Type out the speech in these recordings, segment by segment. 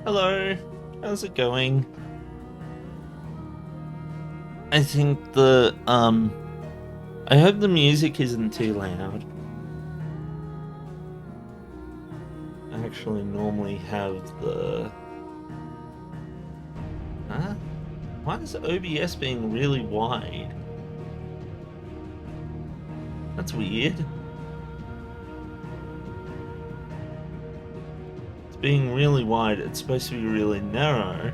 Hello, how's it going? I think I hope the music isn't too loud. I actually normally have the... Huh? Why is OBS being really wide? That's weird. It's being really wide, it's supposed to be really narrow.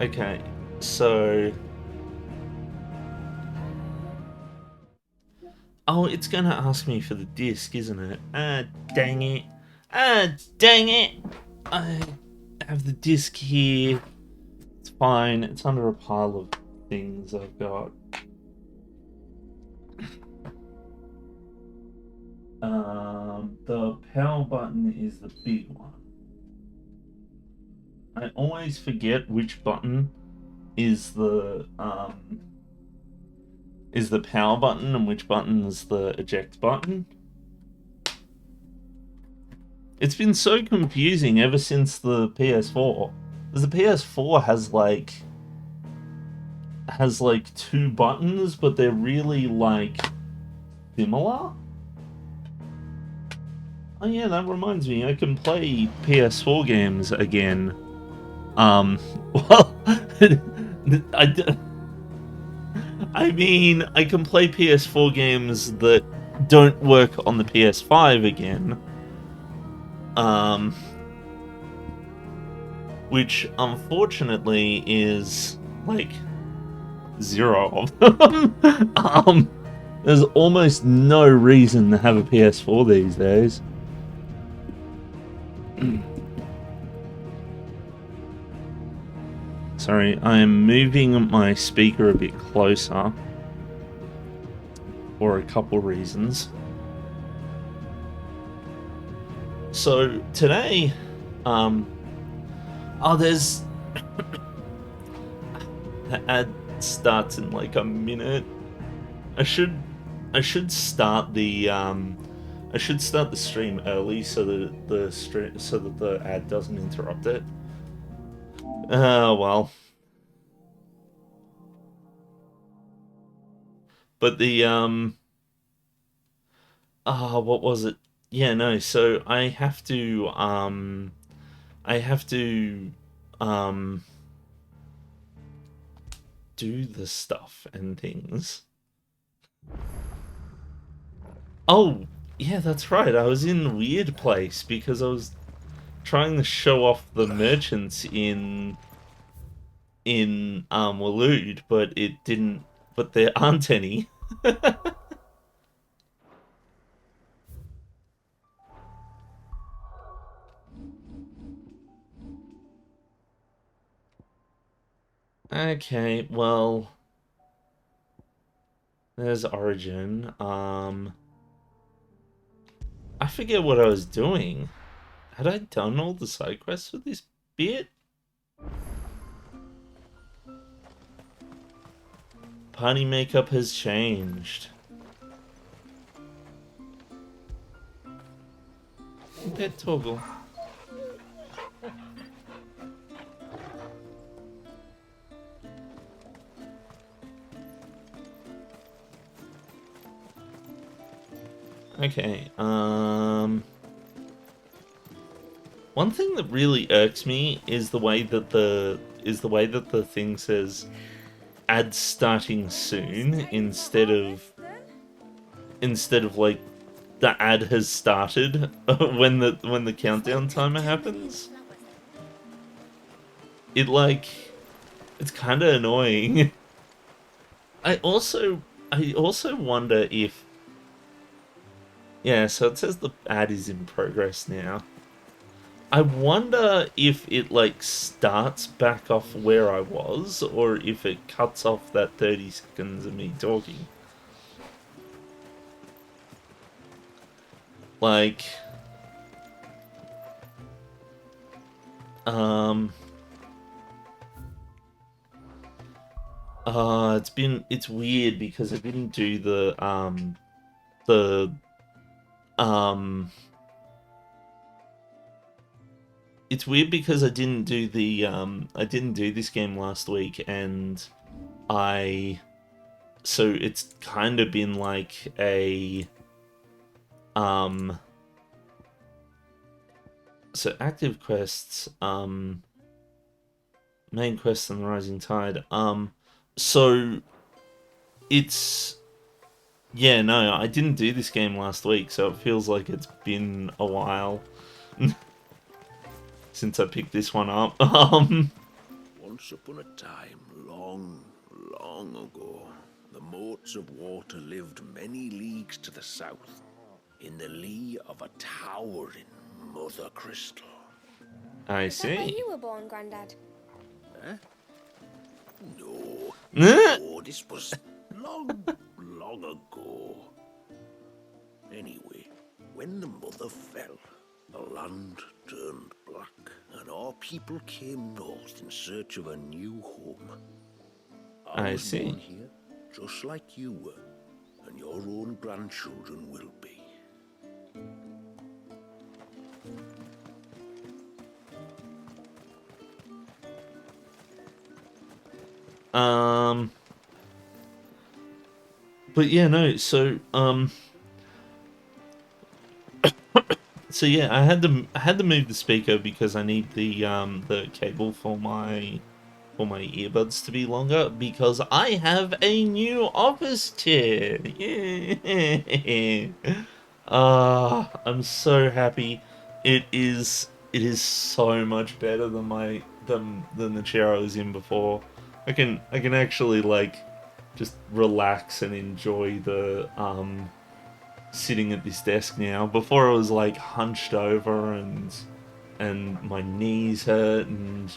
Okay, so... Oh, it's gonna ask me for the disc, isn't it? Ah, dang it. Ah, dang it! I have the disc here. It's fine. It's under a pile of things I've got. The power button is the big one. I always forget which button is the power button and which button is the eject button. It's been so confusing ever since the PS4. Because the PS4 has like two buttons, but they're really like similar. Oh yeah, that reminds me, I can play PS4 games again. Well, I, I mean, I can play PS4 games that don't work on the PS5 again. Um, which unfortunately is like zero of them. There's almost no reason to have a PS4 these days. Sorry, I am moving my speaker a bit closer for a couple reasons. So today, there's the ad starts in like a minute. I should start the stream early so that the ad doesn't interrupt it. Well. But what was it? Yeah, no, so I have to um do the stuff and things. Oh, yeah, that's right. I was in Weird Place because I was trying to show off the merchants in Waloed, but it didn't. But there aren't any. Okay, well, there's Origin. I forget what I was doing. Had I done all the side quests for this bit? Party makeup has changed. Pet toggle. Okay, one thing that really irks me is the way that the thing says ads starting soon instead of like the ad has started when the countdown timer happens. It's kind of annoying. I also wonder if, yeah, so it says the ad is in progress now. I wonder if it like starts back off where I was, or if it cuts off that 30 seconds of me talking. Like, um, it's weird because I didn't do the, um, it's weird because I didn't do this game last week, and I so it's kind of been like a so active quests, main quest and the Rising Tide. So it's yeah, no, I didn't do this game last week, so it feels like it's been a while since I picked this one up. Once upon a time, long, long ago, the moats of water lived many leagues to the south, in the lee of a towering mother crystal. I Is that where see. you were born, Grandad? Huh? No, Nah. no, this was long, long ago. Anyway, when the mother fell, the land turned black, and our people came north in search of a new home. I was see. born here, just like you were, and your own grandchildren will be. But yeah, no, so yeah, I had to move the speaker because I need the cable for my earbuds to be longer because I have a new office chair. Yeah. I'm so happy. It is so much better than than the chair I was in before. I can actually like just relax and enjoy the sitting at this desk now. Before I was like hunched over and my knees hurt and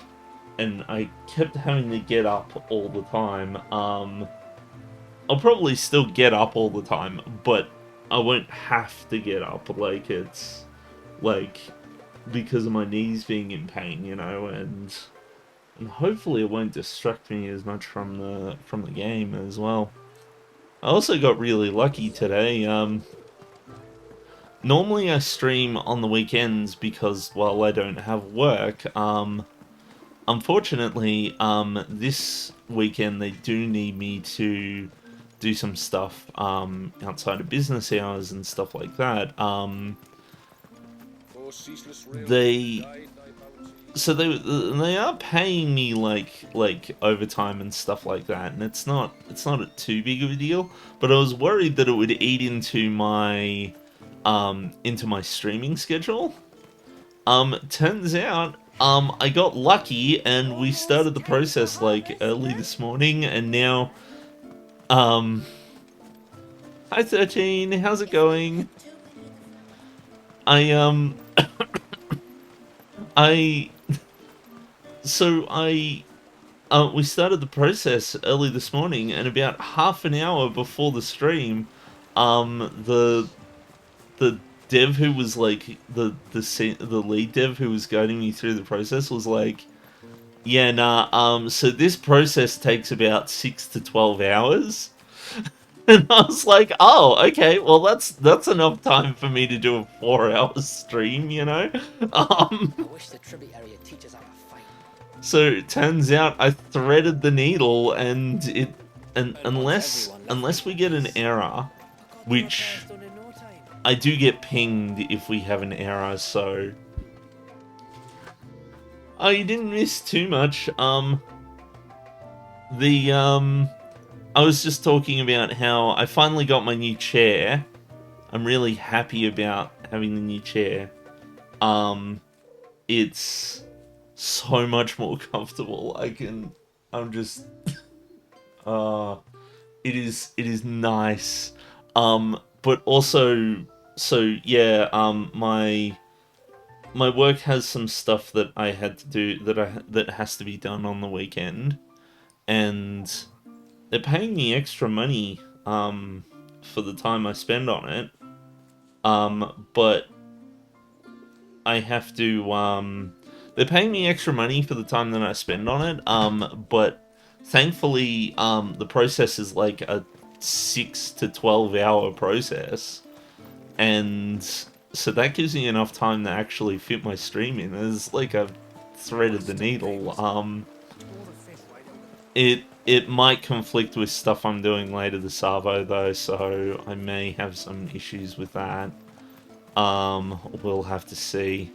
I kept having to get up all the time. I'll probably still get up all the time, but I won't have to get up. Like it's like because of my knees being in pain, you know, and hopefully it won't distract me as much from the game as well. I also got really lucky today. Normally I stream on the weekends because, well, I don't have work. Unfortunately, this weekend they do need me to do some stuff outside of business hours and stuff like that. They they are paying me like overtime and stuff like that, and it's not a too big of a deal. But I was worried that it would eat into my streaming schedule. Turns out, I got lucky and we started the process like early this morning, and now, um, hi 13, how's it going? I, I, so we started the process early this morning, and about half an hour before the stream, the dev who was like the lead dev who was guiding me through the process was like, yeah, nah, so this process takes about 6 to 12 hours. And I was like, oh, okay, well that's enough time for me to do a 4 hour stream, you know? Um I wish the tributary would teach us how to fight. so it turns out I threaded the needle and it and unless we get an error, which I do get pinged if we have an error, so oh, you didn't miss too much. The I was just talking about how I finally got my new chair. I'm really happy about having the new chair. It's so much more comfortable. I'm just it is nice. But also so yeah, my work has some stuff that I had to do that has to be done on the weekend, and they're paying me extra money for the time I spend on it. But I have to they're paying me extra money for the time that I spend on it. But thankfully the process is like a 6 to 12 hour process, and So that gives me enough time to actually fit my stream in. It's like I've threaded the needle. It might conflict with stuff I'm doing later this Savo though, so I may have some issues with that. We'll have to see.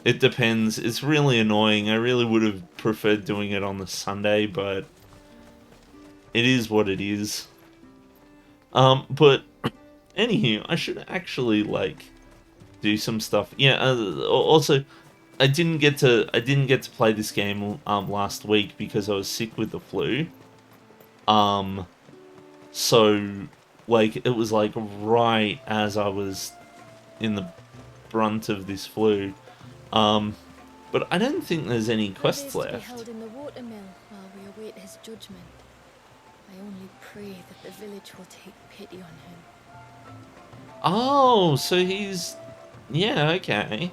It depends. It's really annoying. I really would have preferred doing it on the Sunday, but it is what it is. But anywho, I should actually like do some stuff. Yeah. Also, I didn't get to play this game last week because I was sick with the flu. So like it was like right as I was in the brunt of this flu. But I don't think there's any quests He is to be left. held in the watermill while we await his judgment. I only pray that the village will take pity on him. Oh, so he's... Yeah, okay.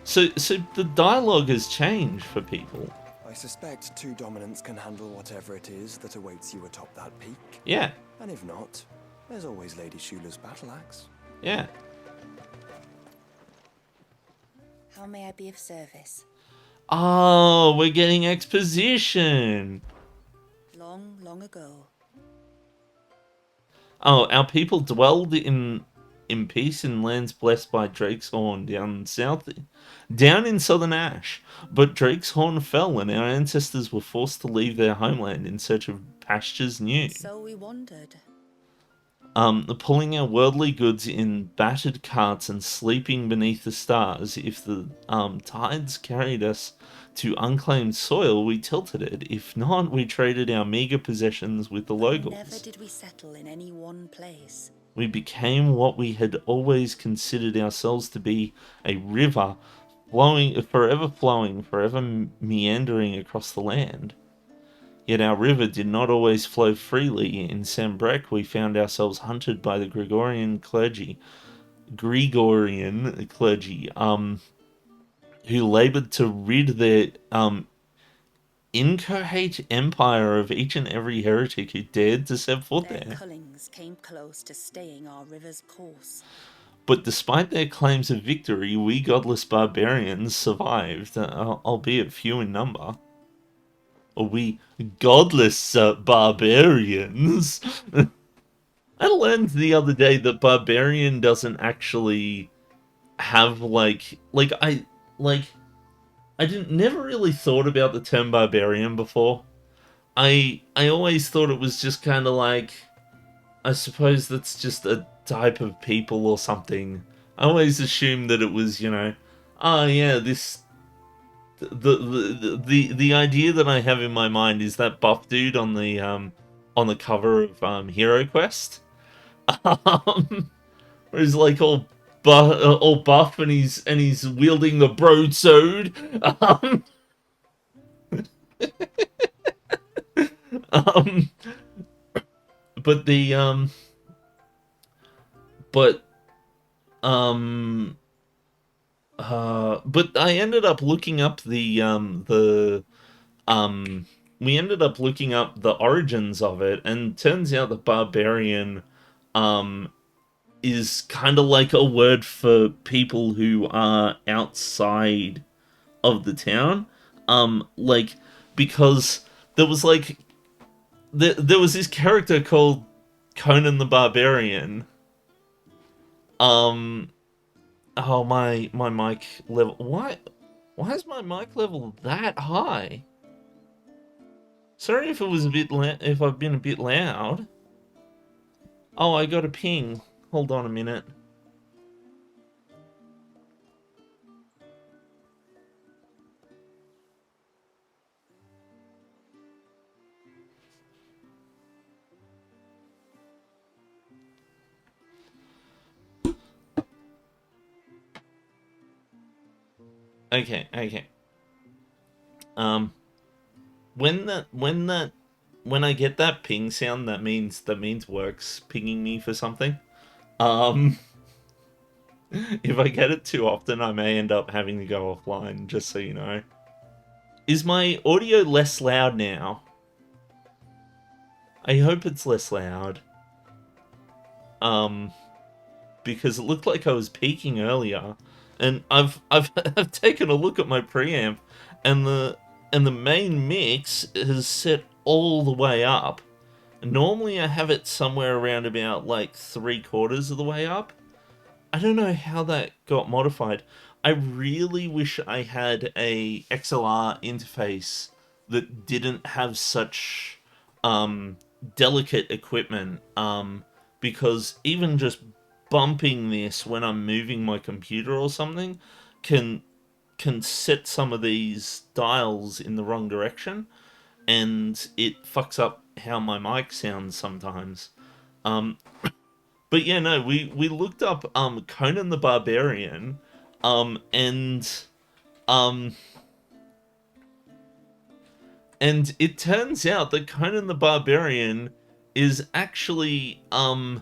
So the dialogue has changed for people. I suspect two dominants can handle whatever it is that awaits you atop that peak. Yeah, And if not, there's always Lady Shula's battle axe. yeah. How may I be of service? Oh, we're getting exposition. Long, long ago, Oh, our people dwelled in peace in lands blessed by Drake's Horn down in southern Ash. But Drake's Horn fell and our ancestors were forced to leave their homeland in search of pastures new. so we wandered. Pulling our worldly goods in battered carts and sleeping beneath the stars. If the tides carried us to unclaimed soil, we tilted it. If not, we traded our meager possessions with the locals. Never did we settle in any one place. We became what we had always considered ourselves to be, a river, forever meandering across the land. Yet our river did not always flow freely. In Sambrec, we found ourselves hunted by the Gregorian clergy, who laboured to rid their incoherent empire of each and every heretic who dared to set foot Their there. cullings came close to staying our river's course. But despite their claims of victory, we godless barbarians survived, albeit few in number. Or we godless barbarians. I learned the other day that barbarian doesn't actually have I never really thought about the term barbarian before. I always thought it was just kind of like, I suppose that's just a type of people or something. I always assumed that it was, oh yeah, this the idea that I have in my mind is that buff dude on the cover of Hero Quest. Where he's like all buff and he's wielding the broadsword. But the but I ended up looking up we ended up looking up the origins of it, and turns out that barbarian is kind of like a word for people who are outside of the town. Because there was there was this character called Conan the Barbarian. Oh, my mic level. Why is my mic level that high? Sorry if it was if I've been a bit loud. Oh, I got a ping. Hold on a minute. Okay. When I get that ping sound, that means work's pinging me for something. If I get it too often, I may end up having to go offline, just so you know. Is my audio less loud now? I hope it's less loud. because it looked like I was peaking earlier, and I've I've taken a look at my preamp, and the main mix is set all the way up. Normally I have it somewhere around about like 3/4 of the way up. I don't know how that got modified. I really wish I had a XLR interface that didn't have such delicate equipment, because even just bumping this when I'm moving my computer or something can set some of these dials in the wrong direction, and it fucks up how my mic sounds sometimes. Um, but yeah, no, we looked up Conan the Barbarian, and um and it turns out that Conan the Barbarian is actually uh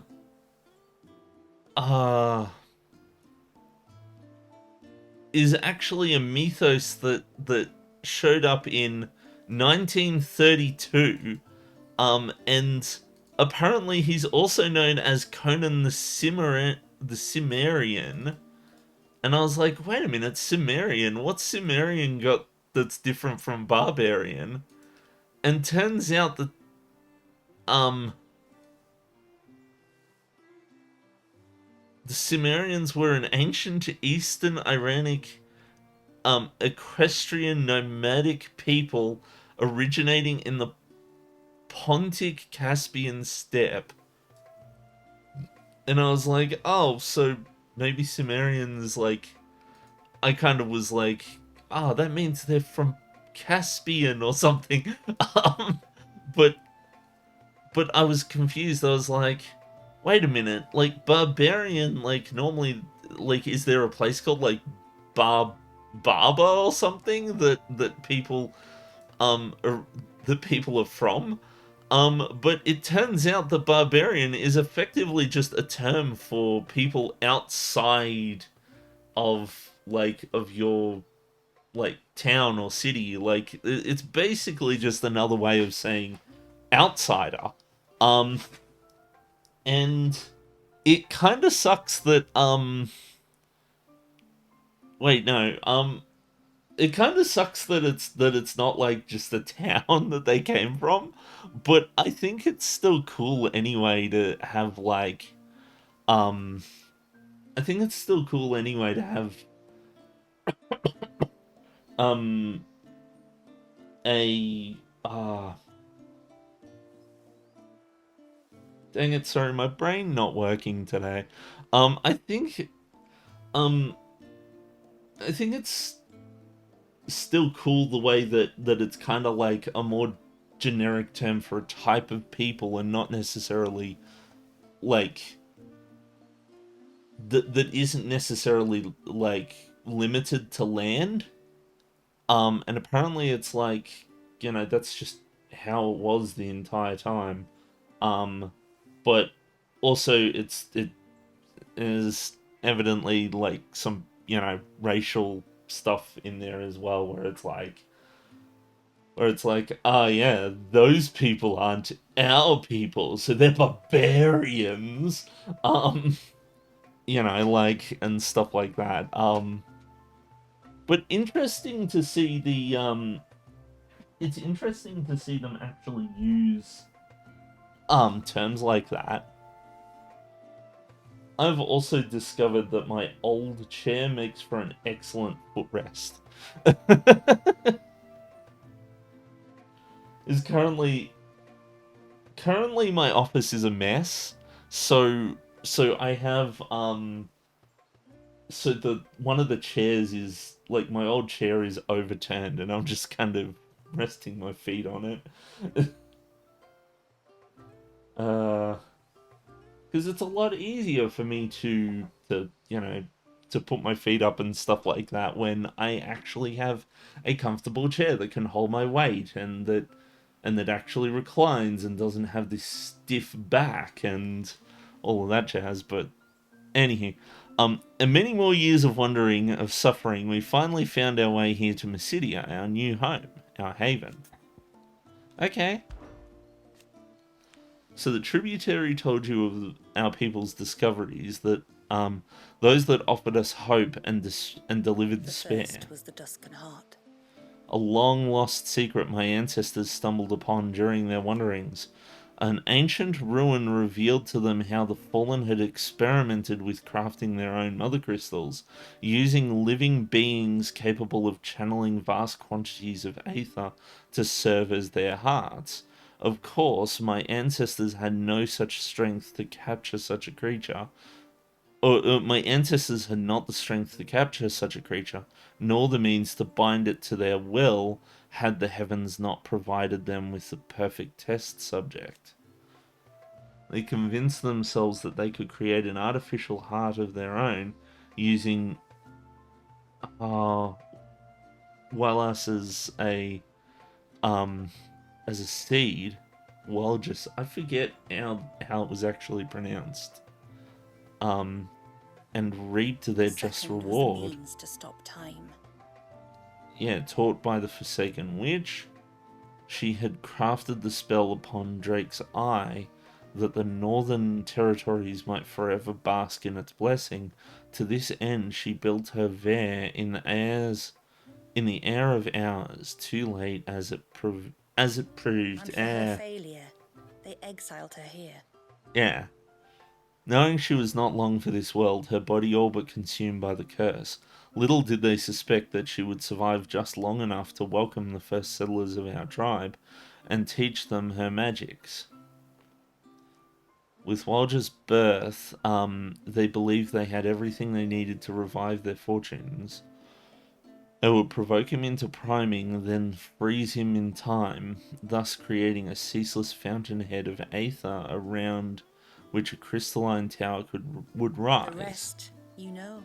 a mythos that showed up in 1932, and apparently he's also known as Conan the Cimmerian. And I was like, wait a minute, Cimmerian? What's Cimmerian got that's different from Barbarian? And turns out that um the Cimmerians were an ancient Eastern Iranic equestrian nomadic people originating in the Pontic Caspian steppe. And I was like, oh, so maybe Cimmerians, like, I kind of was like, oh, that means they're from Caspian or something. um, but I was confused. I was like, wait a minute, like barbarian, like normally, like is there a place called like Barba or something that people are, that people are from? But it turns out that barbarian is effectively just a term for people outside of your like town or city. Like it's basically just another way of saying outsider. Um, and it kind of sucks that wait, no, it kind of sucks that it's not like just the town that they came from, but I think it's still cool anyway to have like um I think it's still cool anyway to have um a dang it, sorry, my brain not working today. I think um I think it's still cool the way that it's kind of like a more generic term for a type of people, and not necessarily like that isn't necessarily like limited to land. And apparently it's like, you know, that's just how it was the entire time. Um, but also it is evidently like some, you know, racial stuff in there as well, where it's like, ah, yeah, those people aren't our people, so they're barbarians. Um, you know, like, and stuff like that. But interesting to see it's interesting to see them actually use terms like that. I've also discovered that my old chair makes for an excellent footrest. Is currently my office is a mess, so I have so the one of the chairs is like, my old chair is overturned, and I'm just kind of resting my feet on it. Because it's a lot easier for me to you know, to put my feet up and stuff like that when I actually have a comfortable chair that can hold my weight, and that actually reclines and doesn't have this stiff back and all of that jazz. But anywho, and many more years of wandering, of suffering, we finally found our way here to Mysidia, our new home, our haven. Okay. So the tributary told you of our people's discoveries, that those that offered us hope and delivered The despair. first was the Duscan heart. A long-lost secret my ancestors stumbled upon during their wanderings. An ancient ruin revealed to them how the Fallen had experimented with crafting their own mother crystals, using living beings capable of channeling vast quantities of aether to serve as their hearts. Of course, my ancestors had no such strength to capture such a creature, my ancestors had not the strength to capture such a creature, nor the means to bind it to their will, had the heavens not provided them with the perfect test subject. They convinced themselves that they could create an artificial heart of their own using Wallace as a seed. Well, just I forget how it was actually pronounced. And reap to their The just second was the reward. means to stop time. Yeah, taught by the Forsaken Witch, she had crafted the spell upon Drake's eye that the northern territories might forever bask in its blessing. To this end, she built her Vare in the air of hours, too late as it proved. And for her failure, they exiled her here. Yeah. Knowing she was not long for this world, her body all but consumed by the curse, little did they suspect that she would survive just long enough to welcome the first settlers of our tribe and teach them her magics. With Walger's birth, they believed they had everything they needed to revive their fortunes. They would provoke him into priming, then freeze him in time, thus creating a ceaseless fountainhead of aether around which a crystalline tower would rise. The rest, you know.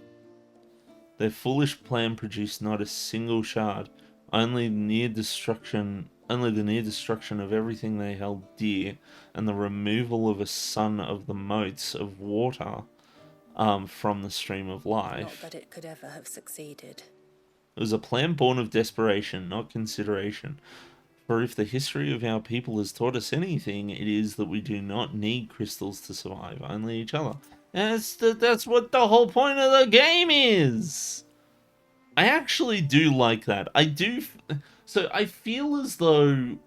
Their foolish plan produced not a single shard, only the near destruction of everything they held dear, and the removal of a son of the motes of water from the stream of life. Not that it could ever have succeeded. It was a plan born of desperation, not consideration. For if the history of our people has taught us anything, it is that we do not need crystals to survive, only each other. That's what the whole point of the game is! I actually do like that. I do... So I feel as though,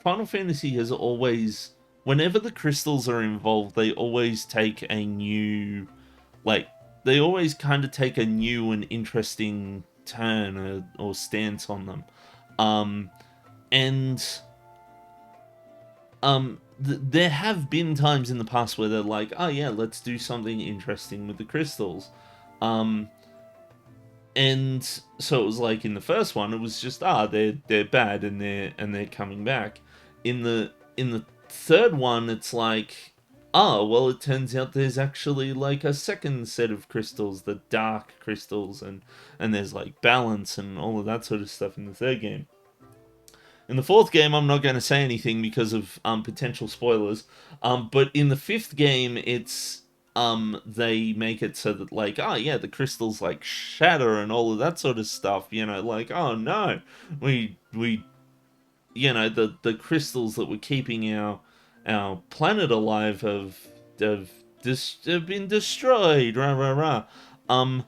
Final Fantasy has always... Whenever the crystals are involved, they always take a new... They always kind of take a new and interesting turn or stance on them. There have been times in the past where they're like, oh yeah, let's do something interesting with the crystals. And so it was like in the first one, it was just they're bad and they're coming back. In the third one, it's like, oh well, it turns out there's actually like a second set of crystals, the dark crystals, and there's like balance and all of that sort of stuff in the third game. In the fourth game, I'm not going to say anything because of potential spoilers. But in the fifth game, it's they make it so that like, oh yeah, the crystals like shatter and all of that sort of stuff. You know, like, oh no, we you know, the crystals that were keeping our planet alive have been destroyed. Rah rah rah.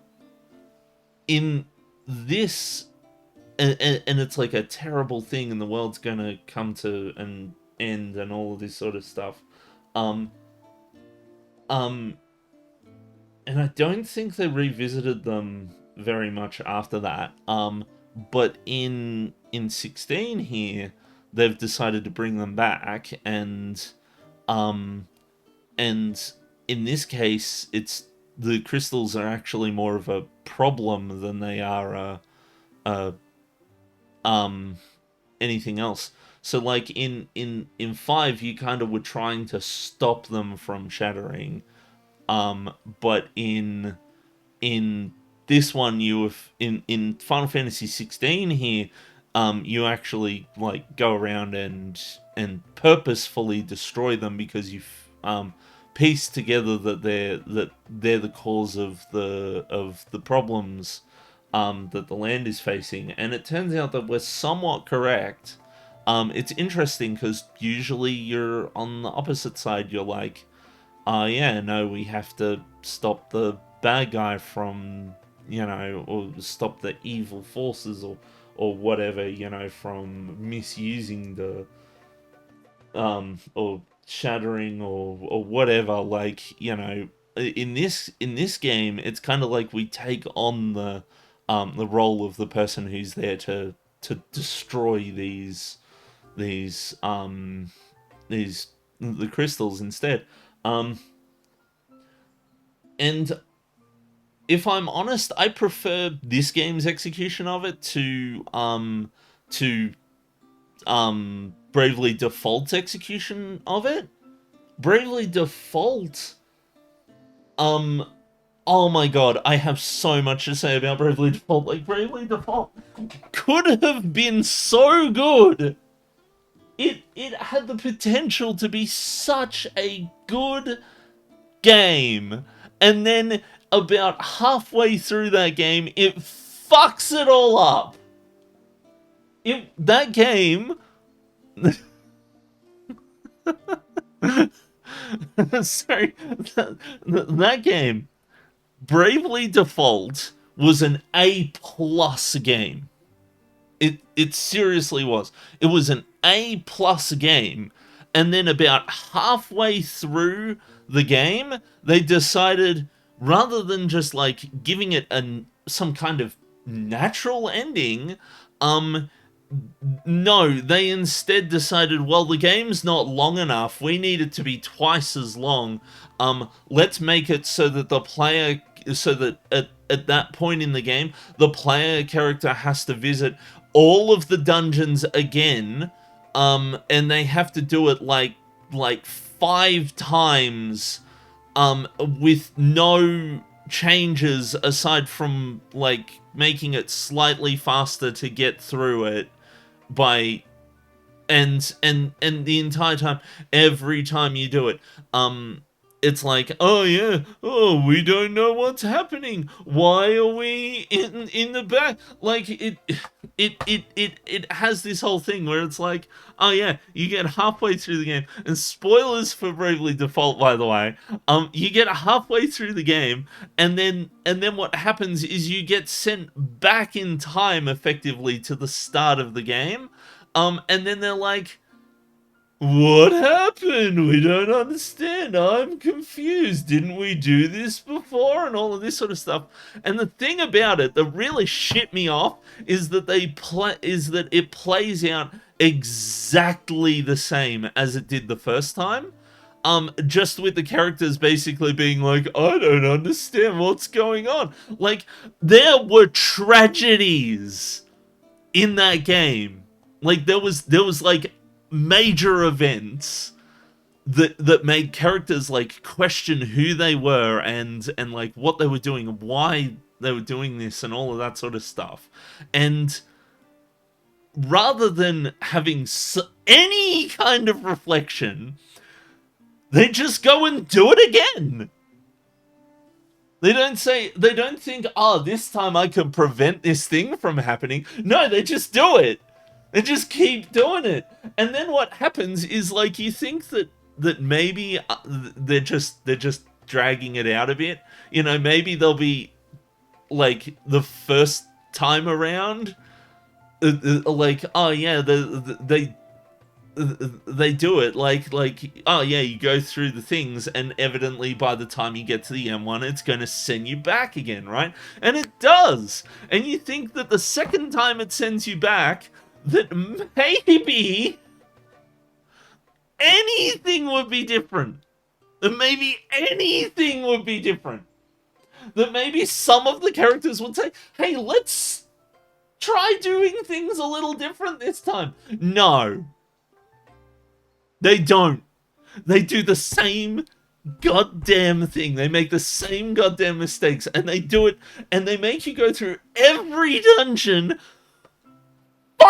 In this. And it's like a terrible thing, and the world's gonna come to an end, and all of this sort of stuff. And I don't think they revisited them very much after that. But in 16 here, they've decided to bring them back, and in this case, it's the crystals are actually more of a problem than they are a anything else. So like in 5, you kind of were trying to stop them from shattering, but in this one, in Final Fantasy 16 here, you actually like go around and purposefully destroy them because you've pieced together that they're the cause of the problems that the land is facing, and it turns out that we're somewhat correct. it's interesting because usually you're on the opposite side. You're like, oh yeah, no, we have to stop the bad guy from, or stop the evil forces or whatever, from misusing the or shattering or whatever. Like, in this game, it's kind of like we take on the role of the person who's there to destroy these these the crystals instead. And if I'm honest, I prefer this game's execution of it to Bravely Default's execution of it. Bravely Default, oh my god, I have so much to say about Bravely Default. Like, Bravely Default could have been so good. It had the potential to be such a good game, and then about halfway through that game, it fucks it all up. That game. Sorry, that game, Bravely Default, was an A+ game. It seriously was. It was an A+ game, and then about halfway through the game, they decided, rather than just like giving it some kind of natural ending, no, they instead decided, well, the game's not long enough. We need it to be twice as long. Let's make it so that at that point in the game, the player character has to visit all of the dungeons again, and they have to do it like 5 times, with no changes aside from like making it slightly faster to get through it by and the entire time, every time you do it, it's like, oh yeah, oh, we don't know what's happening. Why are we in the back? Like, it has this whole thing where it's like, oh yeah, you get halfway through the game, and spoilers for Bravely Default, by the way. You get halfway through the game, and then what happens is you get sent back in time, effectively, to the start of the game. And then they're like, what happened? We don't understand. I'm confused. Didn't we do this before? And all of this sort of stuff. And the thing about it that really shit me off is that it plays out exactly the same as it did the first time. Just with the characters basically being like, I don't understand what's going on. Like, there were tragedies in that game. Like, there was like major events that made characters like question who they were and like what they were doing and why they were doing this and all of that sort of stuff. And rather than having any kind of reflection, they just go and do it again. They don't think, oh, this time I can prevent this thing from happening. No, they just do it. They just keep doing it. And then what happens is, like, you think that maybe they're just dragging it out a bit. You know, maybe they'll be like the first time around, like, oh yeah, they do it like, oh yeah, you go through the things, and evidently by the time you get to the M1, it's going to send you back again, right? And it does. And you think that the second time it sends you back, that maybe anything would be different. That maybe anything would be different. That maybe some of the characters would say, hey, let's try doing things a little different this time. No. They don't. They do the same goddamn thing. They make the same goddamn mistakes, and they do it, and they make you go through every dungeon 5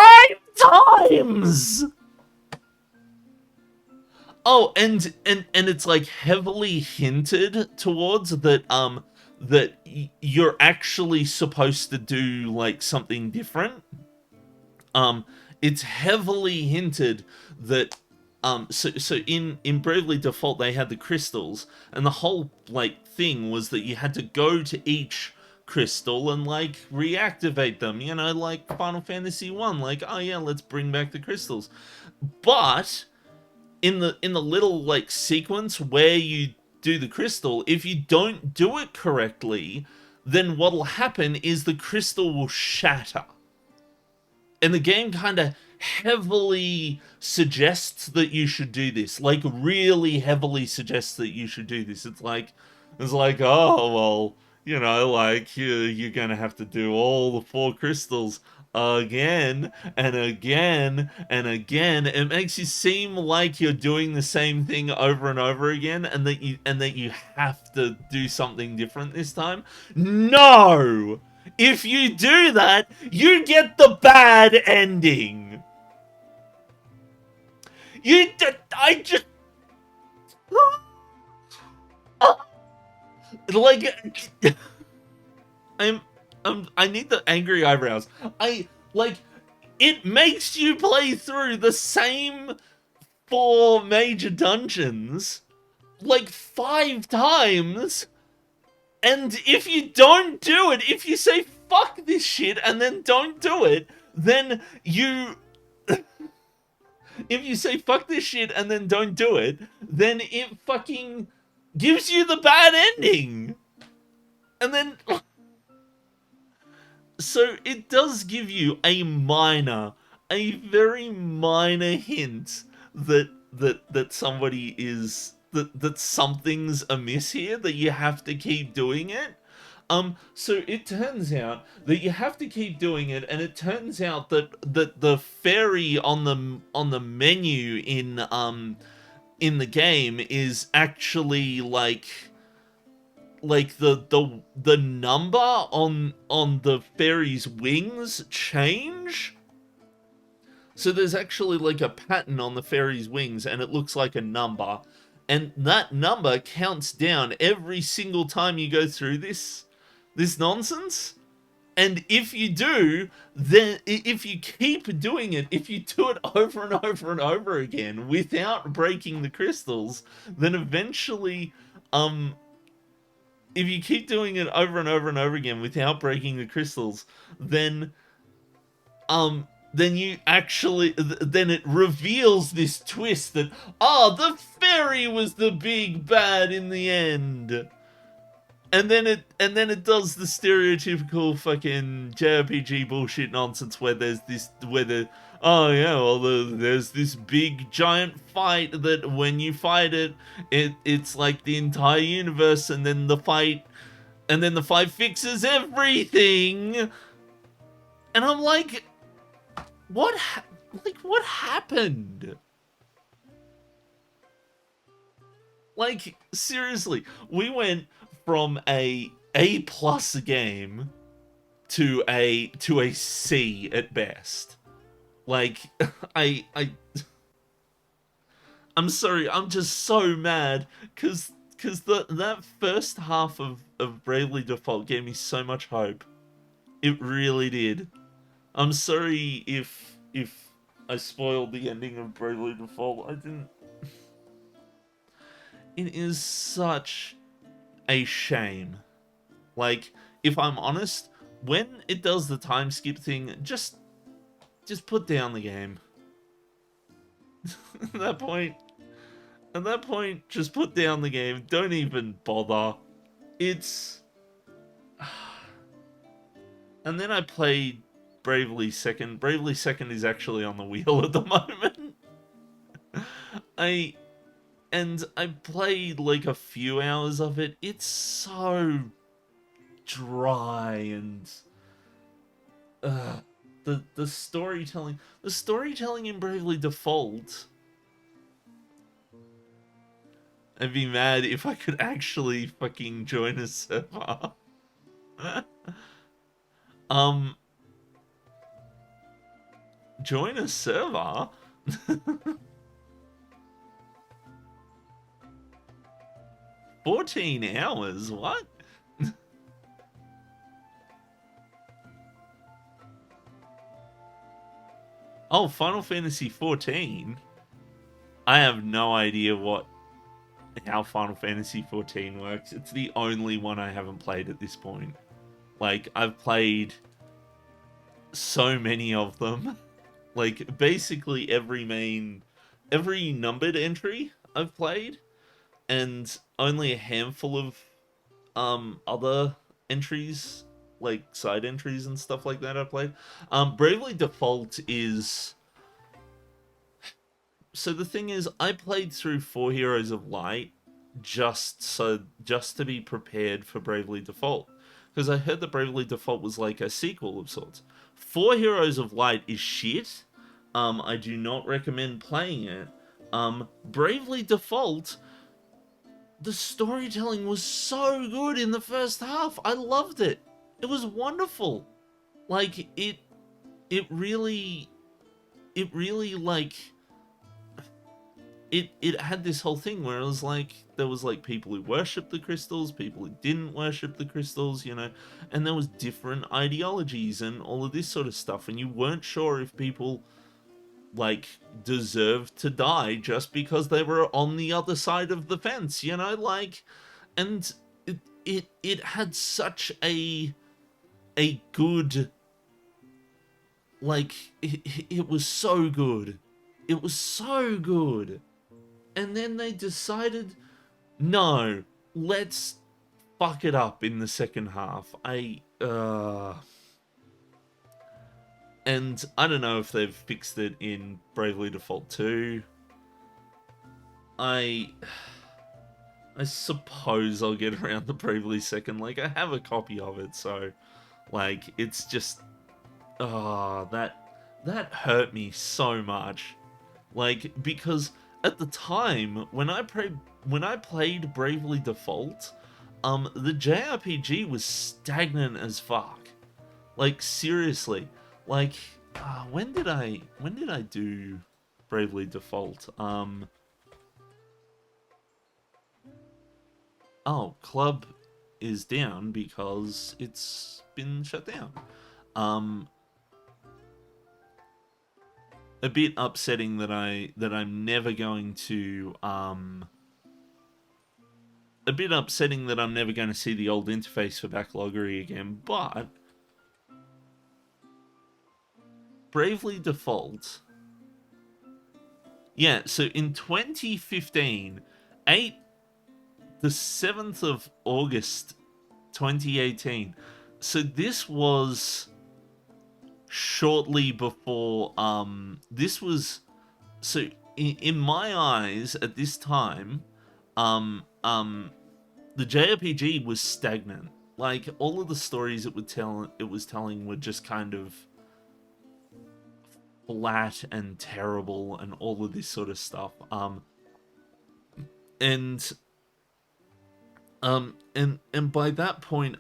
times! Oh, and it's like heavily hinted towards that that you're actually supposed to do like something different. it's heavily hinted that so in Bravely Default they had the crystals, and the whole like thing was that you had to go to each crystal and like reactivate them, you know, like Final Fantasy 1, like, oh yeah, let's bring back the crystals. But in the little like sequence where you do the crystal, if you don't do it correctly, then what'll happen is the crystal will shatter. And the game kind of heavily suggests that you should do this. Like, really heavily suggests that you should do this. It's like, oh, well, you know, like, you're going to have to do all the 4 crystals again and again and again. It makes you seem like you're doing the same thing over and over again, and that you have to do something different this time. No! If you do that, you get the bad ending. I just... like... I need the angry eyebrows. It makes you play through the same 4 major dungeons, like, 5 times, and if you don't do it, if you say fuck this shit and then don't do it, then you... if you say fuck this shit and then don't do it, then it fucking gives you the bad ending. And then... so it does give you a very minor hint that somebody is... that something's amiss here, that you have to keep doing it. So it turns out that you have to keep doing it, and it turns out that the fairy on the menu in the game is actually like the number on the fairy's wings change. So there's actually like a pattern on the fairy's wings, and it looks like a number. And that number counts down every single time you go through this nonsense. And if you do, then if you keep doing it, if you do it over and over and over again without breaking the crystals, then eventually, if you keep doing it over and over and over again without breaking the crystals, then you actually, then it reveals this twist that, the fairy was the big bad in the end. And then it does the stereotypical fucking JRPG bullshit nonsense where there's this, there's this big giant fight that when you fight it's like the entire universe, and then the fight fixes everything. And I'm like, what happened? Like, seriously, we went from a A+ game to a C at best. Like, I'm sorry, I'm just so mad because that first half of Bravely Default gave me so much hope. It really did. I'm sorry if I spoiled the ending of Bravely Default. I didn't. It is such a shame. Like, if I'm honest, when it does the time skip thing, just put down the game. At that point, just put down the game. Don't even bother. It's... And then I played Bravely Second. Bravely Second is actually on the wheel at the moment. I played like a few hours of it. It's so dry, and the storytelling in Bravely Default. I'd be mad if I could actually fucking join a server. Join a server? 14 hours? What? Oh, Final Fantasy 14. I have no idea how Final Fantasy 14 works. It's the only one I haven't played at this point. Like, I've played so many of them. Like, basically every numbered entry I've played, and only a handful of other entries, like side entries and stuff like that I've played. Bravely Default is... So the thing is, I played through 4 Heroes of Light just to be prepared for Bravely Default, because I heard that Bravely Default was like a sequel of sorts. 4 Heroes of Light is shit. I do not recommend playing it. Bravely Default, the storytelling was so good in the first half. I loved it. It was wonderful. Like it really like it had this whole thing where it was like there was like people who worshipped the crystals, people who didn't worship the crystals, you know, and there was different ideologies and all of this sort of stuff, and you weren't sure if people like deserved to die just because they were on the other side of the fence, you know, like, and it had such a good, like, it was so good. It was so good. And then they decided, no, let's fuck it up in the second half. And I don't know if they've fixed it in Bravely Default 2. I suppose I'll get around the Bravely second. Like, I have a copy of it, so, like, it's just, that hurt me so much. Like, because at the time when I played Bravely Default, the JRPG was stagnant as fuck. Like, seriously. Like, when did I do Bravely Default? Oh, Club is down because it's been shut down. A bit upsetting that I'm never going to a bit upsetting that I'm never going to see the old interface for Backloggery again, but Bravely Default. Yeah, so in 2015, the 7th of August 2018. So this was shortly before this was, so in my eyes at this time, the JRPG was stagnant. Like, all of the stories it was telling were just kind of flat and terrible and all of this sort of stuff. And by that point,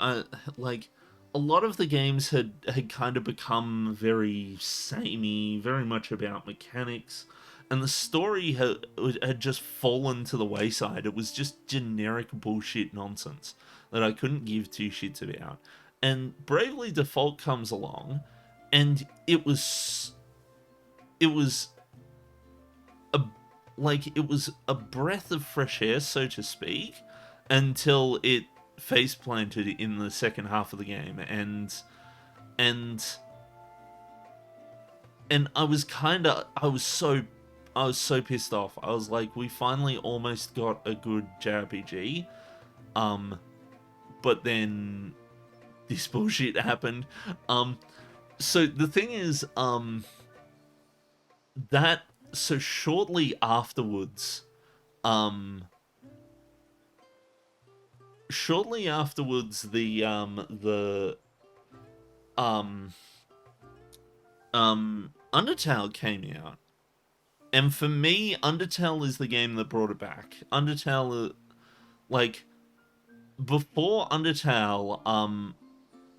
like, a lot of the games had kind of become very samey, very much about mechanics, and the story had just fallen to the wayside. It was just generic bullshit nonsense that I couldn't give two shits about. And Bravely Default comes along, and it was a it was a breath of fresh air, so to speak, until it face planted in the second half of the game, and I was so pissed off. I was like, we finally almost got a good JRPG, but then this bullshit happened. So the thing is, that so shortly afterwards, Undertale came out. And for me, Undertale is the game that brought it back. Undertale, like, before Undertale,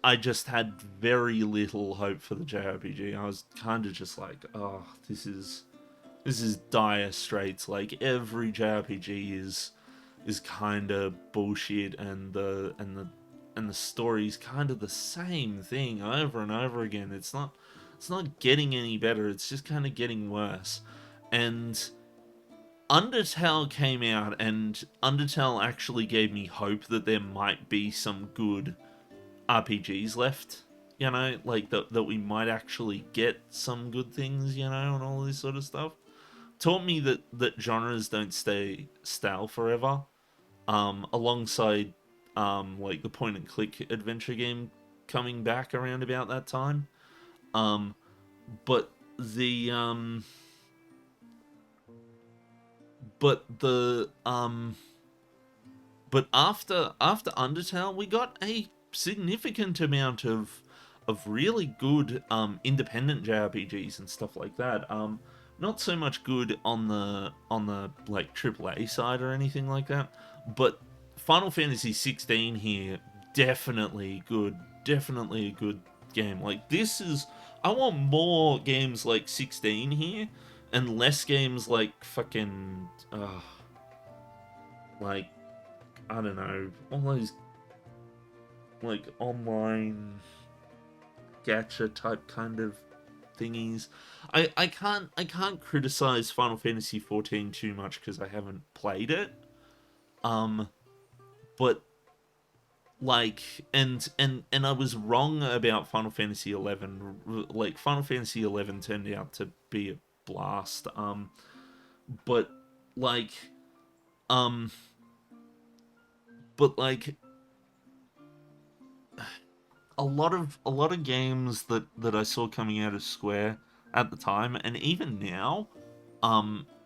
I just had very little hope for the JRPG. I was kind of just like, oh, this is dire straits. Like, every JRPG is kind of bullshit, and the story's kind of the same thing over and over again. It's not it's not getting any better. It's just kind of getting worse. And Undertale came out, and Undertale actually gave me hope that there might be some good RPGs left. You know, like that we might actually get some good things. You know, and all this sort of stuff. Taught me that genres don't stay stale forever. Alongside like the point and click adventure game coming back around about that time. But the but the but after Undertale, we got a significant amount of really good independent JRPGs and stuff like that. Not so much good on the like AAA side or anything like that, but Final Fantasy 16 here, definitely good, definitely a good game. Like, this is, I want more games like 16 here and less games like fucking like, I don't know, all those like online gacha type kind of thingies. I can't criticize Final Fantasy 14 too much because I haven't played it. But like, and I was wrong about Final Fantasy 11. Like, Final Fantasy 11 turned out to be a blast. But like, um, but like, a lot of games that I saw coming out of Square at the time, and even now,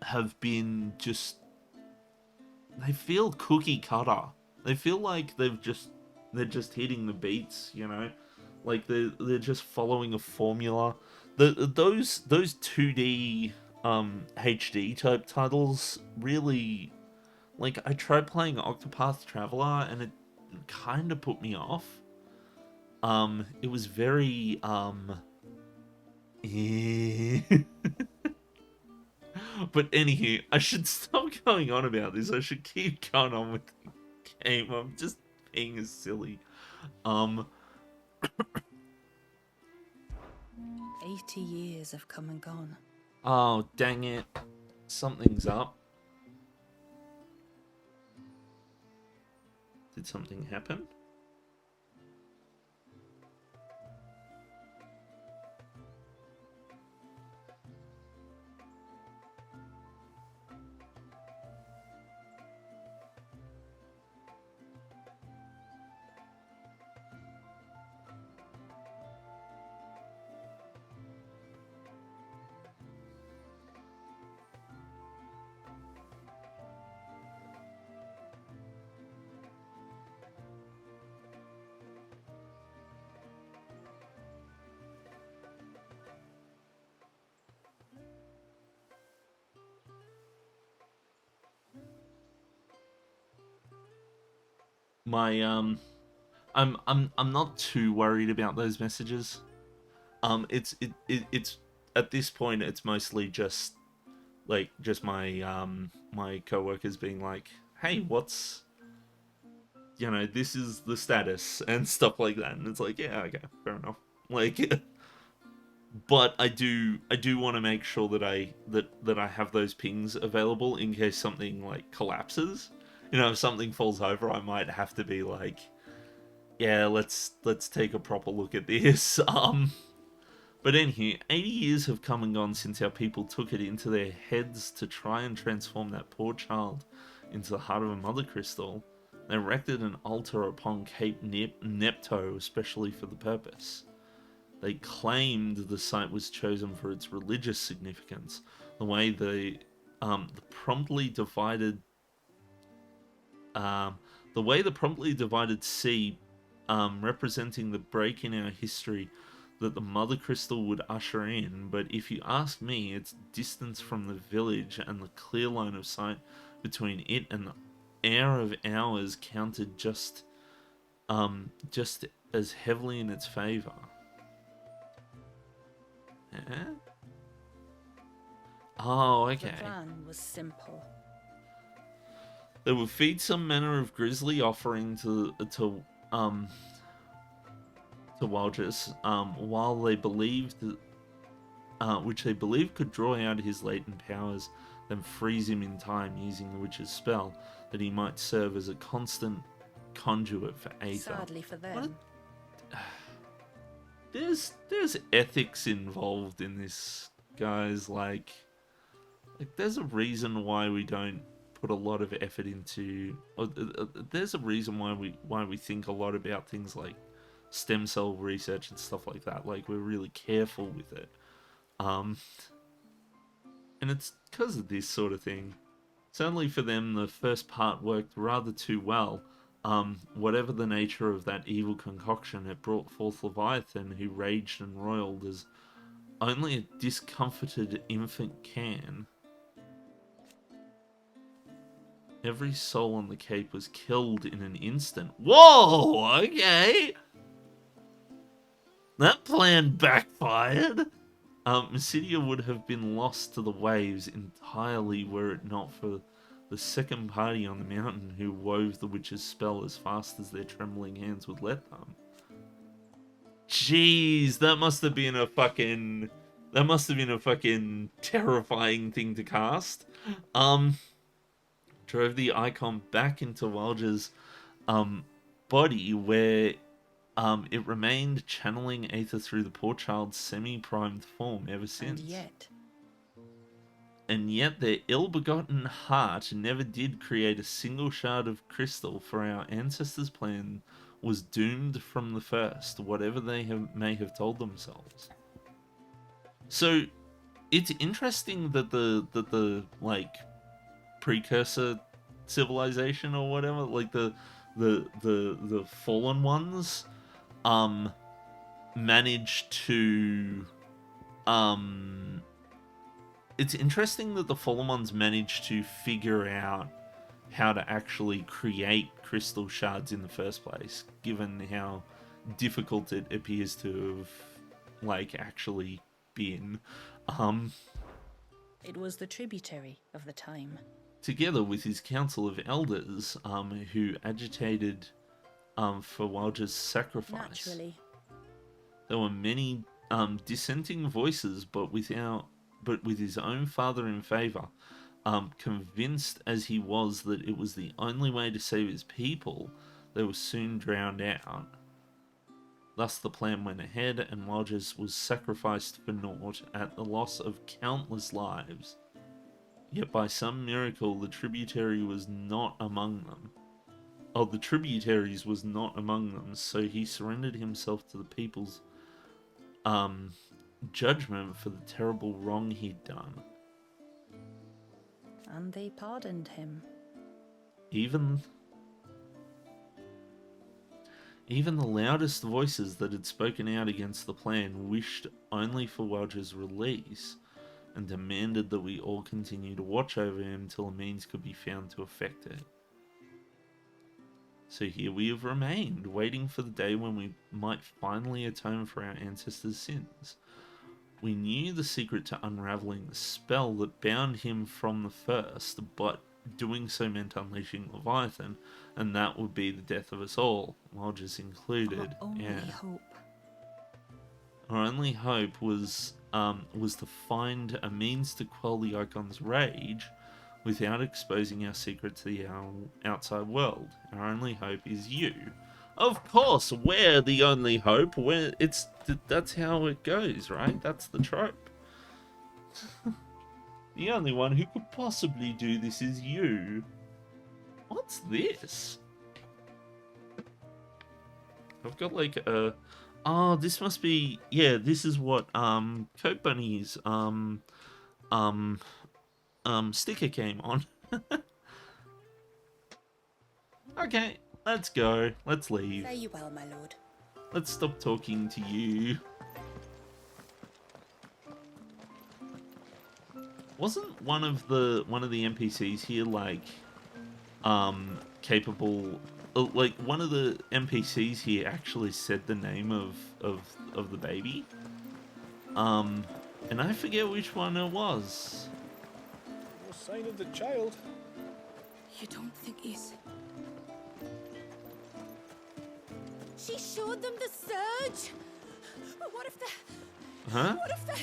have been just, they feel cookie cutter. They feel like they're just hitting the beats, you know, like they're just following a formula. Those 2D HD type titles really, like, I tried playing Octopath Traveler and it kind of put me off. It was very but anywho, I should stop going on about this. I should keep going on with the game. I'm just being as silly. Um, 80 years have come and gone. oh, dang it. Something's up. Did something happen? My I'm not too worried about those messages. It's at this point it's mostly just like just my coworkers being like, "Hey, what's, you know, this is the status," and stuff like that. And it's like, yeah, okay, fair enough. Like, but I do want to make sure that I have those pings available in case something like collapses. You know, if something falls over, I might have to be like, yeah, let's take a proper look at this. But anyway, 80 years have come and gone since our people took it into their heads to try and transform that poor child into the heart of a mother crystal. They erected an altar upon Cape Nepto, especially for the purpose. They claimed the site was chosen for its religious significance, the way the promptly divided sea, representing the break in our history that the Mother Crystal would usher in. But if you ask me, its distance from the village and the clear line of sight between it and the air of hours counted just as heavily in its favor. Eh? Oh, okay. The plan was simple. They would feed some manner of grisly offering to Wildress, while they believed which they believe could draw out his latent powers, then freeze him in time using the witch's spell, that he might serve as a constant conduit for Aether. Sadly for them. There's ethics involved in this, guys. Like there's a reason why we don't put a lot of effort into. There's a reason why we think a lot about things like stem cell research and stuff like that. Like we're really careful with it, and it's because of this sort of thing. Certainly for them, the first part worked rather too well. Whatever the nature of that evil concoction, it brought forth Leviathan, who raged and roiled as only a discomforted infant can. Every soul on the Cape was killed in an instant. Whoa! Okay! That plan backfired! Mysidia would have been lost to the waves entirely were it not for the second party on the mountain who wove the witch's spell as fast as their trembling hands would let them. Jeez, that must have been a fucking terrifying thing to cast. Drove the icon back into Walger's body, where it remained channeling Aether through the poor child's semi-primed form ever since. And yet their ill-begotten heart never did create a single shard of crystal, for our ancestors' plan was doomed from the first, whatever they may have told themselves. So it's interesting that the like precursor civilization or whatever, like the fallen ones, managed to it's interesting that the fallen ones managed to figure out how to actually create crystal shards in the first place, given how difficult it appears to have like actually been. It was the tributary of the time. Together with his council of elders, who agitated for Walger's sacrifice. Naturally. There were many dissenting voices, but with his own father in favour, convinced as he was that it was the only way to save his people, they were soon drowned out. Thus the plan went ahead, and Walgers was sacrificed for naught at the loss of countless lives. Yet by some miracle, the tributary was not among them. The tributaries was not among them, so he surrendered himself to the people's judgment for the terrible wrong he'd done. And they pardoned him. Even the loudest voices that had spoken out against the plan wished only for Walger's release, and demanded that we all continue to watch over him till a means could be found to effect it. So here we have remained, waiting for the day when we might finally atone for our ancestors' sins. We knew the secret to unravelling the spell that bound him from the first, but doing so meant unleashing Leviathan, and that would be the death of us all, Walgers included. Our only hope. Our only hope was to find a means to quell the Icon's rage without exposing our secret to the outside world. Our only hope is you. Of course, we're the only hope. That's how it goes, right? That's the trope. The only one who could possibly do this is you. What's this? I've got like a... Oh, this must be... Yeah, this is what Coke Bunny's sticker came on. Okay, let's go. Let's leave. Fare you well, my lord. Let's stop talking to you. Wasn't one of the NPCs here like capable? Like one of the NPCs here actually said the name of the baby. And I forget which one it was. No sign of the child. You don't think he's... She showed them the surge! But what if the... Huh? What if the...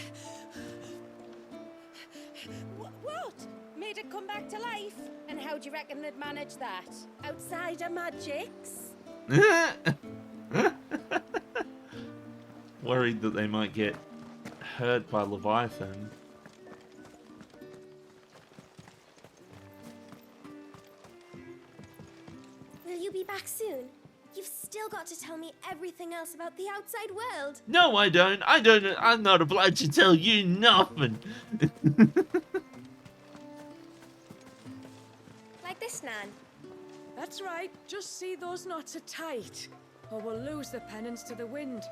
What? Made it come back to life? And how do you reckon they'd manage that? Outside of magics? Worried that they might get hurt by Leviathan. Will you be back soon? You've still got to tell me everything else about the outside world. No, I don't. I'm not obliged to tell you nothing. Like this, Nan. That's right. Just see those knots are tight, or we'll lose the penance to the wind.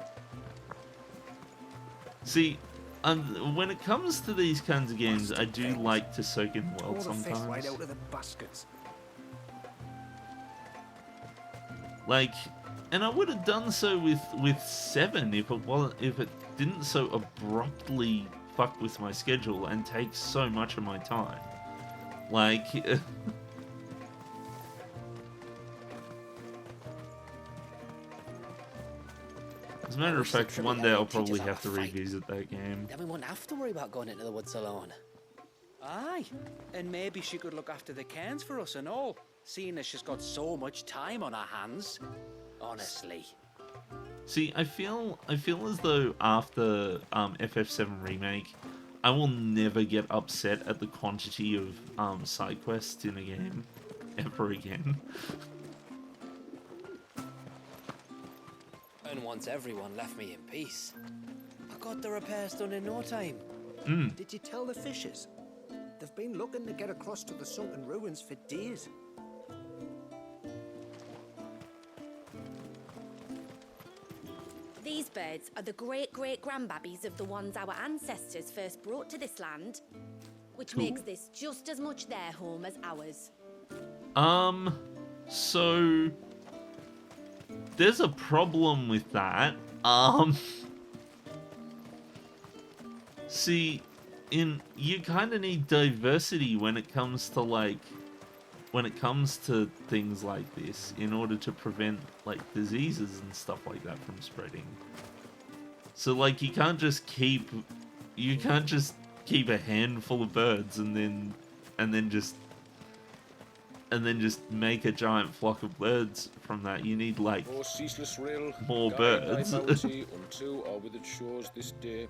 See, when it comes to these kinds of games, I do like to soak in the world Pour the fish sometimes. right out of the baskets. Like, and I would have done so with 7 if it didn't so abruptly fuck with my schedule and take so much of my time. Like, as a matter of fact, one day I'll probably have to revisit that game. Then we won't have to worry about going into the woods alone. Aye, and maybe she could look after the cairns for us and all, seeing as she's got so much time on her hands. Honestly. See, I feel as though after FF7 Remake, I will never get upset at the quantity of side quests in a game ever again. And once everyone left me in peace, I got the repairs done in no time. Did you tell the fishes? They've been looking to get across to the sunken ruins for days. These birds are the great-great-grandbabies of the ones our ancestors first brought to this land, which makes this just as much their home as ours. So there's a problem with that. See, you kind of need diversity when it comes to things like this in order to prevent like diseases and stuff like that from spreading. So like you can't just keep a handful of birds and then just make a giant flock of birds from that. You need like Oh, ceaseless rill, more guide birds. thy bounty unto our withered shores this day.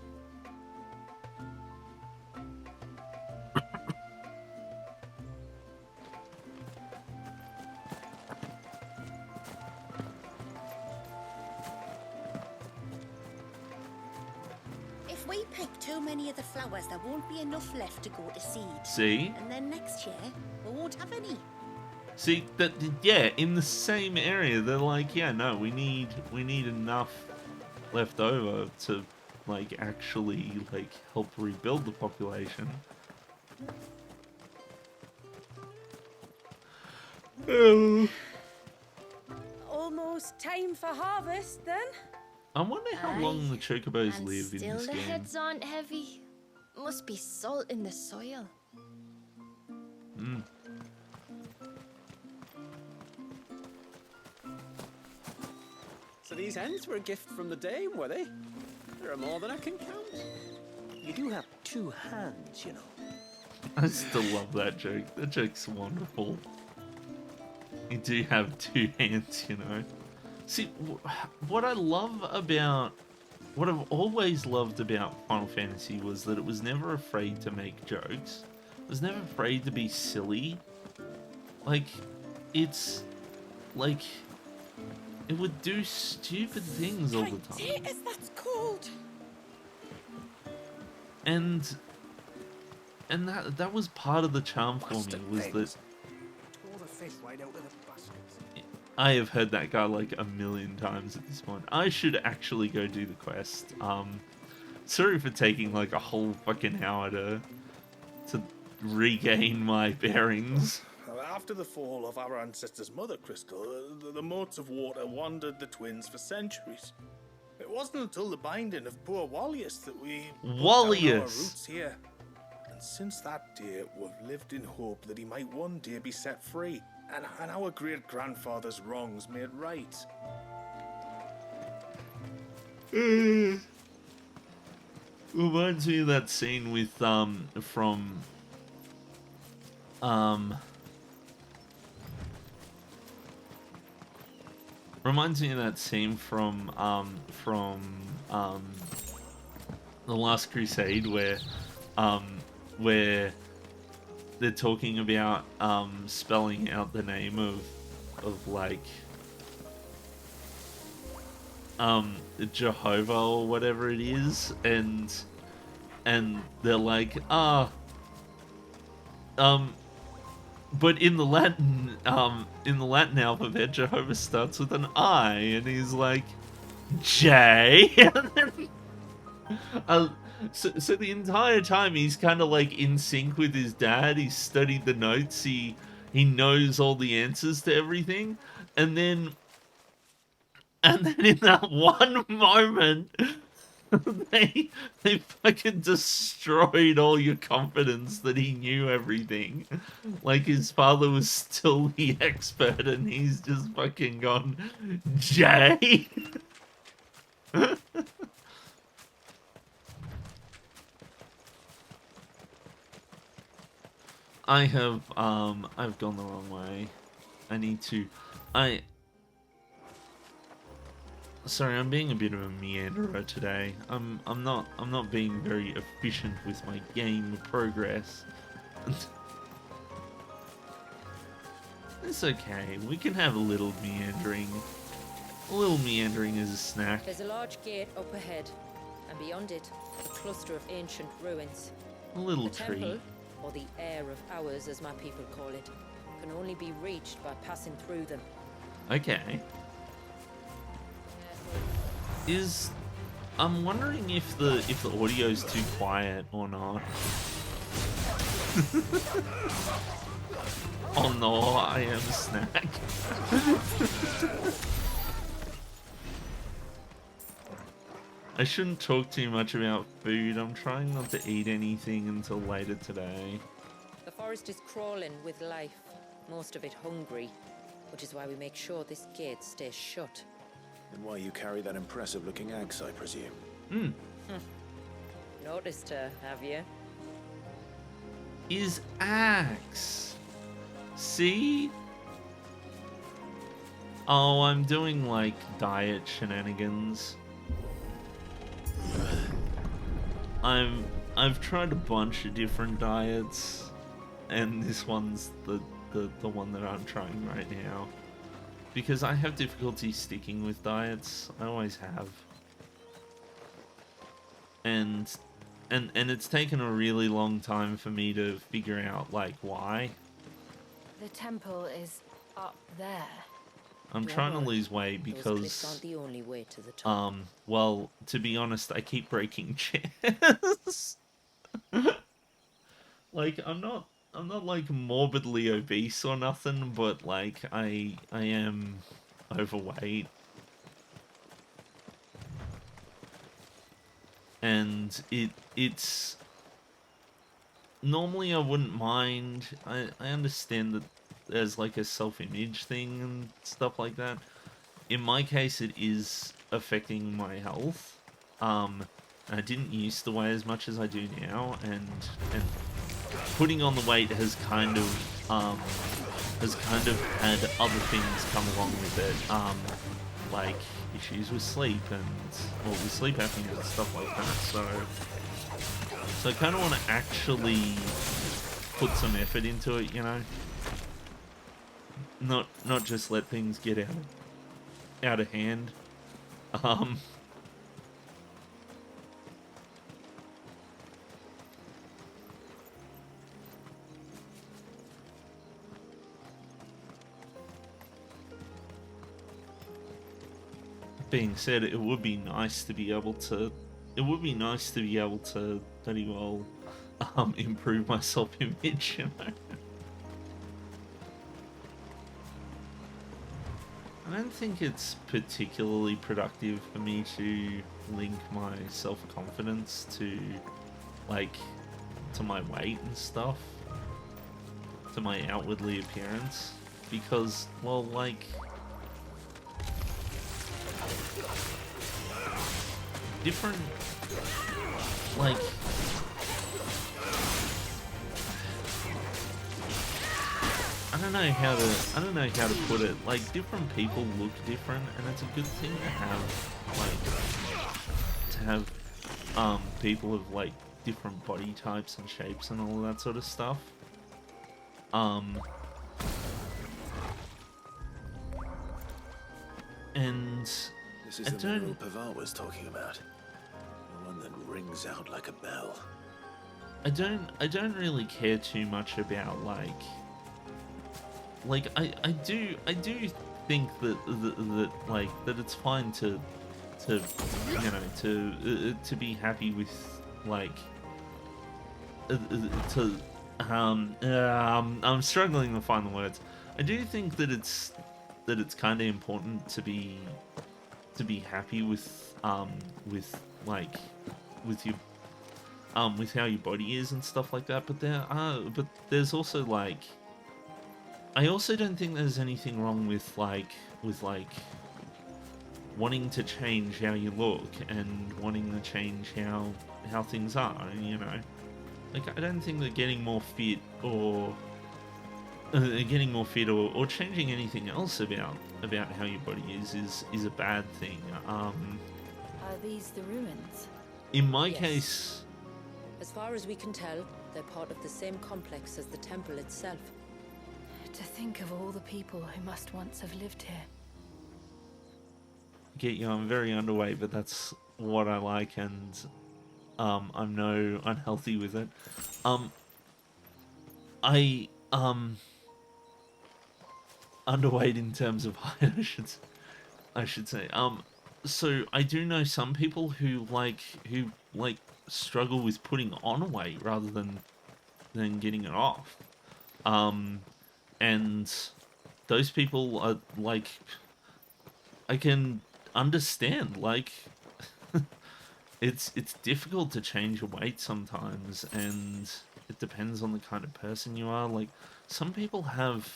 If we pick too many of the flowers, there won't be enough left to go to seed. See? And then next year, we won't have any. See that? Yeah, in the same area, they're like, yeah, no, we need enough left over to like actually like help rebuild the population. Almost time for harvest, then. I wonder how long the chocobos And live in still this the game. heads aren't heavy. Must be salt in the soil. So these hens were a gift from the dame, were they? There are more than I can count. You do have 2 hands, you know. I still love that joke. That joke's wonderful. You do have 2 hands, you know. See, what I've always loved about Final Fantasy was that it was never afraid to make jokes. It was never afraid to be silly. Like, it's like it would do stupid things all the time. Potatoes, that's cold. And that was part of the charm for me, was that Pour the fish right out of the baskets. I have heard that guy like a million times at this point. I should actually go do the quest. Sorry for taking like a whole fucking hour to regain my bearings. After the fall of our ancestor's mother crystal, the motes of water wandered the twins for centuries. It wasn't until the binding of poor Wallius that we put down our roots here. And since that day, we've lived in hope that he might one day be set free, and our great-grandfather's wrongs made right. Reminds me of that scene with from Reminds me of that scene from The Last Crusade where they're talking about spelling out the name of like Jehovah or whatever it is, and they're like, but in the Latin alphabet, Jehovah starts with an I, and he's like, J. And then, so the entire time he's kind of like in sync with his dad. He's studied the notes. He knows all the answers to everything, and then in that one moment, they fucking destroyed all your confidence that he knew everything. Like his father was still the expert, and he's just fucking gone, Jay. I've gone the wrong way. Sorry, I'm being a bit of a meanderer today. I'm not being very efficient with my game progress. It's okay. We can have a little meandering. A little meandering as a snack. There's a large gate up ahead, and beyond it, a cluster of ancient ruins. A little the tree. Temple, or the Heir of Hours as my people call it, can only be reached by passing through them. Okay. I'm wondering if the audio's too quiet or not. Oh no, I am a snack. I shouldn't talk too much about food. I'm trying not to eat anything until later today. The forest is crawling with life, most of it hungry, which is why we make sure this gate stays shut. And why you carry that impressive-looking axe, I presume. Noticed her, have you? Is axe. See? Oh, I'm doing like diet shenanigans. I've tried a bunch of different diets, and this one's the one that I'm trying right now. Because I have difficulty sticking with diets. I always have. And it's taken a really long time for me to figure out like why. The temple is up there. I'm trying to lose weight Those cliffs because aren't the only way to the top. well, to be honest, I keep breaking chairs. Like I'm not like morbidly obese or nothing, but like I am overweight. And it's normally I wouldn't mind. I understand that there's like a self-image thing and stuff like that. In my case, it is affecting my health. I didn't used to weigh as much as I do now, and putting on the weight has kind of had other things come along with it, like issues with sleep with sleep apnea and stuff like that. So I kind of want to actually put some effort into it, you know. Not just let things get out of hand. Being said, it would be nice to be able to very well improve my self-image, you know. I don't think it's particularly productive for me to link my self-confidence to my weight and stuff, to my outwardly appearance, because, well, like, different, like, I don't know how to put it. Like, different people look different, and it's a good thing to have people of like different body types and shapes and all that sort of stuff. And this is the mineral Pavar was talking about. The one that rings out like a bell. I don't really care too much about like I do think that like that it's fine to you know to be happy with like I'm struggling to find the words. I do think that it's kind of important to be happy with like with your with how your body is and stuff like that, but there's also like I also don't think there's anything wrong with like wanting to change how you look and wanting to change how things are, you know. Like, I don't think that getting more fit or changing anything else about how your body is a bad thing. Are these the ruins? In my Yes. case, As far as we can tell, they're part of the same complex as the temple itself. To think of all the people who must once have lived here. get you, I'm very underweight, but that's what I like, and I'm no unhealthy with it. I underweight in terms of height, I should say. So I do know some people who struggle with putting on weight rather than getting it off. And those people are like, I can understand, like, it's difficult to change your weight sometimes, and it depends on the kind of person you are. Like, some people have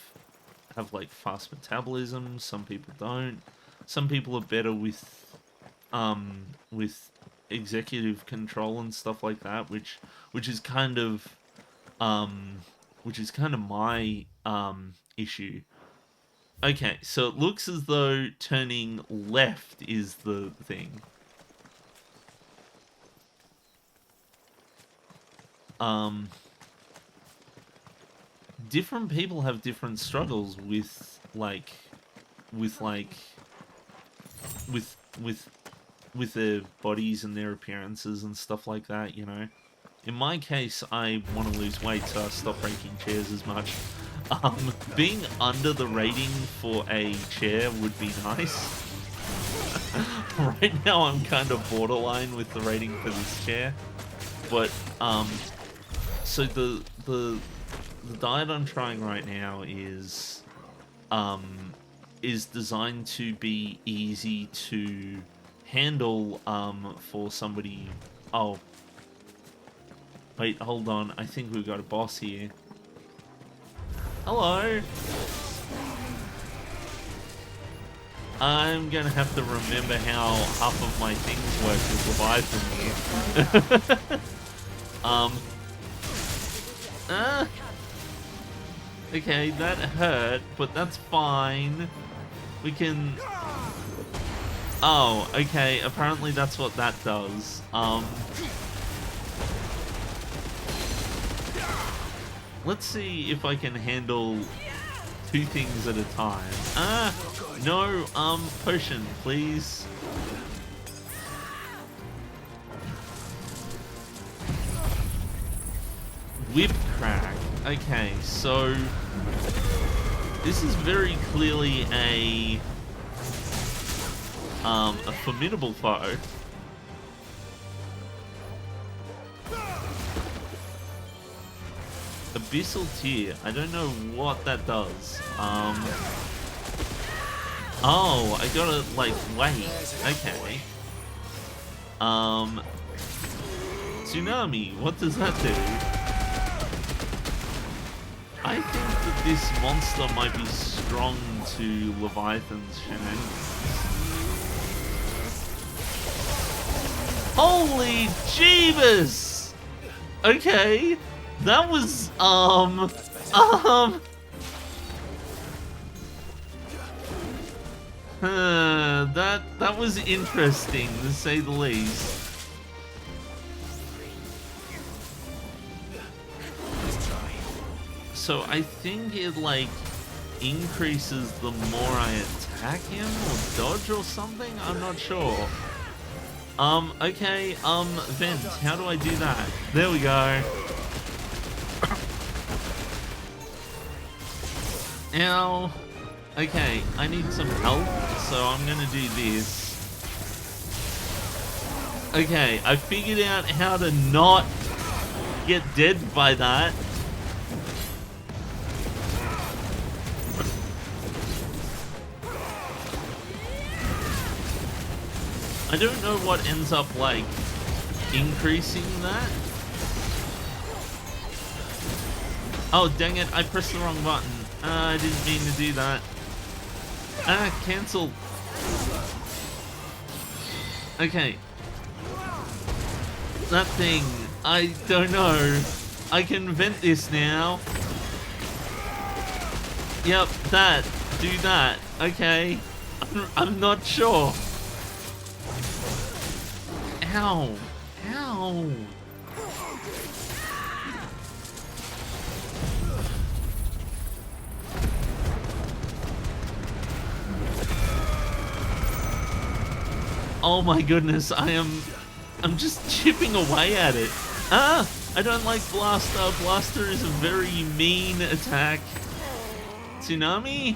like fast metabolism, some people don't. Some people are better with executive control and stuff like that, which is kind of my issue. Okay, so it looks as though turning left is the thing. Different people have different struggles with their bodies and their appearances and stuff like that, you know. In my case, I want to lose weight, so I stop breaking chairs as much. Being under the rating for a chair would be nice. Right now, I'm kind of borderline with the rating for this chair, but so the diet I'm trying right now is designed to be easy to handle for somebody. Oh, wait, hold on. I think we've got a boss here. Hello. I'm gonna have to remember how half of my things work with Leviathan here. Okay, that hurt, but that's fine. We can... Oh, okay, apparently that's what that does. Let's see if I can handle two things at a time. No, potion, please. Whip crack. Okay, so this is very clearly a formidable foe. Abyssal Tear. I don't know what that does. Oh, I gotta, like, wait. Okay. Tsunami. What does that do? I think that this monster might be strong to Leviathan's shenanigans. Holy Jeebus! Okay. That was, That was interesting, to say the least. So I think it, like, increases the more I attack him or dodge or something? I'm not sure. Okay, vent, how do I do that? There we go. Ow. Okay, I need some help, so I'm gonna do this. Okay, I figured out how to not get dead by that. I don't know what ends up, like, increasing that. Oh, dang it, I pressed the wrong button. I didn't mean to do that. Cancel. Okay. That thing, I don't know. I can vent this now. Yep, that. Do that. Okay. I'm not sure. Ow. Ow. Oh my goodness, I'm just chipping away at it. Ah! I don't like Blaster. Blaster is a very mean attack. Tsunami?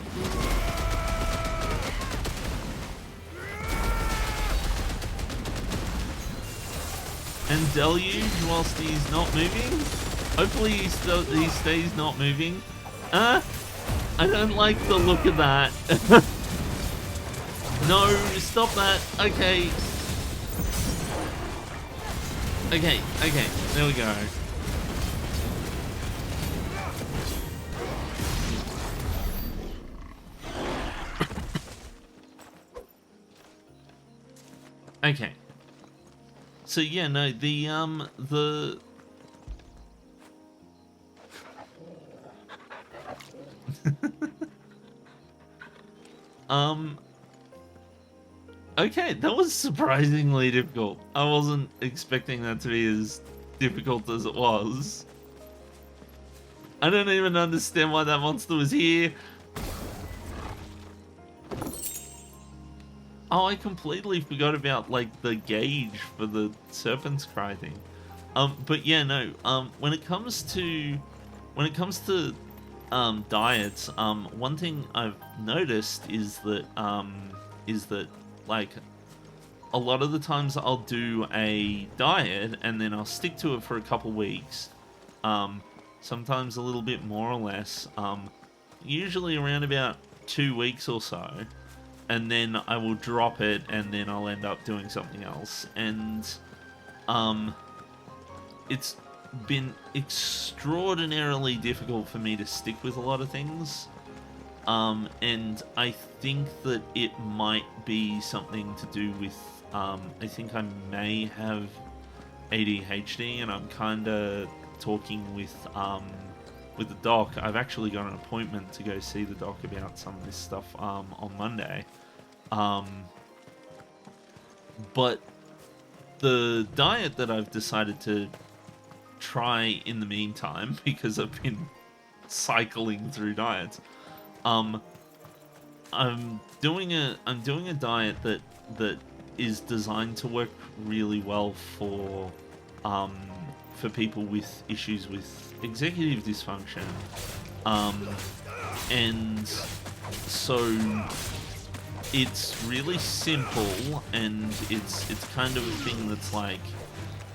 And Deluge whilst he's not moving? Hopefully he stays not moving. I don't like the look of that. No, stop that. Okay. Okay, there we go. Okay. So yeah, no, the okay, that was surprisingly difficult. I wasn't expecting that to be as difficult as it was. I don't even understand why that monster was here. Oh, I completely forgot about, like, the gauge for the Serpent's Cry thing. But yeah, no, when it comes to diets, one thing I've noticed is that, like, a lot of the times I'll do a diet and then I'll stick to it for a couple weeks. Sometimes a little bit more or less. Usually around about 2 weeks or so. And then I will drop it and then I'll end up doing something else. And it's been extraordinarily difficult for me to stick with a lot of things. And I think that it might be something to do with, I think I may have ADHD, and I'm kind of talking with the doc. I've actually got an appointment to go see the doc about some of this stuff on Monday. But the diet that I've decided to try in the meantime, because I've been cycling through diets, I'm doing a diet that is designed to work really well for people with issues with executive dysfunction, and so it's really simple, and it's kind of a thing that's like,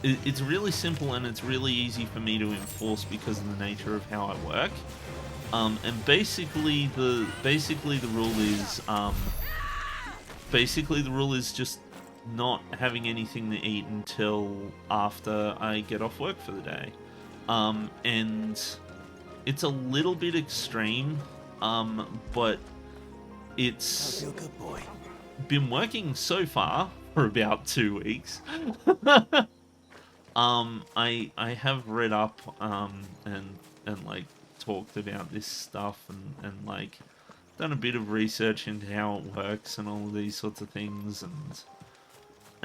it's really simple and it's really easy for me to enforce because of the nature of how I work. And basically the rule is just not having anything to eat until after I get off work for the day. And it's a little bit extreme, but it's been working so far for about 2 weeks. I have read up and like talked about this stuff and like done a bit of research into how it works and all of these sorts of things, and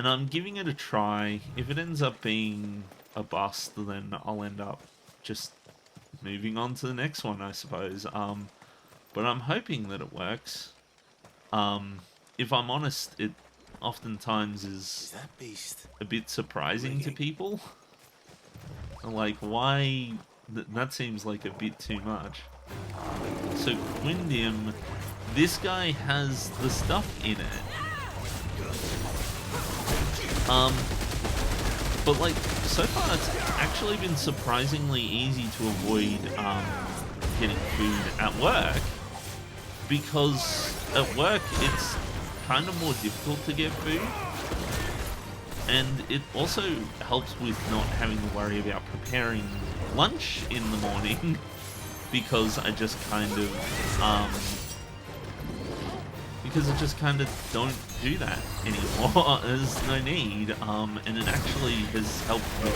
I'm giving it a try. If it ends up being a bust, then I'll end up just moving on to the next one, I suppose. But I'm hoping that it works. If I'm honest, it oftentimes is that beast a bit surprising to people. Like, why? That seems like a bit too much. So Quindium, this guy has the stuff in it. But like, so far it's actually been surprisingly easy to avoid getting food at work, because at work it's kind of more difficult to get food, and it also helps with not having to worry about preparing lunch in the morning, because I just kind of don't do that anymore. There's no need, and it actually has helped with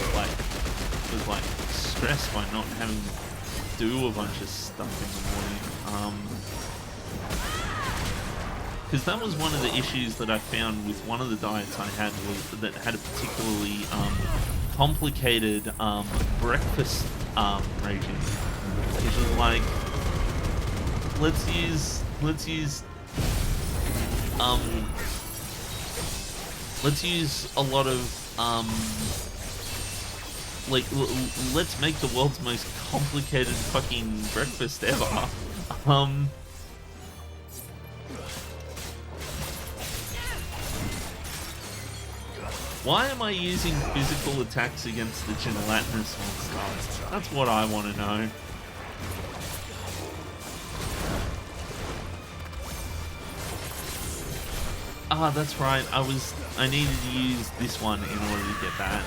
stress by not having to do a bunch of stuff in the morning. Because that was one of the issues that I found with one of the diets I had, was that had a particularly complicated breakfast regime, which is like, let's use a lot of let's make the world's most complicated fucking breakfast ever. Why am I using physical attacks against the gelatinous monster? That's what I want to know. Ah, that's right. I needed to use this one in order to get that.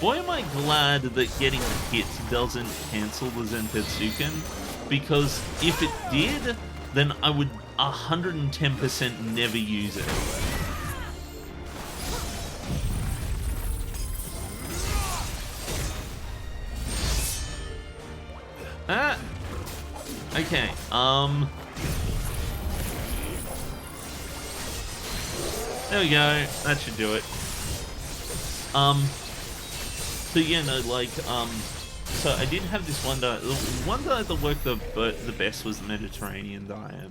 Boy, am I glad that getting hit doesn't cancel the Zentetsuken, because if it did, then I would 110% never use it. Ah! Okay, there we go, that should do it. So yeah, no, like, so I did have this one diet. The one diet that worked the best was the Mediterranean diet.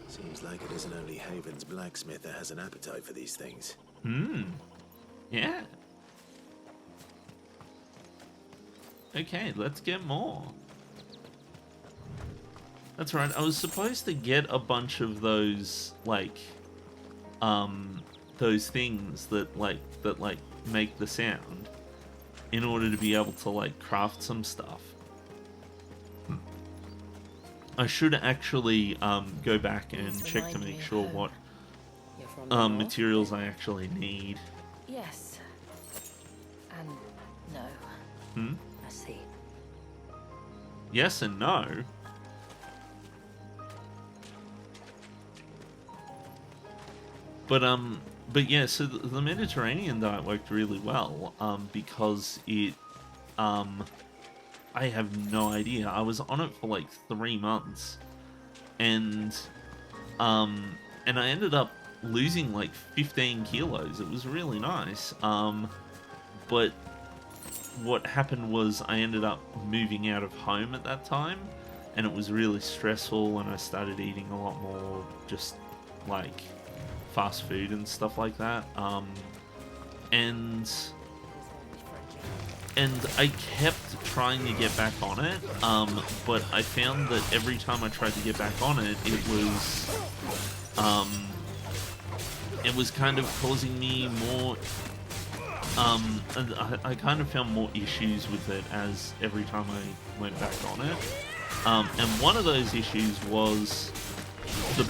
Seems like it isn't only Haven's blacksmith that has an appetite for these things. Yeah. Okay, let's get more. That's right, I was supposed to get a bunch of those, like, those things that make the sound in order to be able to, like, craft some stuff. I should actually go back and check to make sure what materials I actually need. Yes. And no. I see. Yes and no. But yeah, so the Mediterranean diet worked really well, because it, I have no idea. I was on it for like 3 months, and I ended up losing like 15 kilos. It was really nice. But what happened was I ended up moving out of home at that time, and it was really stressful, and I started eating a lot more just like fast food and stuff like that. And I kept trying to get back on it, but I found that every time I tried to get back on it, it was kind of causing me more, I kind of found more issues with it as every time I went back on it. And one of those issues was the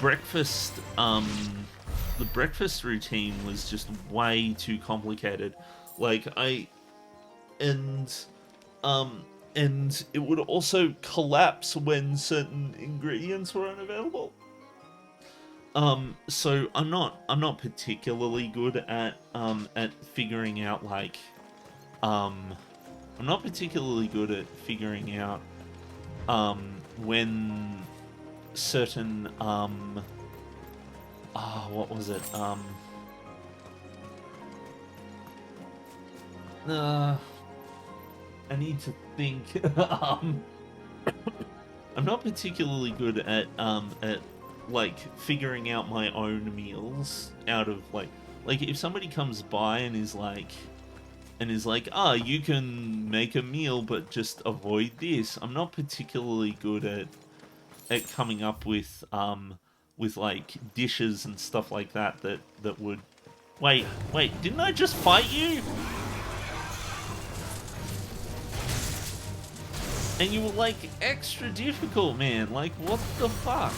breakfast routine was just way too complicated. Like, and it would also collapse when certain ingredients were unavailable. So I'm not particularly good at figuring out, like, I'm not particularly good at figuring out when certain what was it? I need to think. I'm not particularly good at like figuring out my own meals out of like if somebody comes by and is like you can make a meal but just avoid this. I'm not particularly good at coming up with like dishes and stuff like that that would wait, didn't I just fight you? And you were like extra difficult, man. Like, what the fuck?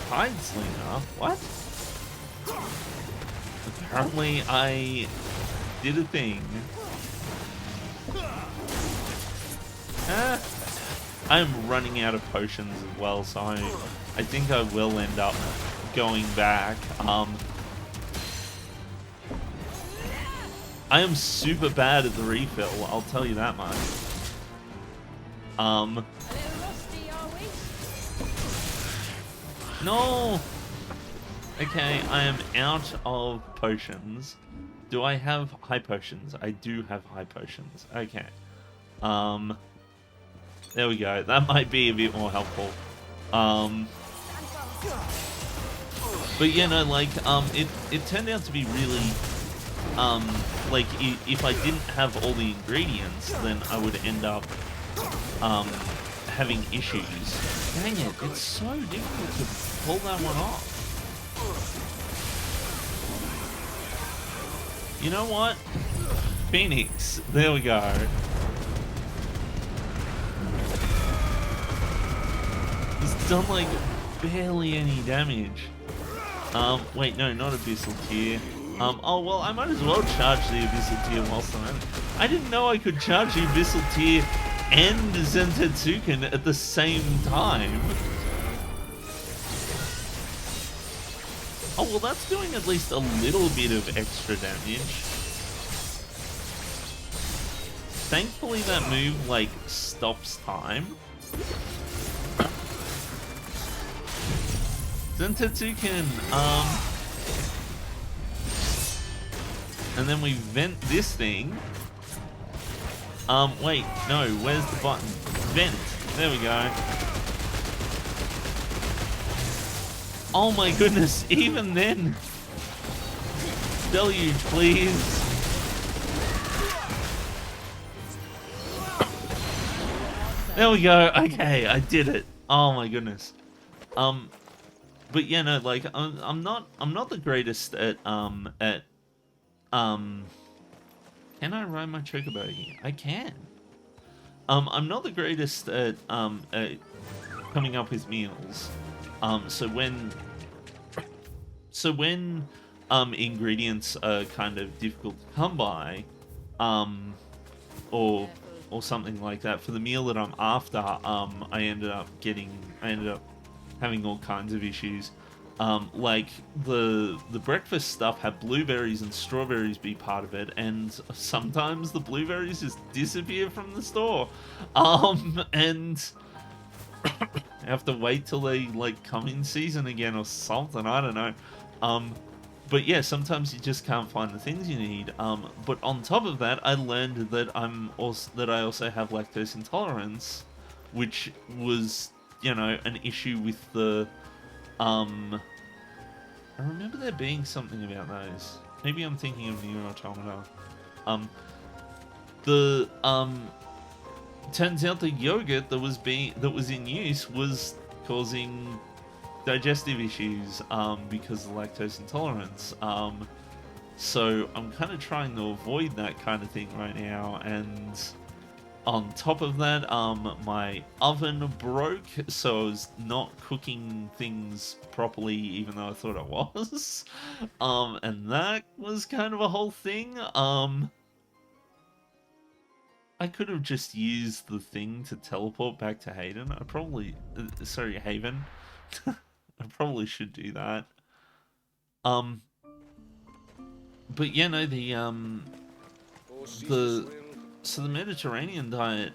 Tide Slinger? What? Apparently I did a thing. I'm running out of potions as well, so I think I will end up going back. I am super bad at the refill, I'll tell you that much. No! Okay, I am out of potions. Do I have high potions? I do have high potions. Okay. There we go. That might be a bit more helpful. But yeah, no, like, it turned out to be really, like, if I didn't have all the ingredients, then I would end up, having issues. Dang it, it's so difficult to pull that one off. You know what? Phoenix. There we go. It's done, like, barely any damage. Wait, no, not Abyssal Tear. Oh, well, I might as well charge the Abyssal Tear whilst I'm at it. I didn't know I could charge the Abyssal Tear and Zentetsuken at the same time. Oh, well, that's doing at least a little bit of extra damage. Thankfully, that move, like, stops time. Zentetsuken, and then we vent this thing. Wait, no, where's the button? Vent. There we go. Oh my goodness, even then. Deluge, please. There we go. Okay, I did it. Oh my goodness. But yeah, no, like I'm not the greatest at can I ride my chocobo here? I can. I'm not the greatest at coming up with meals. So when ingredients are kind of difficult to come by, or something like that, for the meal that I'm after, I ended up having all kinds of issues. Like the breakfast stuff had blueberries and strawberries be part of it, and sometimes the blueberries just disappear from the store. And I have to wait till they like come in season again or something, I don't know. But yeah, sometimes you just can't find the things you need. But on top of that, I learned that I also have lactose intolerance, which was, you know, an issue with the I remember there being something about those. Maybe I'm thinking of Nier Automata. Turns out the yogurt that was in use was causing digestive issues because of lactose intolerance. So I'm kind of trying to avoid that kind of thing right now, and on top of that, my oven broke, so I was not cooking things properly, even though I thought I was. And that was kind of a whole thing. I could have just used the thing to teleport back to Hayden. I probably, sorry, Haven. I probably should do that. But yeah, no, so the Mediterranean diet,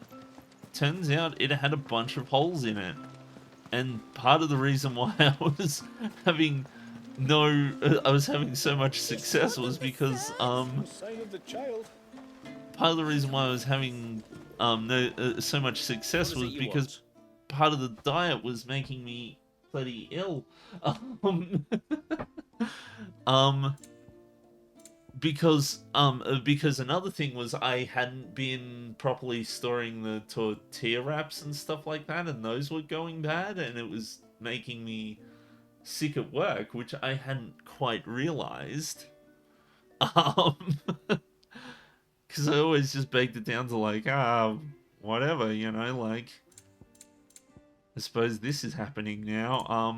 turns out it had a bunch of holes in it. And part of the reason why I was having so much success was because, part of the reason why I was having so much success was because part of the diet was making me bloody ill. Because another thing was I hadn't been properly storing the tortilla wraps and stuff like that, and those were going bad, and it was making me sick at work, which I hadn't quite realized. Because I always just baked it down to like, whatever, you know, like, I suppose this is happening now.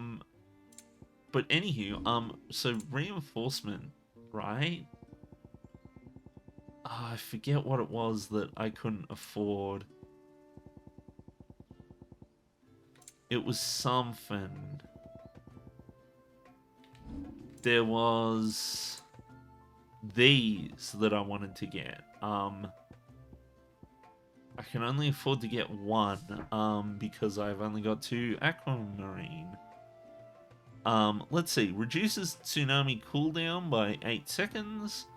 But anywho, so reinforcement, right? Oh, I forget what it was that I couldn't afford. It was something. There was these that I wanted to get. I can only afford to get one, because I've only got 2 aquamarine. Let's see. Reduces tsunami cooldown by 8 seconds.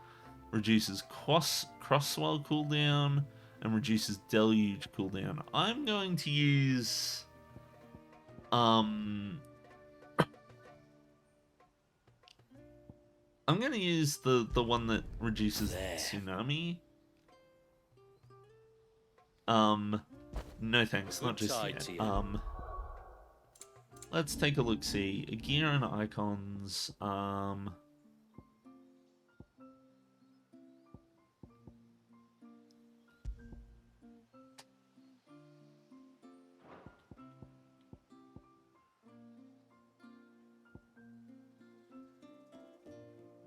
Reduces cross-swell cooldown. And reduces deluge cooldown. I'm going to use... I'm going to use the one that reduces tsunami. No thanks, not just yet. Let's take a look-see. Gear and icons.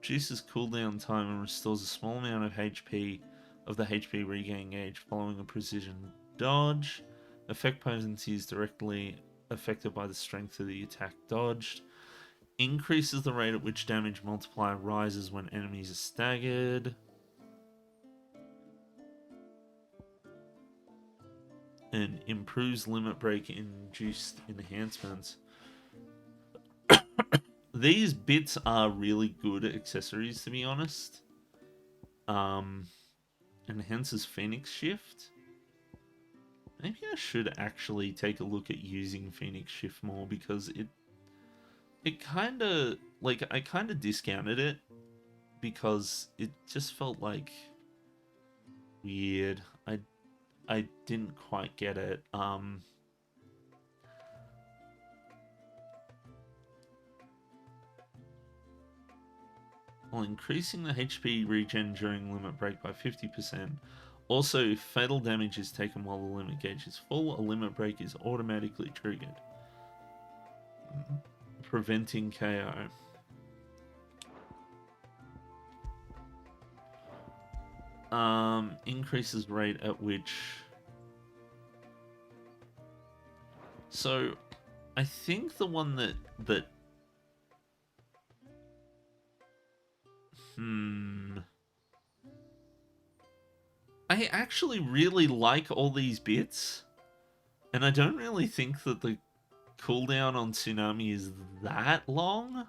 Reduces cooldown time and restores a small amount of HP of the HP regain gauge following a precision dodge. Effect potency is directly affected by the strength of the attack dodged. Increases the rate at which damage multiplier rises when enemies are staggered. And improves limit break induced enhancements. These bits are really good accessories, to be honest. Enhances Phoenix Shift. Maybe I should actually take a look at using Phoenix Shift more, because it kind of, like, I kind of discounted it because it just felt like weird. I didn't quite get it. While increasing the HP regen during limit break by 50%. Also, if fatal damage is taken while the limit gauge is full, a limit break is automatically triggered, preventing KO. Increases rate at which... So, I think the one that I actually really like all these bits, and I don't really think that the cooldown on Tsunami is that long.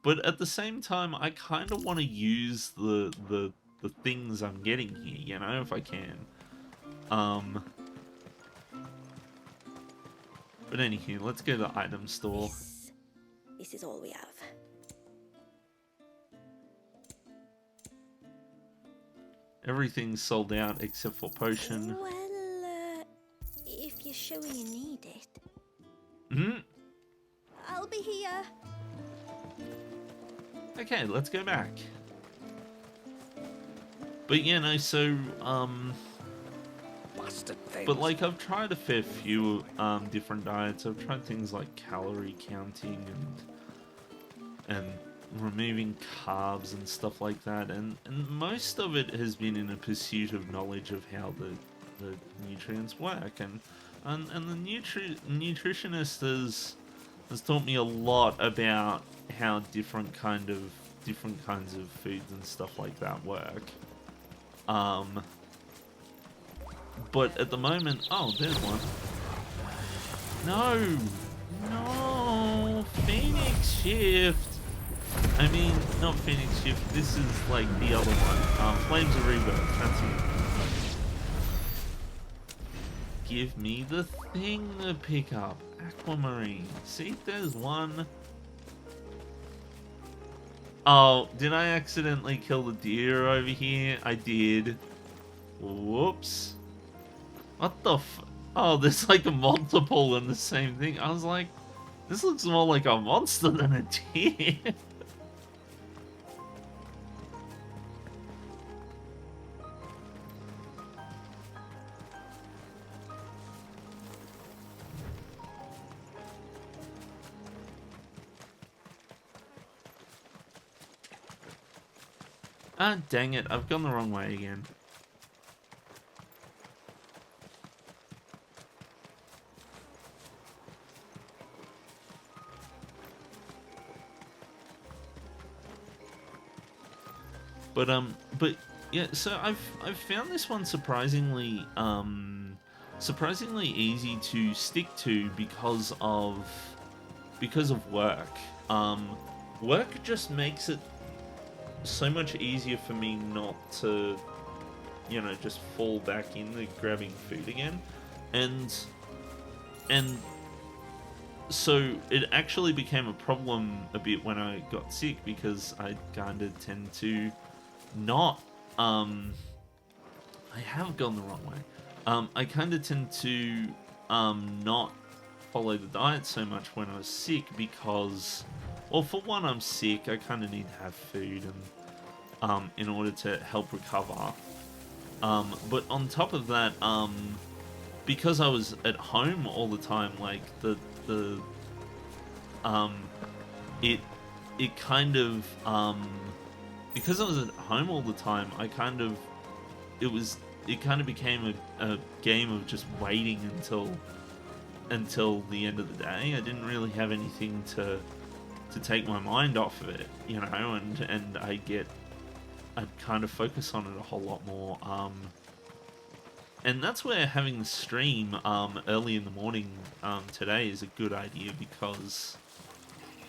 But at the same time, I kind of want to use the things I'm getting here, you know, if I can. But anywho, let's go to the item store. This is all we have. Everything's sold out except for potion. Well, if you're sure you need it. I'll be here. Okay, let's go back. But yeah, no, so, But like I've tried a fair few different diets. I've tried things like calorie counting and removing carbs and stuff like that, and most of it has been in a pursuit of knowledge of how the nutrients work, and the nutritionist has taught me a lot about how different kinds of foods and stuff like that work. But at the moment, oh, there's one. No, Phoenix Shift. I mean, not Phoenix Shift. This is like the other one. Flames of Rebirth. That's it. Give me the thing to pick up. Aquamarine. See, there's one. Oh, did I accidentally kill the deer over here? I did. Whoops. What the f... Oh, there's like a multiple in the same thing. I was like, this looks more like a monster than a deer. Ah, dang it. I've gone the wrong way again. But yeah, so I've found this one surprisingly easy to stick to because of work. Work just makes it so much easier for me not to, you know, just fall back into grabbing food again, and so it actually became a problem a bit when I got sick, because I kind of tend to not, I have gone the wrong way. I kind of tend to not follow the diet so much when I was sick because, well, for one, I'm sick. I kind of need to have food and in order to help recover. But on top of that, because I was at home all the time, like it kind of because I was at home all the time, it kind of became a game of just waiting until the end of the day. I didn't really have anything to take my mind off of it, you know, and I'd kind of focus on it a whole lot more. And that's where having the stream early in the morning today is a good idea, because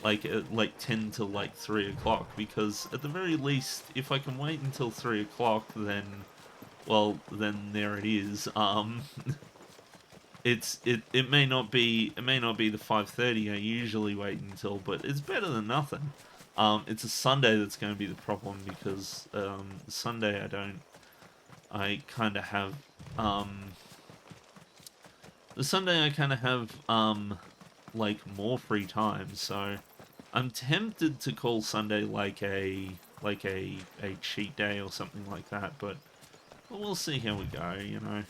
like 10 to like 3 o'clock, because at the very least, if I can wait until 3 o'clock, then there it is. It may not be the 5:30 I usually wait until, but it's better than nothing. It's a Sunday that's going to be the problem, because Sunday I kind of have like more free time, so I'm tempted to call Sunday like a cheat day or something like that, but we'll see how we go, you know.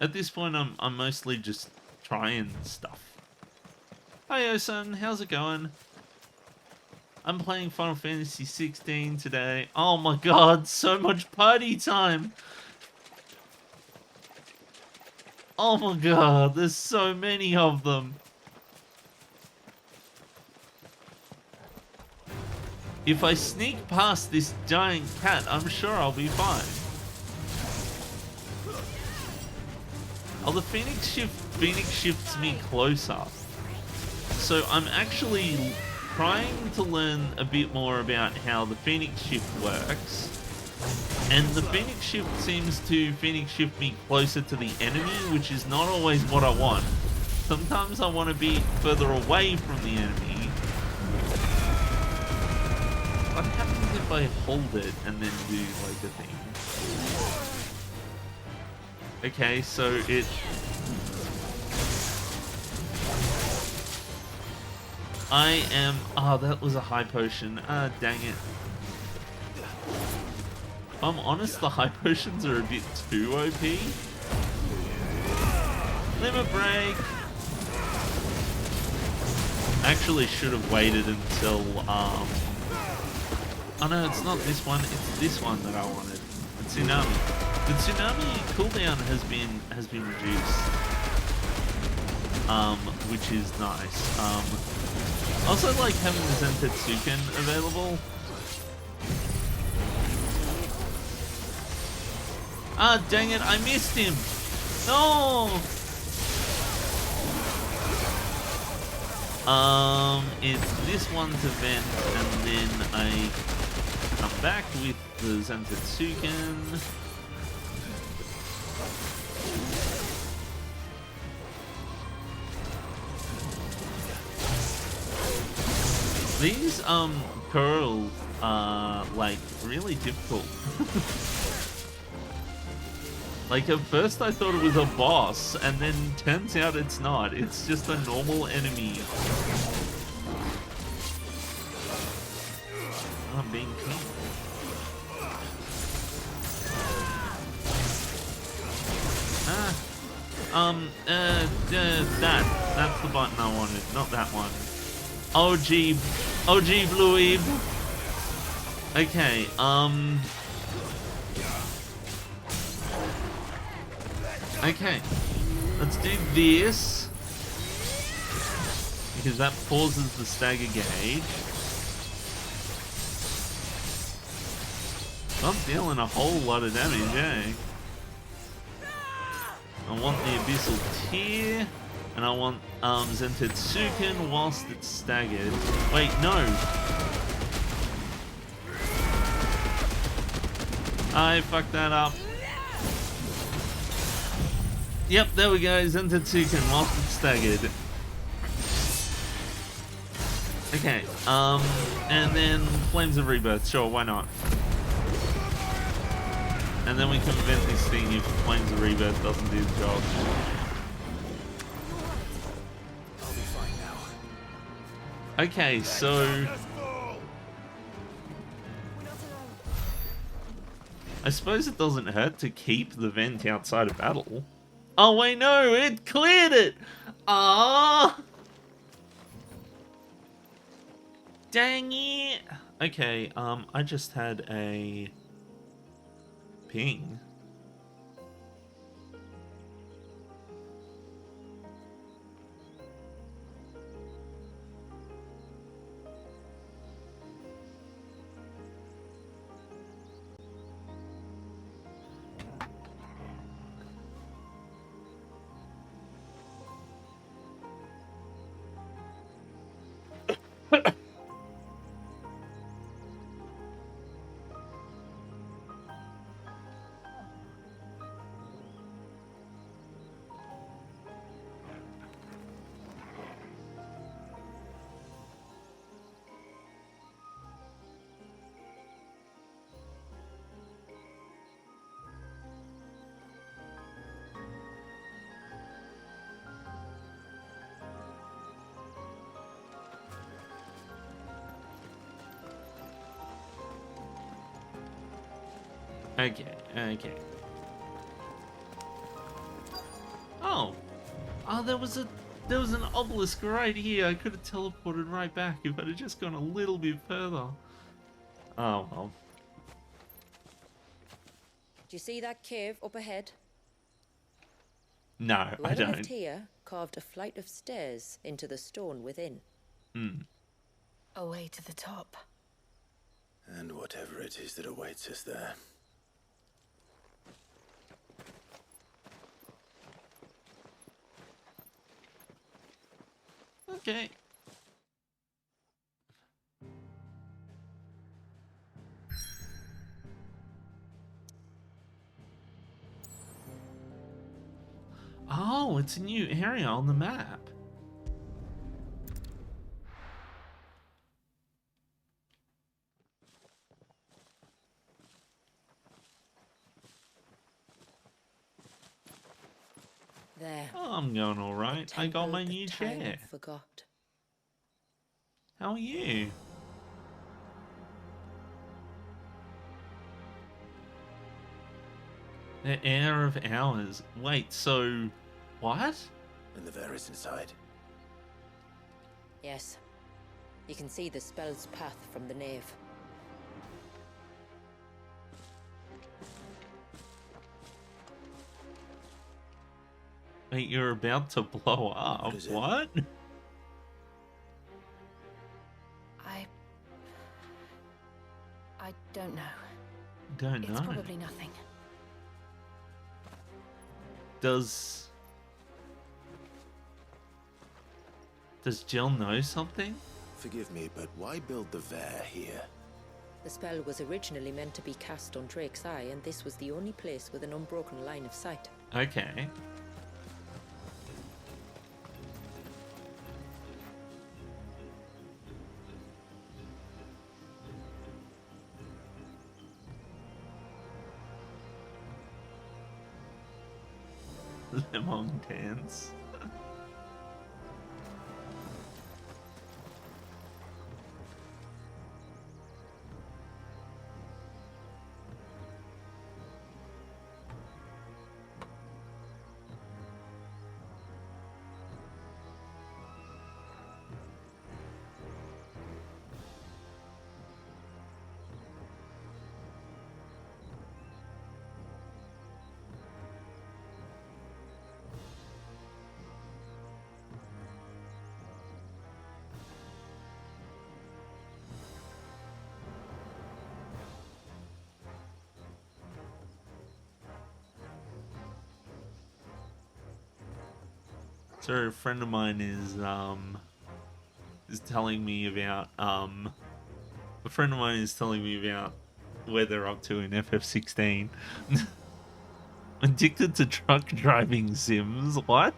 At this point, I'm mostly just trying stuff. Hi, Osun, how's it going? I'm playing Final Fantasy 16 today. Oh my god, so much party time! Oh my god, there's so many of them. If I sneak past this giant cat, I'm sure I'll be fine. Oh, the Phoenix shifts me closer. So I'm actually trying to learn a bit more about how the Phoenix shift works. And the Phoenix shift seems to Phoenix shift me closer to the enemy, which is not always what I want. Sometimes I want to be further away from the enemy. What happens if I hold it and then do like a thing? Okay, so it... I am... Oh, that was a high potion. Ah, dang it. If I'm honest, the high potions are a bit too OP. Limit break! Actually should have waited until, oh no, it's not this one, it's this one that I wanted. The tsunami. The tsunami cooldown has been reduced. Which is nice. Also like having the Zentetsuken available. Ah, dang it, I missed him! No! It's this one's event, and then I come back with the Zentetsuken. These, curls are, like, really difficult. Like, at first I thought it was a boss, and then turns out it's not. It's just a normal enemy. I'm being king. That's the button I wanted, not that one. OG Bluey. Okay, okay, let's do this, because that pauses the stagger gauge. I'm dealing a whole lot of damage, eh? I want the Abyssal Tear, and I want Zentetsuken whilst it's staggered. Wait, no! I fucked that up. Yep, there we go, Zentetsuken whilst it's staggered. Okay, and then Flames of Rebirth, sure, why not? And then we can prevent this thing if Flames of Rebirth doesn't do the job. I'll be fine now. Okay, so I suppose it doesn't hurt to keep the vent outside of battle. Oh wait, no, it cleared it! Ah, dang it! Okay, I just had a ping. Okay, okay. Oh, there was an obelisk right here. I could have teleported right back if I'd have just gone a little bit further. Oh well. Do you see that cave up ahead? No, I Whoever don't. lived here carved a flight of stairs into the stone within. A way to the top. And whatever it is that awaits us there. Okay. Oh, it's a new area on the map. There. Oh, I'm going all right. I got my Temple new that time chair. Forgot. How are you? The air of hours. Wait, so what? And the Varys inside. Yes. You can see the spell's path from the nave. Wait, you're about to blow up. What? I don't know. Don't know. It's probably nothing. Does Jill know something? Forgive me, but why build the Vare here? The spell was originally meant to be cast on Drake's Eye, and this was the only place with an unbroken line of sight. Okay. Lemon dance. So a friend of mine is telling me about a friend of mine is telling me about where they're up to in FF16. Addicted to truck driving sims. What?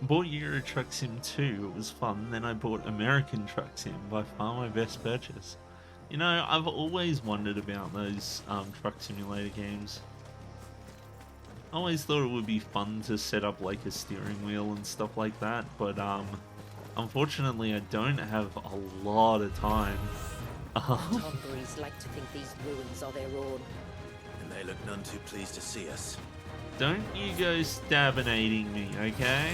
Bought Euro Truck Sim 2, it was fun. Then I bought American Truck Sim, by far my best purchase. You know, I've always wondered about those truck simulator games. I always thought it would be fun to set up like a steering wheel and stuff like that, but unfortunately I don't have a lot of time. Tomberries like to think these ruins are their own. And they look none too pleased to see us. Don't you go stabinating me, okay?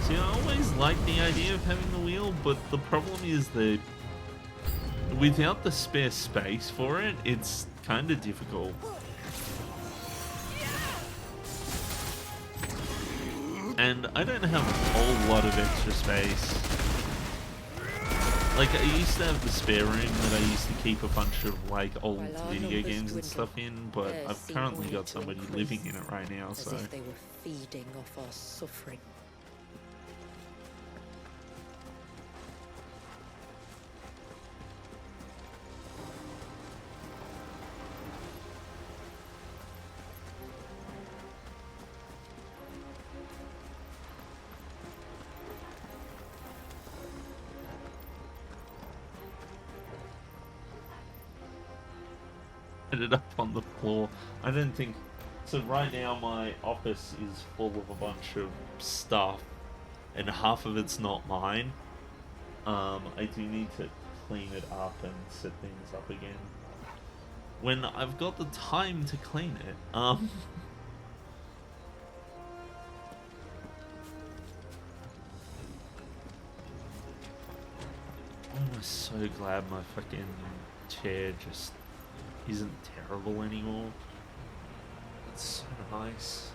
See, I always liked the idea of having the wheel, but the problem is that without the spare space for it, it's kind of difficult. And I don't have a whole lot of extra space. Like, I used to have the spare room that I used to keep a bunch of, like, old video games and stuff in, but I've currently got somebody living in it right now, so... As if they were feeding off our suffering. It up on the floor. I don't think so. Right now my office is full of a bunch of stuff and half of it's not mine. I do need to clean it up and set things up again when I've got the time to clean it. so glad my fucking chair just isn't terrible anymore. It's so nice.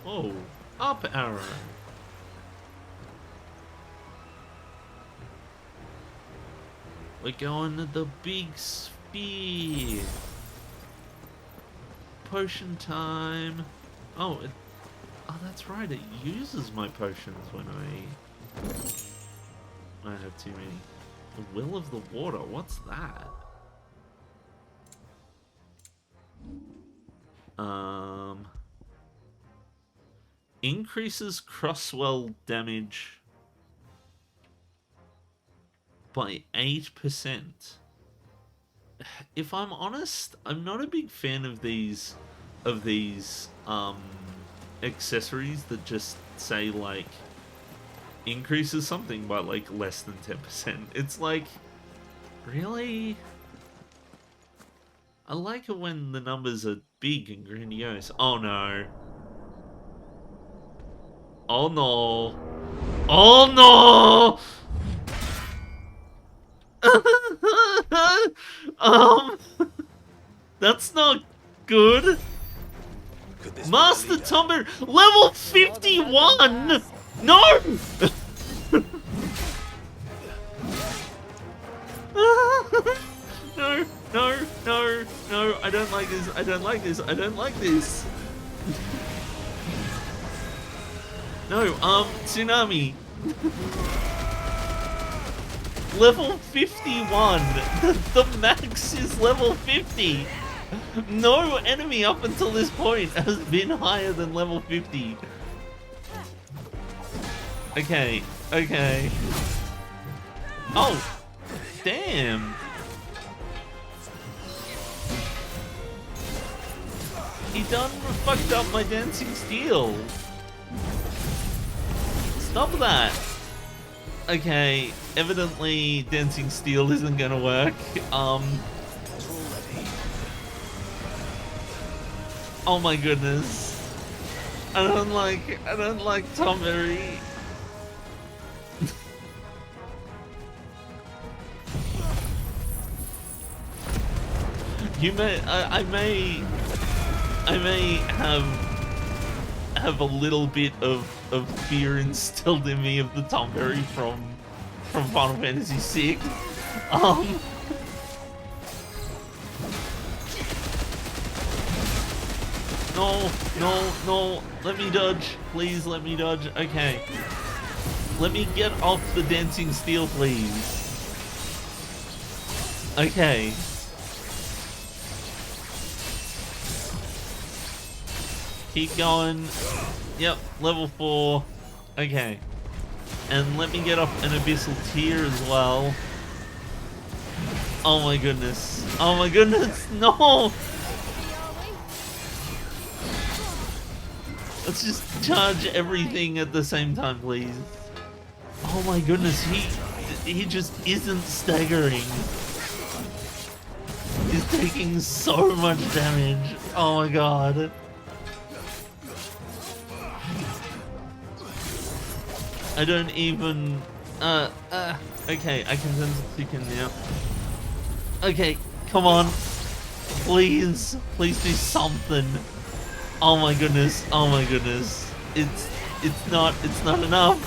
Oh, up arrow. We're going to the big spear. Potion time. Oh, that's right. It uses my potions when I have too many. The Will of the Water. What's that? Increases crosswell damage by 8%. If I'm honest, I'm not a big fan of these accessories that just say like increases something by like less than 10%. It's like, really? I like it when the numbers are big and grandiose. Oh no. Oh no. Oh no! That's not good. Master Tomber level 51. No. No, no, no, no. I don't like this. I don't like this. I don't like this. No, Tsunami. Level 51. The max is level 50. No enemy up until this point has been higher than level 50. Okay, okay. Oh, damn. He done fucked up my dancing steel. Stop that. Okay, evidently dancing steel isn't gonna work. Oh my goodness. I don't like Tomberry. I may have a little bit of fear instilled in me of the Tomberry from Final Fantasy VI. No, let me dodge. Please let me dodge. Okay. Let me get off the dancing steel, please. Okay. Keep going. Yep, level 4. Okay. And let me get off an abyssal tear as well. Oh my goodness. Oh my goodness. No! Let's just charge everything at the same time, please. Oh my goodness, he just isn't staggering. He's taking so much damage. Oh my god. I don't even... okay, I can sense the chicken now. Okay, come on. Please. Please do something. Oh my goodness. Oh my goodness. It's not enough.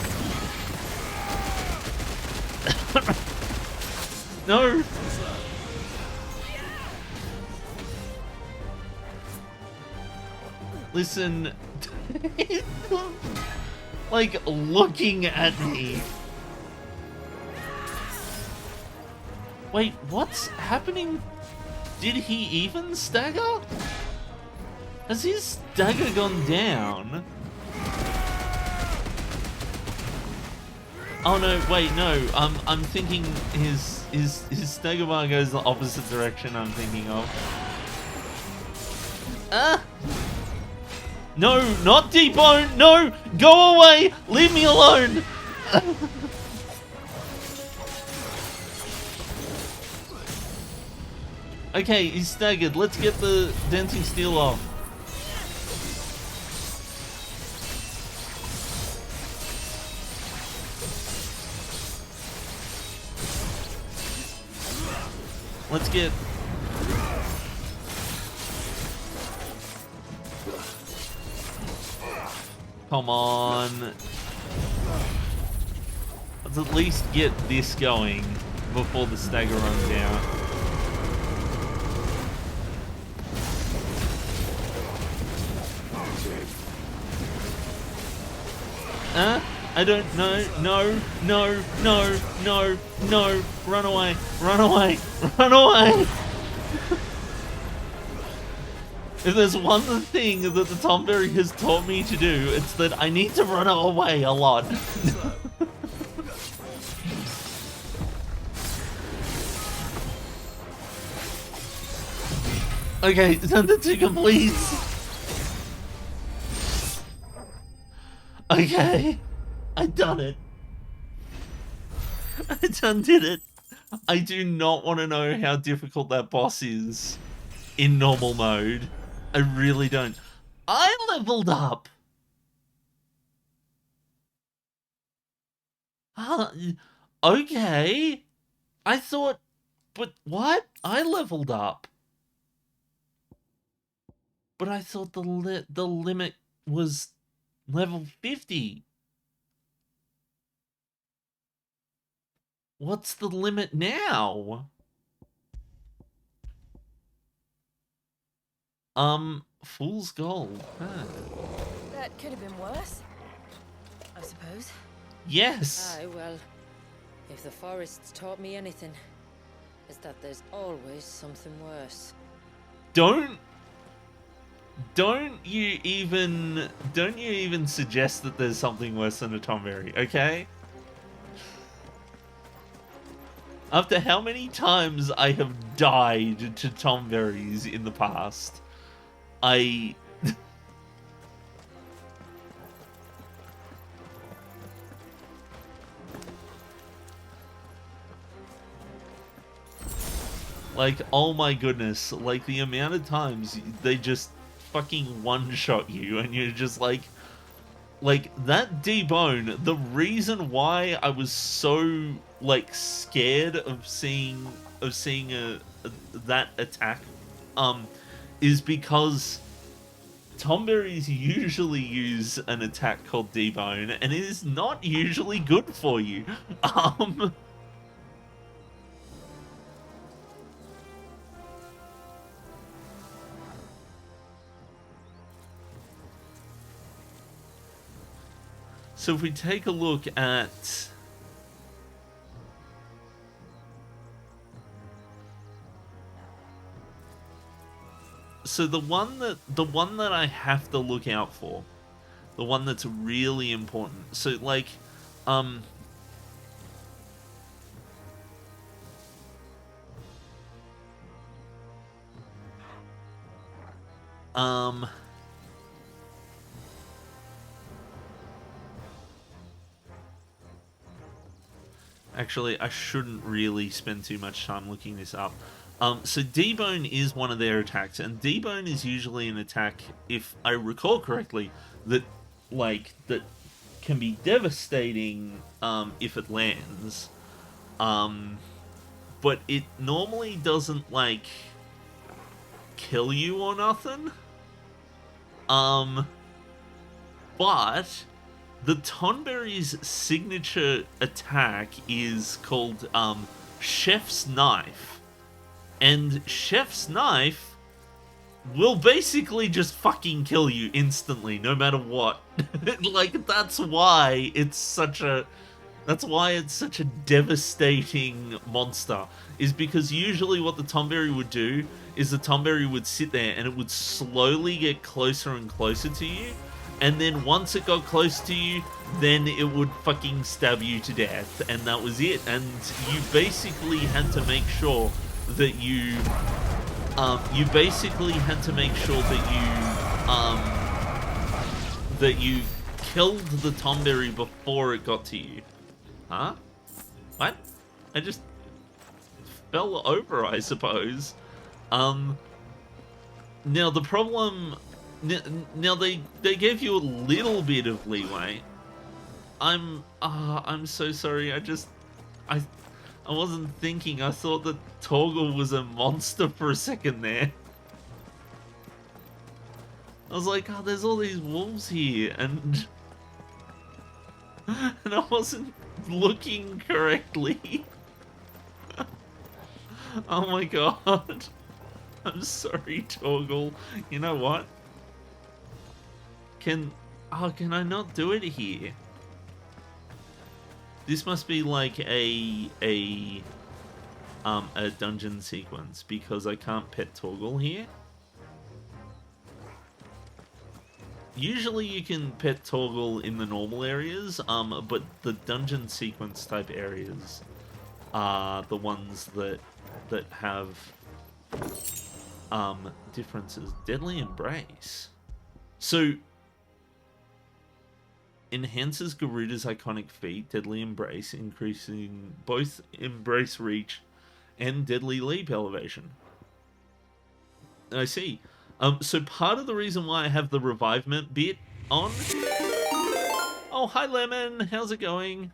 No. Listen. Like, looking at me. Wait, what's happening? Did he even stagger? Has his stagger gone down? Oh no, wait, no. I'm thinking his stagger bar goes the opposite direction I'm thinking of. Ah! No, not debone! No! Go away! Leave me alone! Okay, he's staggered. Let's get the dancing steel off. Let's get... Come on. Let's at least get this going before the stagger runs out. I don't know. No, no, no, no, no. Run away. Run away. Run away. If there's one thing that the Tomberry has taught me to do, it's that I need to run away a lot. Okay, Thunderticker, please. Okay, I done it. I done did it. I do not want to know how difficult that boss is in normal mode. I really don't. I leveled up. Okay. I thought, but what? I leveled up. But I thought the limit was level 50. What's the limit now? Fool's Gold. Huh. That could have been worse, I suppose. Yes. Aye, well, if the forest's taught me anything, it's that there's always something worse. Don't you even suggest that there's something worse than a Tomberry, okay? After how many times I have died to Tomberries in the past, like, oh my goodness, like the amount of times they just fucking one-shot you and you're just like that debone, the reason why I was so like scared of seeing that attack is because Tomberries usually use an attack called debone and it is not usually good for you. So if we take a look at the one that I have to look out for, the one that's really important. So like actually, I shouldn't really spend too much time looking this up. So debone is one of their attacks, and debone is usually an attack, if I recall correctly, that can be devastating if it lands. But it normally doesn't like kill you or nothing. But the Tonberry's signature attack is called Chef's Knife. And Chef's Knife will basically just fucking kill you instantly, no matter what. Like, that's why it's such a devastating monster, is because usually what the Tomberry would do is the Tomberry would sit there and it would slowly get closer and closer to you. And then once it got close to you, then it would fucking stab you to death, and that was it. And you basically had to make sure that you killed the Tomberry before it got to you. Huh? What? I just fell over, I suppose. Now the problem, now they gave you a little bit of leeway. I'm so sorry. I wasn't thinking. I thought that Torgal was a monster for a second there. I was like, oh, there's all these wolves here, and I wasn't looking correctly. Oh my god. I'm sorry, Torgal. You know what? Can I not do it here? This must be like a dungeon sequence, because I can't pet Torgal here. Usually you can pet Torgal in the normal areas, but the dungeon sequence type areas are the ones that have differences. Deadly Embrace. So enhances Garuda's iconic feat, Deadly Embrace, increasing both Embrace reach and Deadly Leap elevation. I see. So part of the reason why I have the revivement bit on... Oh, hi Lemon, how's it going?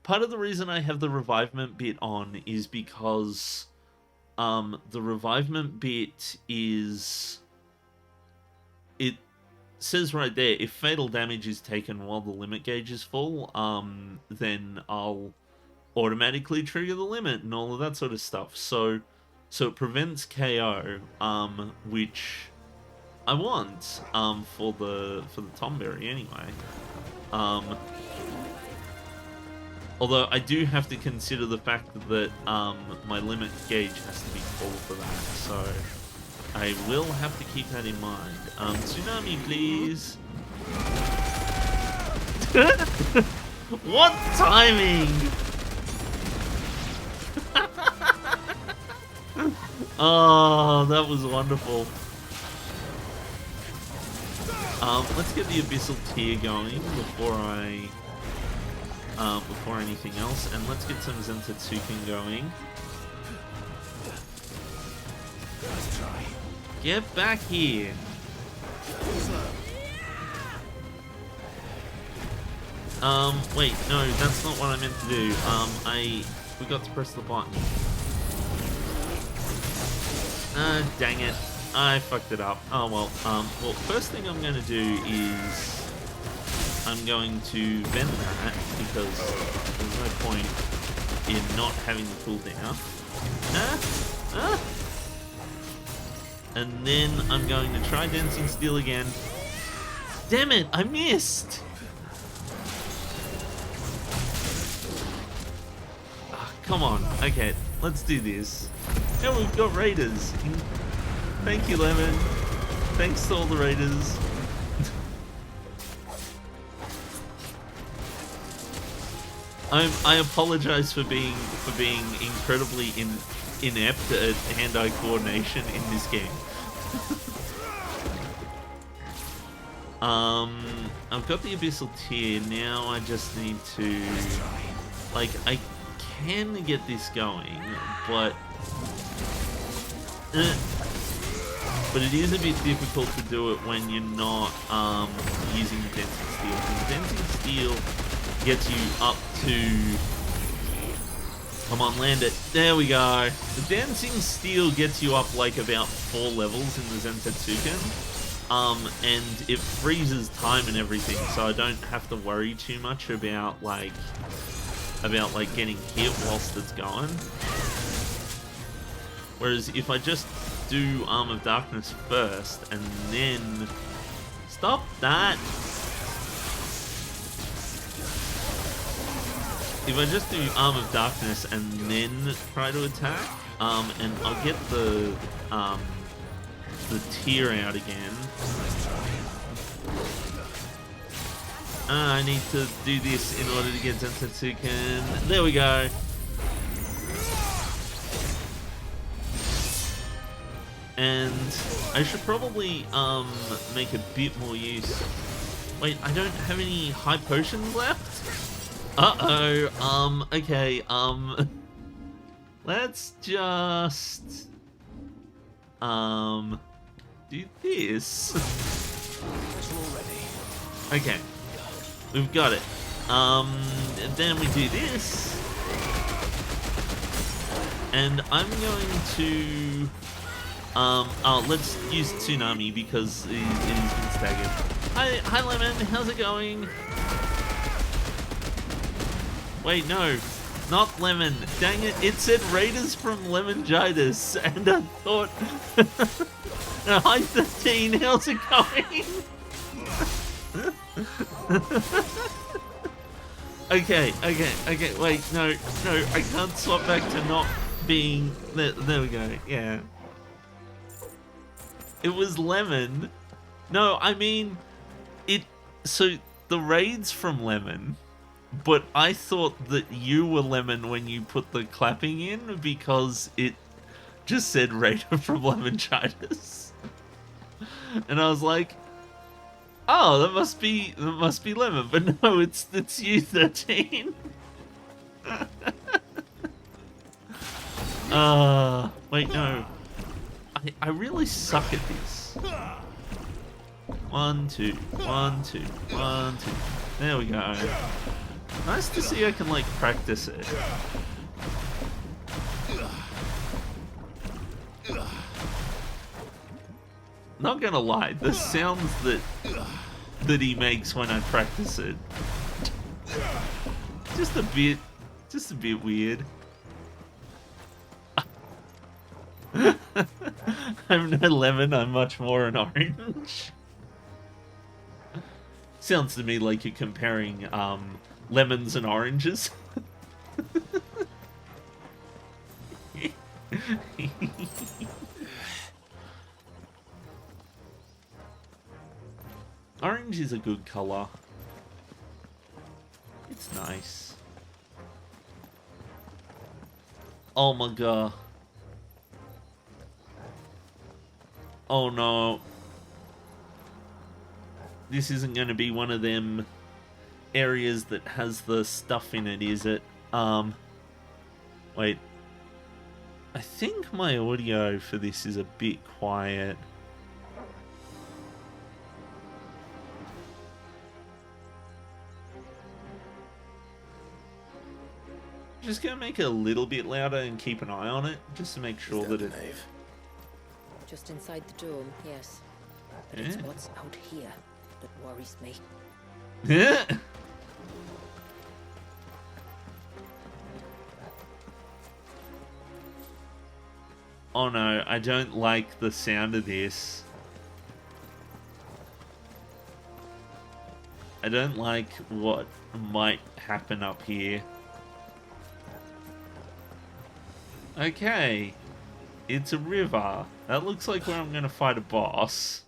Part of the reason I have the revivement bit on is because the revivement bit is... It says right there, if fatal damage is taken while the limit gauge is full, then I'll automatically trigger the limit and all of that sort of stuff. So it prevents KO, which I want for the Tomberry anyway. Although I do have to consider the fact that my limit gauge has to be full for that, so I will have to keep that in mind. Tsunami, please. What timing? Oh, that was wonderful. Let's get the Abyssal Tear going before anything else, and let's get some Zentatsuken going. Get back here. Wait, no, that's not what I meant to do. I forgot to press the button. Dang it. I fucked it up. Oh well, well, first thing I'm going to do is I'm going to vent that, because there's no point in not having the cooldown. And then I'm going to try Dancing Steel again. Damn it, I missed! Oh, come on. Okay, let's do this. Yeah, we've got raiders. Thank you, Lemon. Thanks to all the raiders. I apologize for being incredibly inept at hand-eye coordination in this game. I've got the Abyssal Tear, now I just need to... Like, I can get this going, but it is a bit difficult to do it when you're not using the Dancing Steel. Because the Dancing Steel gets you up to... Come on, land it. There we go. The Dancing Steel gets you up like about 4 levels in the Zentatsuken. And it freezes time and everything, so I don't have to worry too much about like getting hit whilst it's going. Whereas if I just do Arm of Darkness first and then... Stop that! If I just do Arm of Darkness and then try to attack, and I'll get the tear out again. I need to do this in order to get Zentatsuken. There we go. And I should probably make a bit more use. Wait, I don't have any high potions left? Uh-oh. Okay, let's just... do this. Okay, we've got it. And then we do this. And I'm going to, oh, let's use Tsunami because he's been staggered. Hi Lemon, how's it going? Wait, no, not Lemon. Dang it, it said Raiders from Lemongitis, and I thought, hi 13, how's it going? Okay, wait, no, I can't swap back to not being, there we go, yeah. It was Lemon. No, I mean, so the raid's from Lemon, but I thought that you were Lemon when you put the clapping in because it just said Raider from Lemongitis. And I was like, oh, that must be Lemon, but no, it's you 13. Wait, no. I really suck at this. 1, 2, 1, 2, 1, 2. There we go. Nice to see I can like practice it. Not gonna lie, the sounds that he makes when I practice it, just a bit weird. I'm no lemon, I'm much more an orange. Sounds to me like you're comparing lemons and oranges. Orange is a good color. It's nice. Oh my god. Oh no. This isn't going to be one of them areas that has the stuff in it, is it? Wait. I think my audio for this is a bit quiet. Just gonna make it a little bit louder and keep an eye on it, just to make sure that it... Just inside the dome, yes. But it's what's out here that worries me. Yeah. Oh no, I don't like the sound of this. I don't like what might happen up here. Okay, it's a river. That looks like where I'm gonna fight a boss.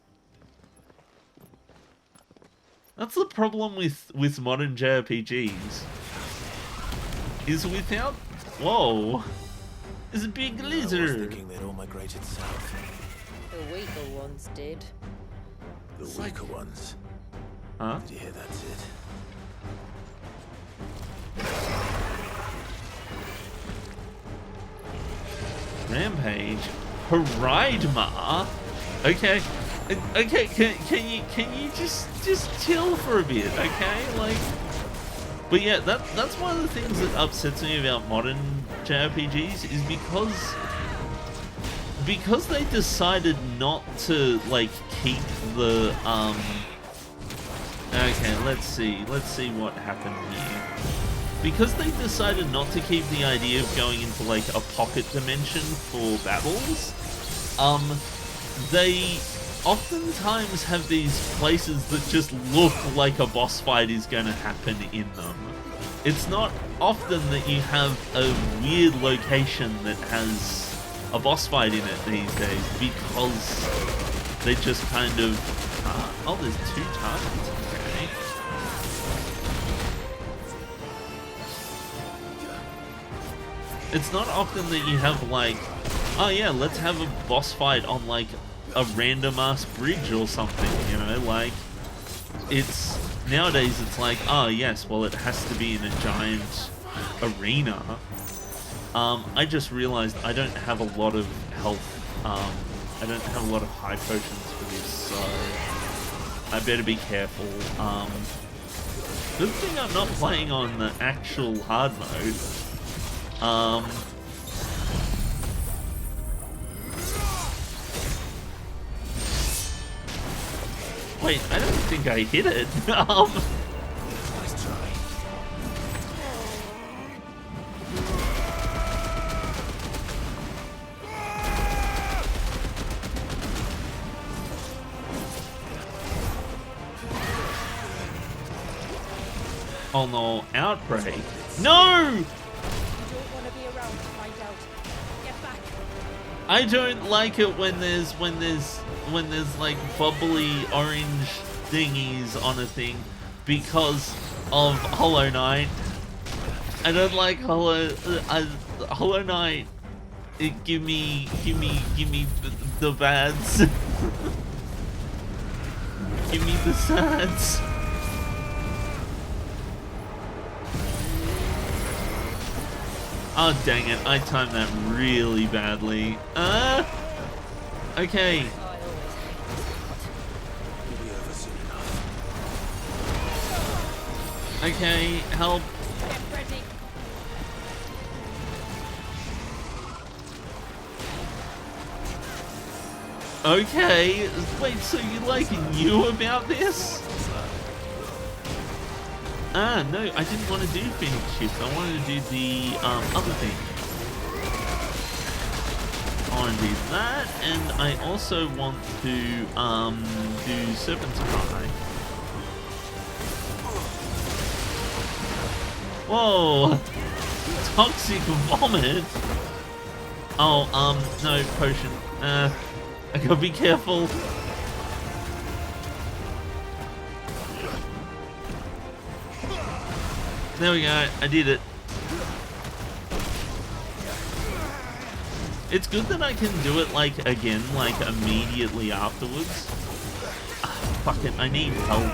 That's the problem with modern JRPGs. Is without... Whoa! There's a big lizard! I was thinking they'd all migrated south. The weaker ones did. The weaker ones? Huh? Did you hear that, Sid? Rampage? Haraidma? Okay. Okay, can you just chill for a bit, okay? Like, but yeah, that's one of the things that upsets me about modern JRPGs is because they decided not to like keep the okay, let's see what happened here. Because they decided not to keep the idea of going into like a pocket dimension for battles, they oftentimes have these places that just look like a boss fight is going to happen in them. It's not often that you have a weird location that has a boss fight in it these days because they just kind of... oh, there's 2 targets. Okay. It's not often that you have like, oh yeah, let's have a boss fight on like a random ass bridge or something, you know, like it's nowadays it's like, oh yes, well it has to be in a giant arena. I just realized I don't have a lot of health I don't have a lot of high potions for this, so I better be careful. Good thing I'm not playing on the actual hard mode. Wait, I don't think I hit it. Nice try. Oh no, outbreak. No! I don't want to be around to find out. Get back. I don't like it when there's like bubbly orange thingies on a thing because of Hollow Knight. I don't like Hollow Knight. Give me the bads. Give me the sads. Oh dang it, I timed that really badly. Okay. Okay, help. Get ready. Okay, wait, so you like knew about this? Ah, no, I didn't want to do Phoenix Shift. I wanted to do the other thing. I want to do that, and I also want to do Serpent's Cry. Whoa! Toxic vomit? Oh, no, potion. I gotta be careful. There we go, I did it. It's good that I can do it, like, again, like, immediately afterwards. Ah, fuck it, I need help.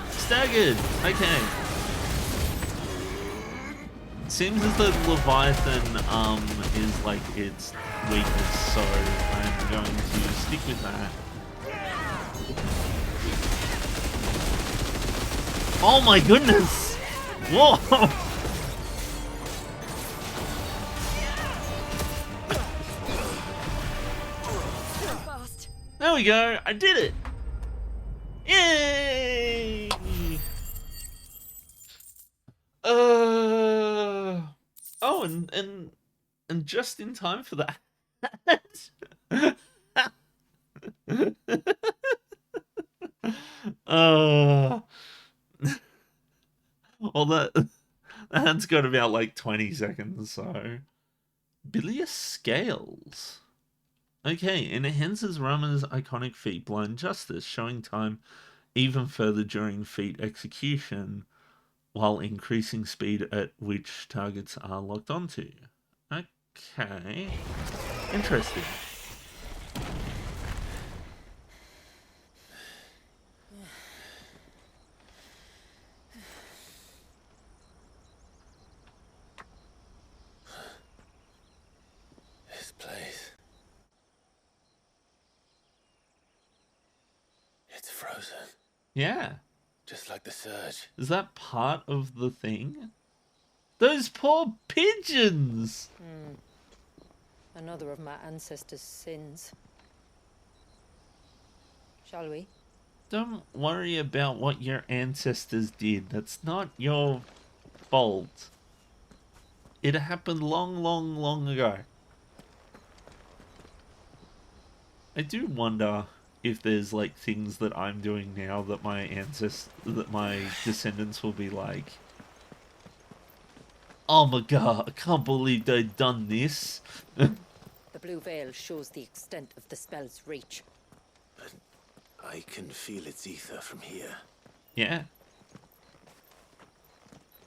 Staggered! Okay. Seems as though Leviathan, is, like, its weakness, so I'm going to stick with that. Oh my goodness! Whoa! There we go! I did it! Yay! Oh, and just in time for that. Well, that's got about like 20 seconds, so. Bilious Scales. Okay, enhances Rama's iconic feat Blind Justice, showing time even further during feat execution, while increasing speed at which targets are locked onto. Okay. Interesting. This place. It's frozen. Yeah. Just like the surge. Is that part of the thing? Those poor pigeons! Another of my ancestors' sins. Shall we? Don't worry about what your ancestors did. That's not your fault. It happened long, long, long ago. I do wonder if there's like things that I'm doing now that my descendants will be like, oh my god, I can't believe they've done this. The blue veil shows the extent of the spell's reach. But I can feel its ether from here. Yeah.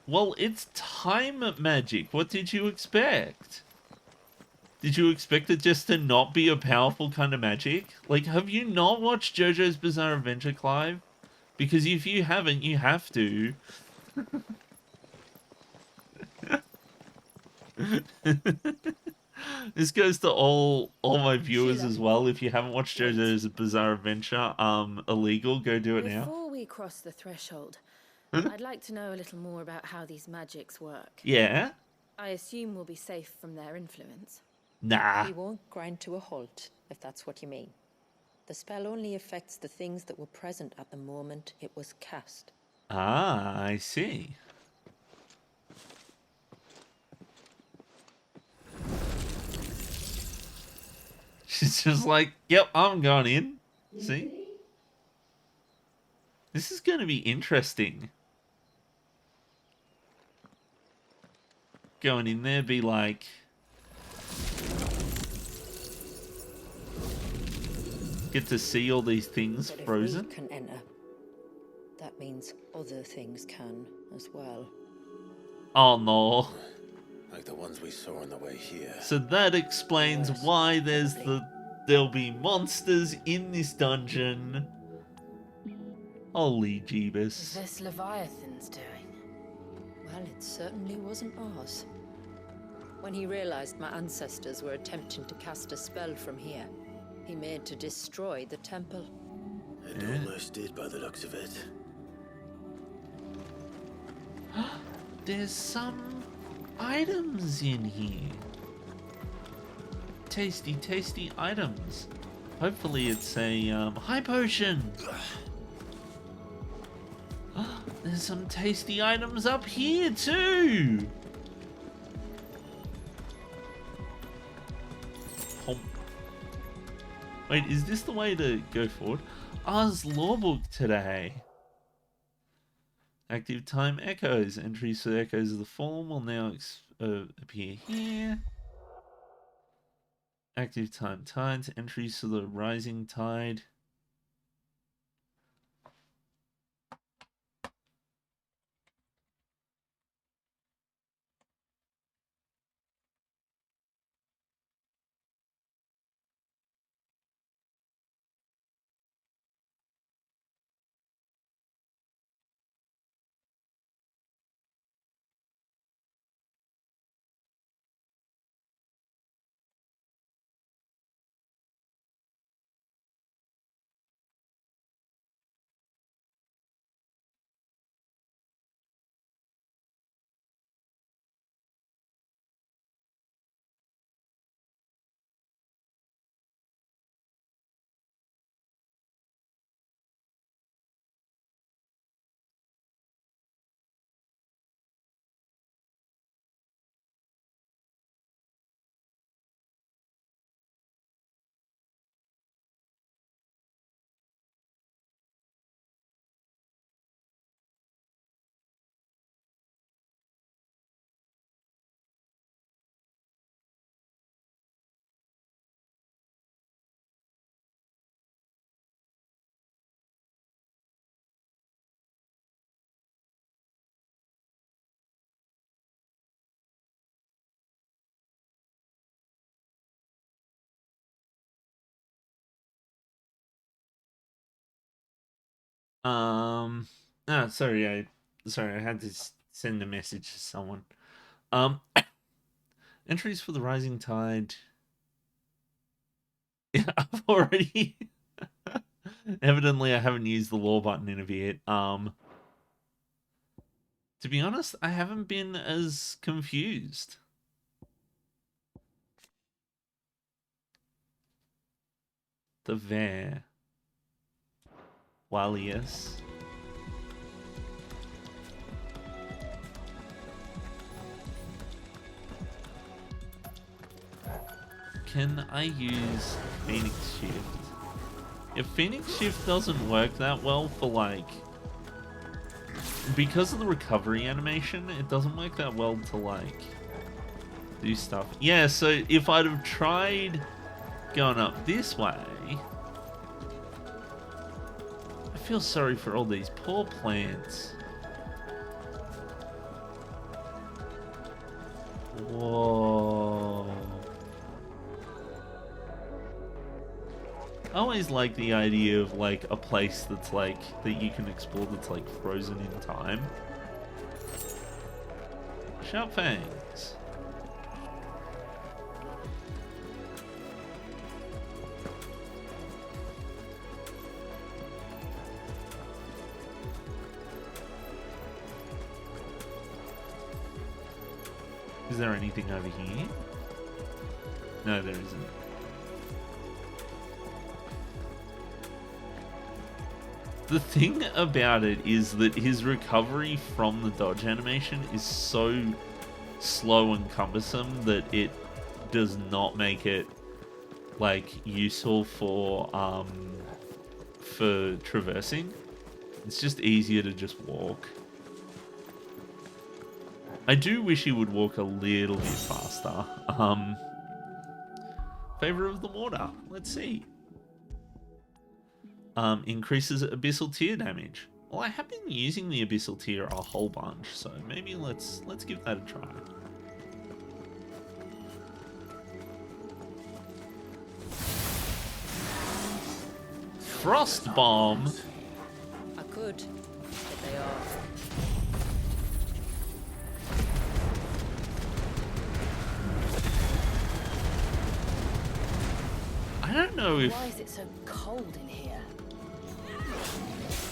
Well, it's time magic. What did you expect? Did you expect it just to not be a powerful kind of magic? Like, have you not watched JoJo's Bizarre Adventure, Clive? Because if you haven't, you have to. This goes to all my viewers as well. If you haven't watched JoJo's Bizarre Adventure, illegal, go do it now. Before we cross the threshold, I'd like to know a little more about how these magics work. Yeah? I assume we'll be safe from their influence. Nah. We won't grind to a halt, if that's what you mean. The spell only affects the things that were present at the moment it was cast. Ah, I see. She's just like, yep, I'm going in. See? This is going to be interesting. Going in there, be like... Get to see all these things But frozen. if we can enter, that means other things can as well. Oh no. Like the ones we saw on the way here. So that explains why there'll be monsters in this dungeon. Holy Is Jeebus. this Leviathan's doing? Well, it certainly wasn't ours. When he realized my ancestors were attempting to cast a spell from here, he made to destroy the temple. It almost did by the looks of it. There's some items in here. Tasty, tasty items. Hopefully it's a high potion. There's some tasty items up here too. Wait, is this the way to go forward? Ours lawbook today. Active time echoes. Entries for the echoes of the fallen will now appear here. Active time tides. Entries for the rising tide. Sorry, I had to send a message to someone. Entries for the rising tide. Yeah, I've already. Evidently, I haven't used the lore button in a bit. To be honest, I haven't been as confused. The Vare. Walius. Can I use Phoenix Shift? If Phoenix Shift doesn't work that well for like... Because of the recovery animation, it doesn't work that well to like... do stuff. Yeah, so if I'd have tried going up this way... I feel sorry for all these poor plants. Whoa. I always like the idea of like a place that's like that you can explore that's like frozen in time. Sharp fangs. Is there anything over here? No, there isn't. The thing about it is that his recovery from the dodge animation is so slow and cumbersome that it does not make it like useful for traversing. It's just easier to just walk. I do wish he would walk a little bit faster. Favor of the water. Let's see. Increases abyssal tear damage. Well, I have been using the abyssal tear a whole bunch, so maybe let's give that a try. Frost bomb. I could, but they are. I don't know if... Why is it so cold in here?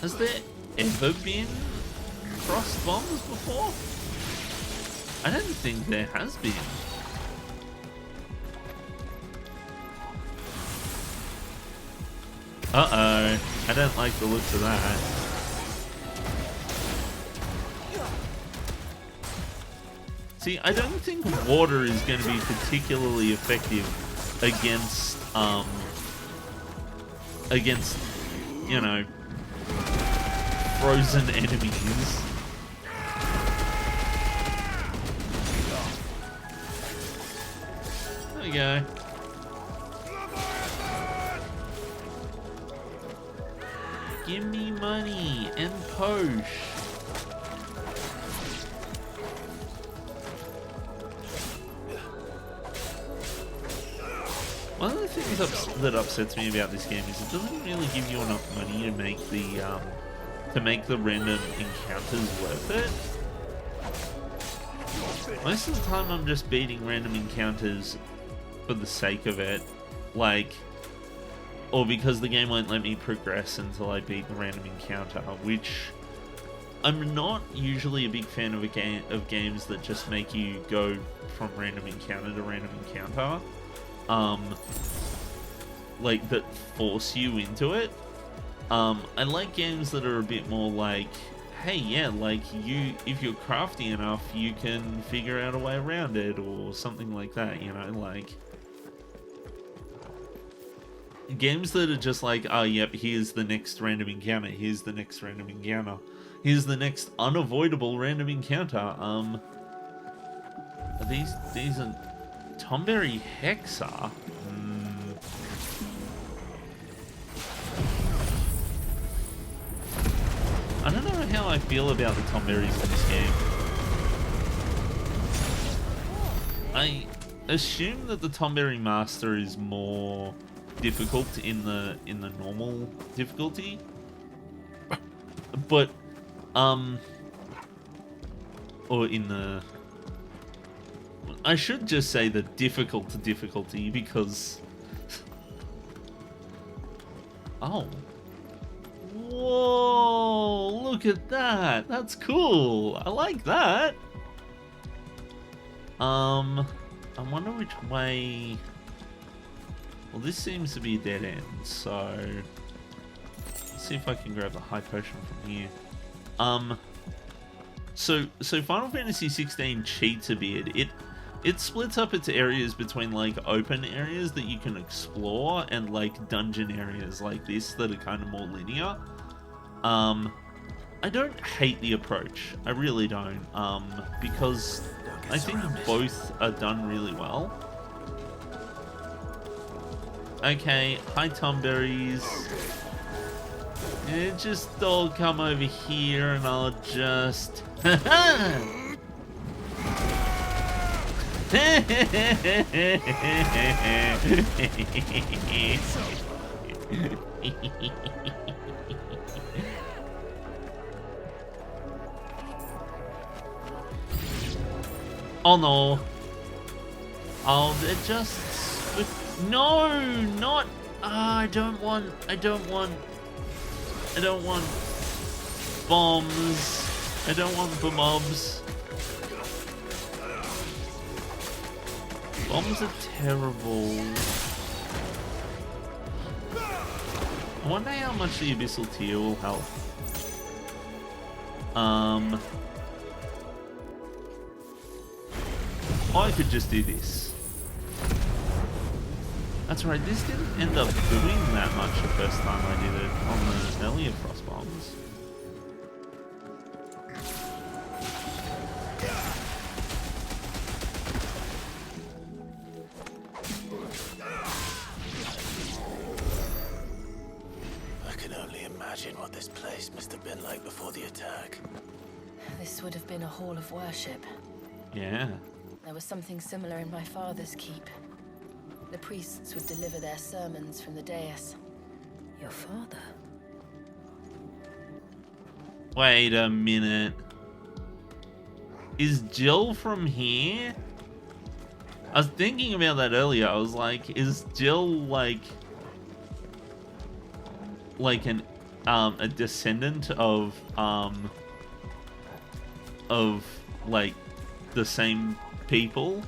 Has there ever been frost bombs before? I don't think there has been. Uh-oh. I don't like the looks of that. See, I don't think water is going to be particularly effective against, you know, frozen enemies. There we go. Give me money and posh. One of the things that upsets me about this game is it doesn't really give you enough money to make the random encounters worth it. Most of the time I'm just beating random encounters for the sake of it, like, or because the game won't let me progress until I beat the random encounter, which I'm not usually a big fan of games that just make you go from random encounter to random encounter. Like, that force you into it. I like games that are a bit more like, hey, yeah, like, if you're crafty enough, you can figure out a way around it, or something like that, you know, like... Games that are just like, oh, yep, here's the next random encounter, here's the next random encounter, here's the next unavoidable random encounter. Are these are Tomberry Hexa? I don't know how I feel about the Tomberries in this game. I assume that the Tomberry Master is more difficult in the normal difficulty, but or in the, I should just say the difficult difficulty, because oh, whoa, look at that, that's cool, I like that. I wonder which way. Well, this seems to be a dead end, so let's see if I can grab the high potion from here. So Final Fantasy 16 cheats a bit. It splits up its areas between like open areas that you can explore and like dungeon areas like this that are kind of more linear. I don't hate the approach. I really don't. Because I think both are done really well. Okay, hi Tomberries. Just all come over here and I'll just... Oh no. Oh, they're just... No, not... I don't want bombs. I don't want the mobs. Bombs are terrible. I wonder how much the Abyssal Tear will help. I could just do this. That's right, this didn't end up doing that much the first time I did it on the earlier frost bombs. I can only imagine what this place must have been like before the attack. This would have been a hall of worship. Yeah. There was something similar in my father's keep. The priests would deliver their sermons from the dais. Your father? Wait a minute. Is Jill from here? I was thinking about that earlier. I was like, is Jill like an a descendant of like the same people?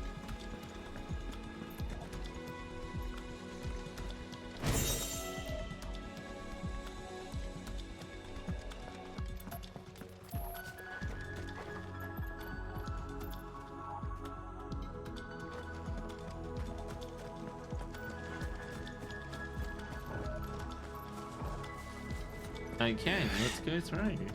Okay, let's go through. Yeah.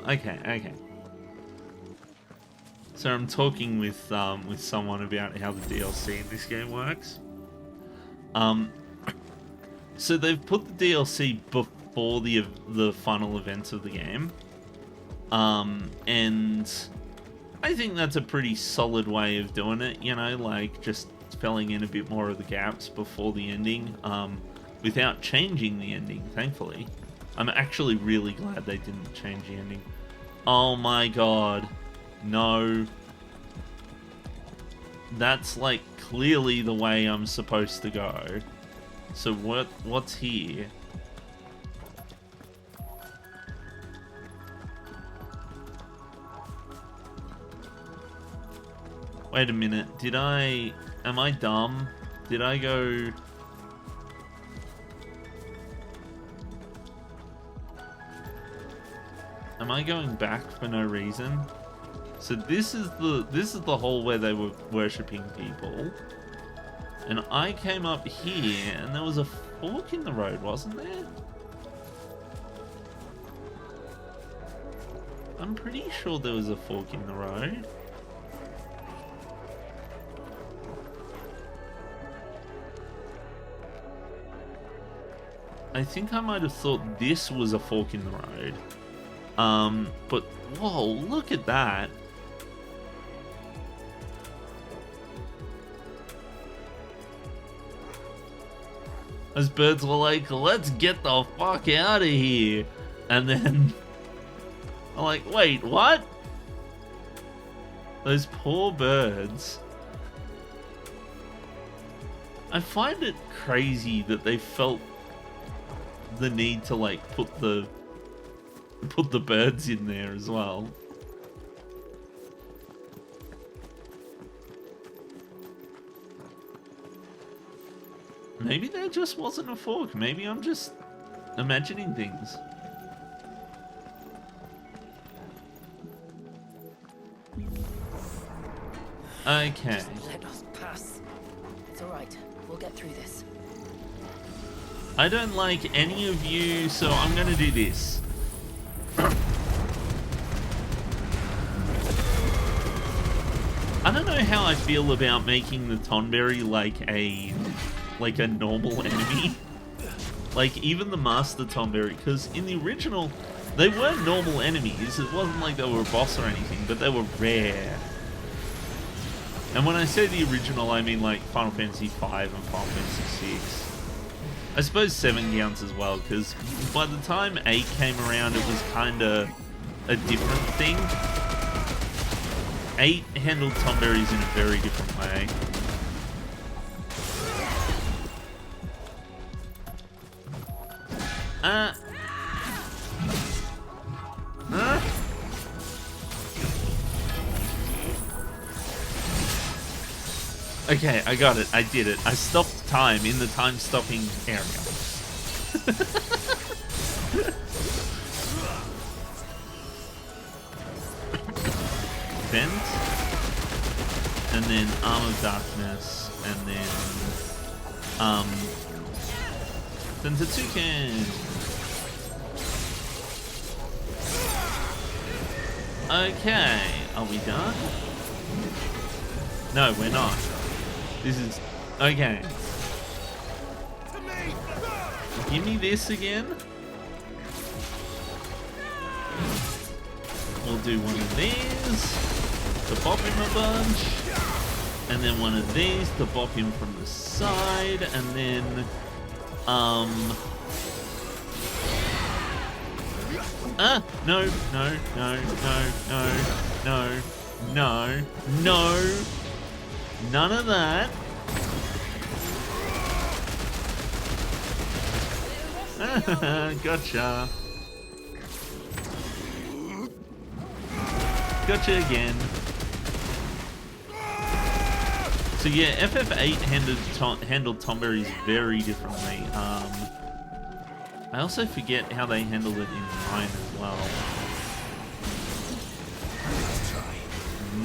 Okay. So I'm talking with someone about how the DLC in this game works. So they've put the DLC before the final events of the game. And I think that's a pretty solid way of doing it, you know, like just filling in a bit more of the gaps before the ending, without changing the ending, thankfully. I'm actually really glad they didn't change the ending. Oh my god. No. That's like clearly the way I'm supposed to go. So what's here? Wait a minute. Am I dumb? Did I go... Am I going back for no reason? So this is the hall where they were worshipping people. And I came up here and there was a fork in the road, wasn't there? I'm pretty sure there was a fork in the road. I think I might have thought this was a fork in the road. But whoa, look at that. Those birds were like, let's get the fuck out of here. And then I'm like, wait, what? Those poor birds. I find it crazy that they felt the need to like put the birds in there as well. Maybe there just wasn't a fork. Maybe I'm just imagining things. Okay. Just let us pass. It's all right. We'll get through this. I don't like any of you, so I'm gonna do this. I don't know how I feel about making the Tonberry like a normal enemy. Like even the Master Tonberry, because in the original they were normal enemies. It wasn't like they were a boss or anything, but they were rare. And when I say the original, I mean like Final Fantasy V and Final Fantasy VI. I suppose 7 counts as well, because by the time 8 came around, it was kind of a different thing. 8 handled Tonberries in a very different way. Okay, I got it. I did it. I stopped time in the time-stopping area. Vent. And then Arm of Darkness. And then... Sentatsuken. Okay. Are we done? No, we're not. This is... Okay. Give me this again. We'll do one of these to bop him a bunch. And then one of these to bop him from the side. And then... No, no, no, no, no, no, no, no. None of that. Gotcha. Gotcha again. So yeah, FF8 handled Tonberries very differently. I also forget how they handled it in 9 as well.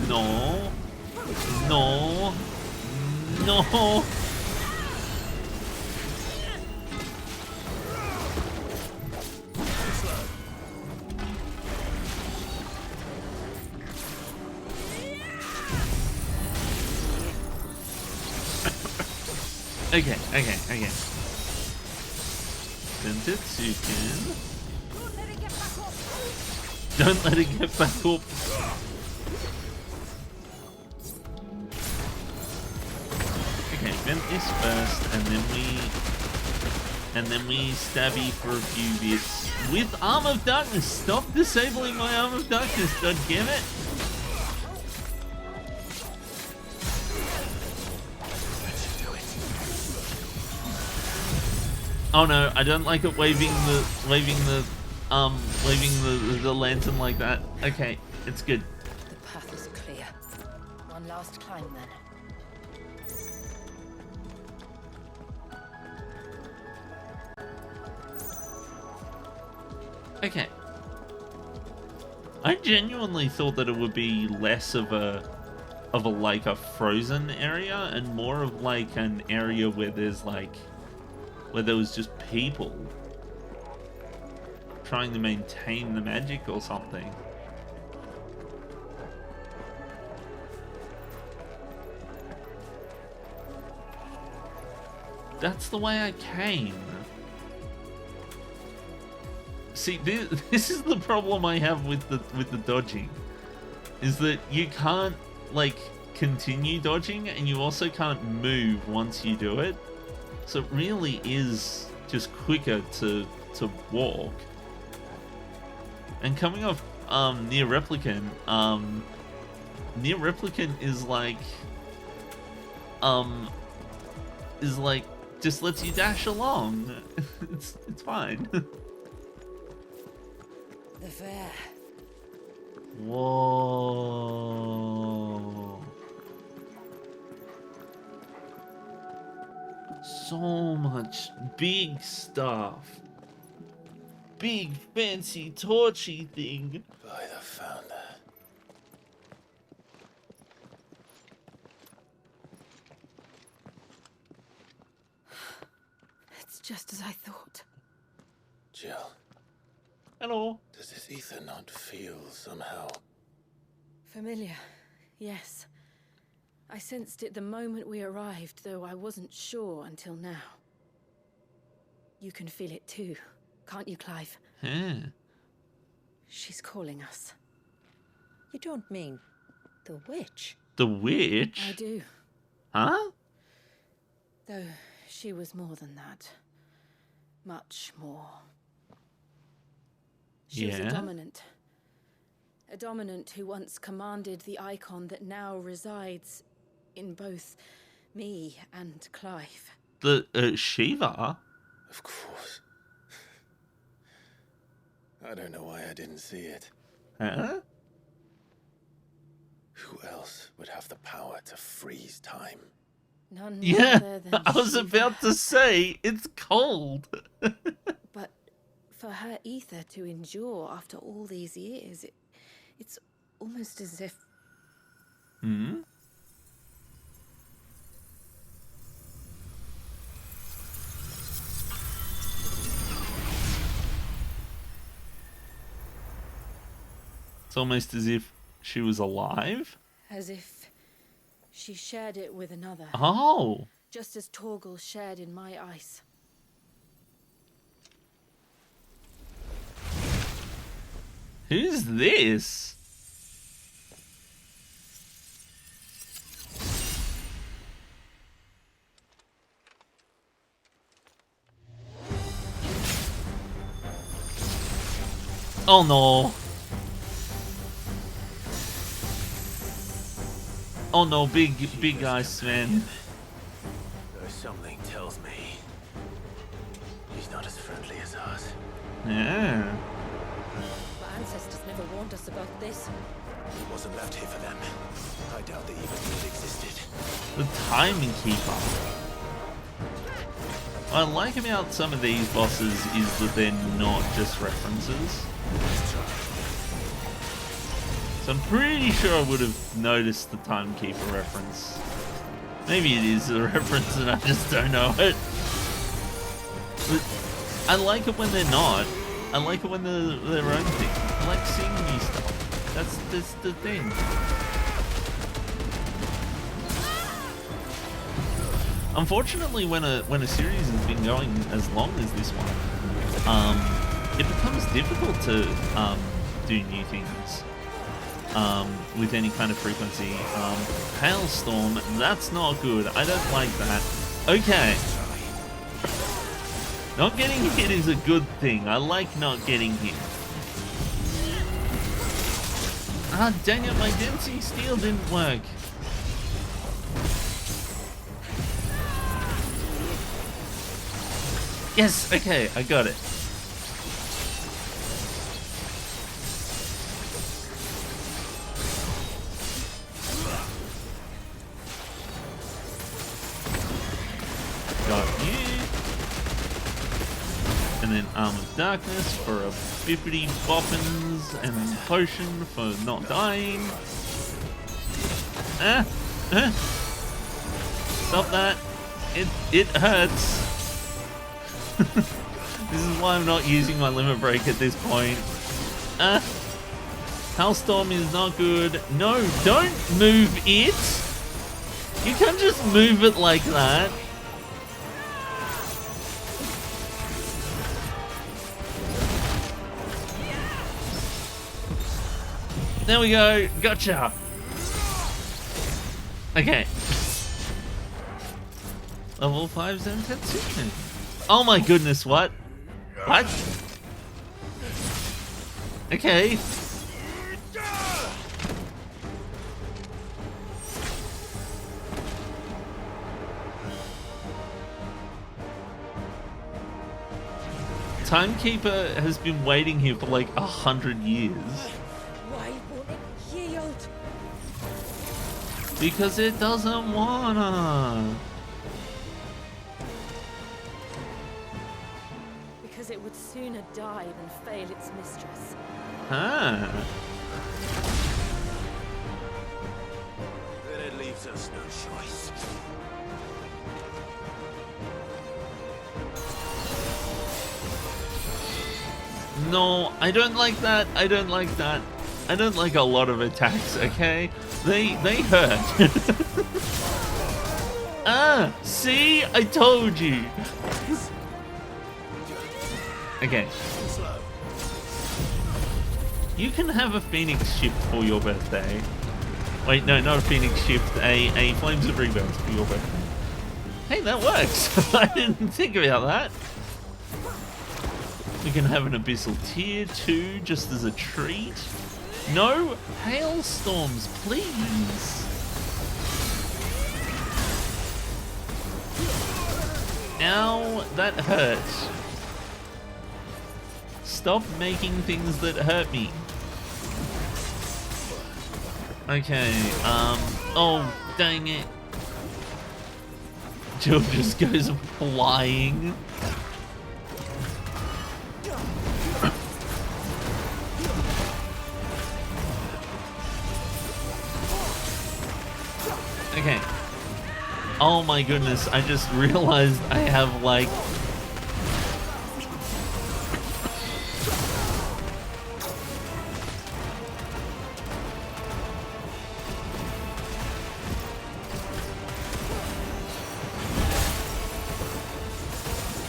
No. No. No. Okay. Sentatsuken. Don't let it get back up. Okay, vent this first, and then we stabby for a few bits with Arm of Darkness. Stop disabling my Arm of Darkness, goddammit! Oh no, I don't like it waving the lantern like that. Okay, it's good. The path is clear. One last climb then. Okay. I genuinely thought that it would be less of a like a frozen area and more of like an area where there's like where there was just people trying to maintain the magic or something. That's the way I came. See, this is the problem I have with the dodging, is that you can't like continue dodging and you also can't move once you do it. So it really is just quicker to walk. And coming off Near Replicant, Near Replicant is like is like just lets you dash along. It's fine. The fair. Whoa. So much big stuff. Big fancy torchy thing. By the founder. It's just as I thought. Jill. Hello. Does this ether not feel somehow? Familiar, yes. I sensed it the moment we arrived, though I wasn't sure until now. You can feel it too, can't you, Clive? Huh. She's calling us. You don't mean the witch? The witch? I do. Huh? Though she was more than that. Much more. She was a dominant. A dominant who once commanded the icon that now resides in both me and Clive. The Shiva? Of course. I don't know why I didn't see it. Huh? Who else would have the power to freeze time? None Yeah, other than I was Shiva. about to say, it's cold. But for her ether to endure after all these years, it's almost as if... Hmm? It's almost as if she was alive. as if she shared it with another. Oh. Just as Torgal shared in my ice. Who's this? Oh no. Oh no, big ice man. Though something tells me he's not as friendly as us. Yeah. My ancestors never warned us about this. He wasn't left here for them. I doubt they even knew it existed. The timing keeper. What I like about some of these bosses is that they're not just references. So I'm pretty sure I would have noticed the timekeeper reference. Maybe it is a reference and I just don't know it. But I like it when they're not. I like it when they're their own thing. I like seeing new stuff. That's the thing. Unfortunately, when a series has been going as long as this one, it becomes difficult to do new things with any kind of frequency. Hailstorm, that's not good. I don't like that. Okay. Not getting hit is a good thing. I like not getting hit. Ah, dang it, my Dempsey Steel didn't work. Yes, okay, I got it. Got you. And then Arm of Darkness for a bippity boppins and potion for not dying. Stop that. It hurts. This is why I'm not using my limit break at this point. Hailstorm is not good. No, don't move it. You can't just move it like that. There we go. Gotcha. Okay. Level 5 Zentetsu. Oh my goodness, what? What? Okay. Timekeeper has been waiting here for like 100 years. Why won't it yield? Because it doesn't wanna. Because it would sooner die than fail its mistress. Huh. Then it leaves us no choice. No, I don't like that. I don't like that. I don't like a lot of attacks, okay? They hurt. Ah, see? I told you. Okay. You can have a Phoenix shift for your birthday. Wait, no, not a Phoenix shift, a Flames of Rebirth for your birthday. Hey, that works. I didn't think about that. We can have an Abyssal Tier 2 just as a treat. No hailstorms, please. Ow, that hurt. Stop making things that hurt me. Okay, oh, dang it. Jill just goes flying. Okay. Oh my goodness, I just realized I have like...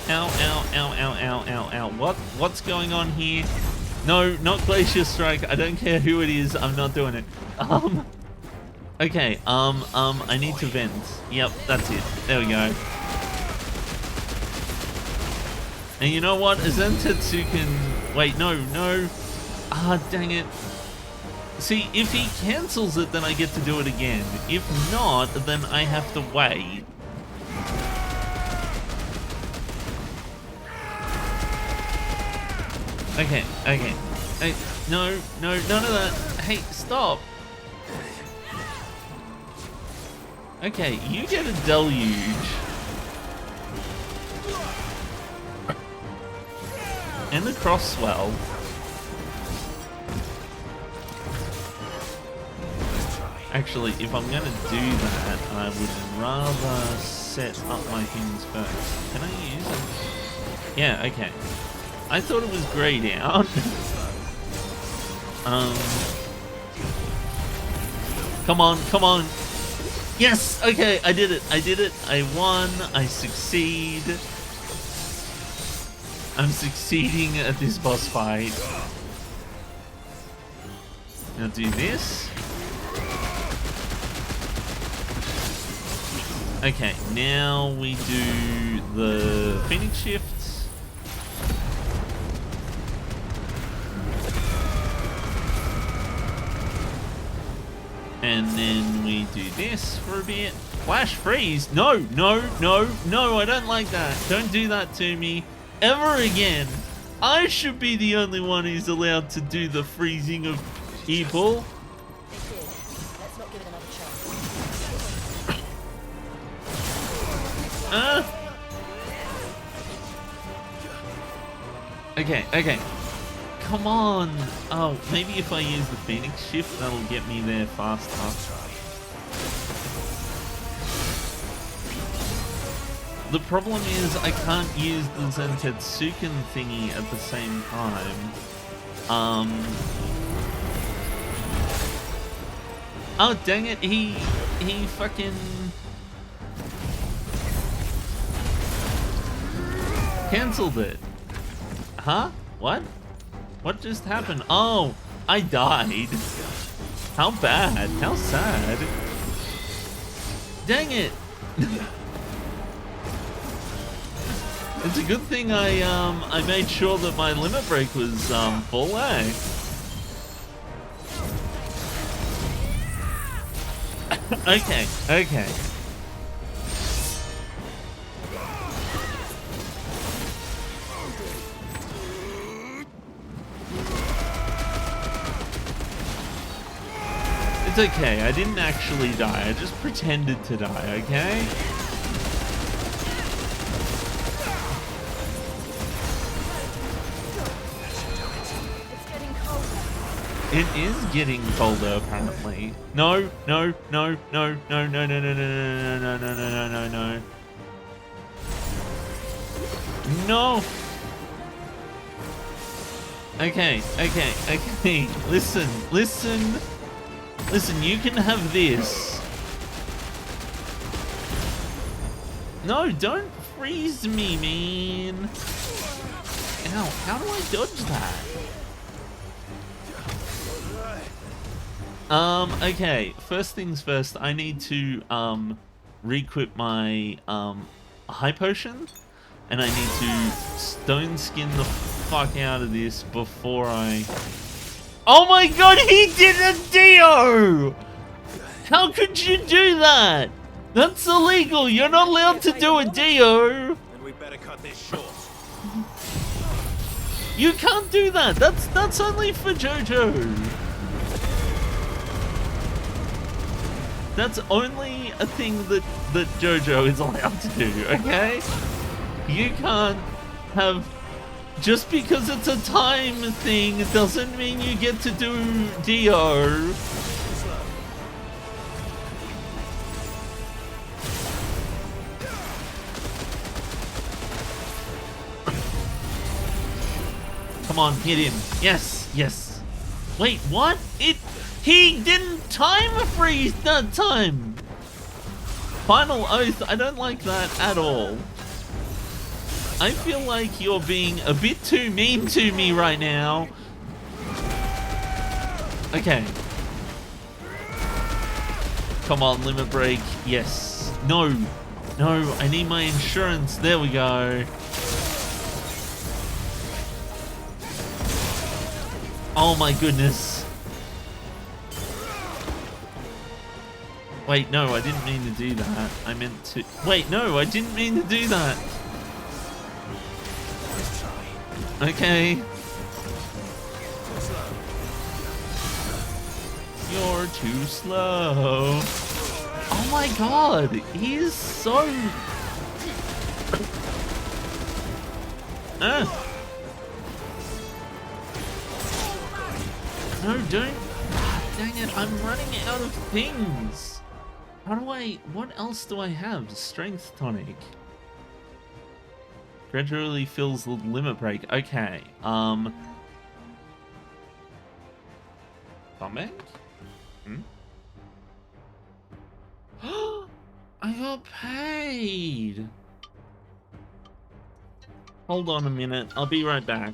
Ow, ow, ow, ow, ow, ow, ow. What's going on here? No, not Glacier Strike. I don't care who it is. I'm not doing it. Okay, I need to vent. Yep, that's it. There we go. And you know what? Zentetsu can... Wait, no. Ah, dang it. See, if he cancels it, then I get to do it again. If not, then I have to wait. Okay. Hey, no, none of that. Hey, stop. Okay, you get a deluge. And a cross swell. Actually, if I'm gonna do that, I would rather set up my things first. Can I use it? Yeah, okay. I thought it was grayed out. Come on. Yes! Okay, I did it. I won. I succeed. I'm succeeding at this boss fight. Now do this. Okay, now we do the Phoenix shifts. And then we do this for a bit. Flash freeze? No, I don't like that. Don't do that to me ever again. I should be the only one who's allowed to do the freezing of people. Let's not give it another chance. Okay. Come on. Oh, maybe if I use the Phoenix shift, that'll get me there faster. The problem is I can't use the Zentetsuken thingy at the same time. Oh, dang it. He fucking... cancelled it. Huh? What? What just happened? Oh, I died. How bad? How sad. Dang it. It's a good thing I made sure that my limit break was full, eh? Okay. It's okay, I didn't actually die. I just pretended to die, okay? It's getting colder. It is getting colder, apparently. No, no, no, no, no, no, no, no, no, no, no, no, no, no, no, no. No! Okay, okay, okay. Listen, listen. Listen, you can have this. No, don't freeze me, man. Ow, how do I dodge that? Okay, first things first, I need to, re-equip my, high potion, and I need to stone skin the fuck out of this before I... Oh my god, he did a Dio! How could you do that? That's illegal, you're not allowed to do a Dio! And we better cut this short. You can't do that, that's only for JoJo. That's only a thing that JoJo is allowed to do, okay? You can't have... Just because it's a time thing, it doesn't mean you get to do Dio. Come on, hit him. Yes, yes. Wait, what? He didn't time freeze that time. Final Oath, I don't like that at all. I feel like you're being a bit too mean to me right now. Okay. Come on, limit break. Yes. No. No, I need my insurance. There we go. Oh my goodness. Wait, no, I didn't mean to do that. I meant to... Wait, no, I didn't mean to do that. Okay. You're too slow. Oh my god, he is so... No, don't... Dang it, I'm running out of things. How do I... What else do I have? Strength tonic. Gradually fills the limit break. Okay. Come back? I got paid. Hold on a minute. I'll be right back.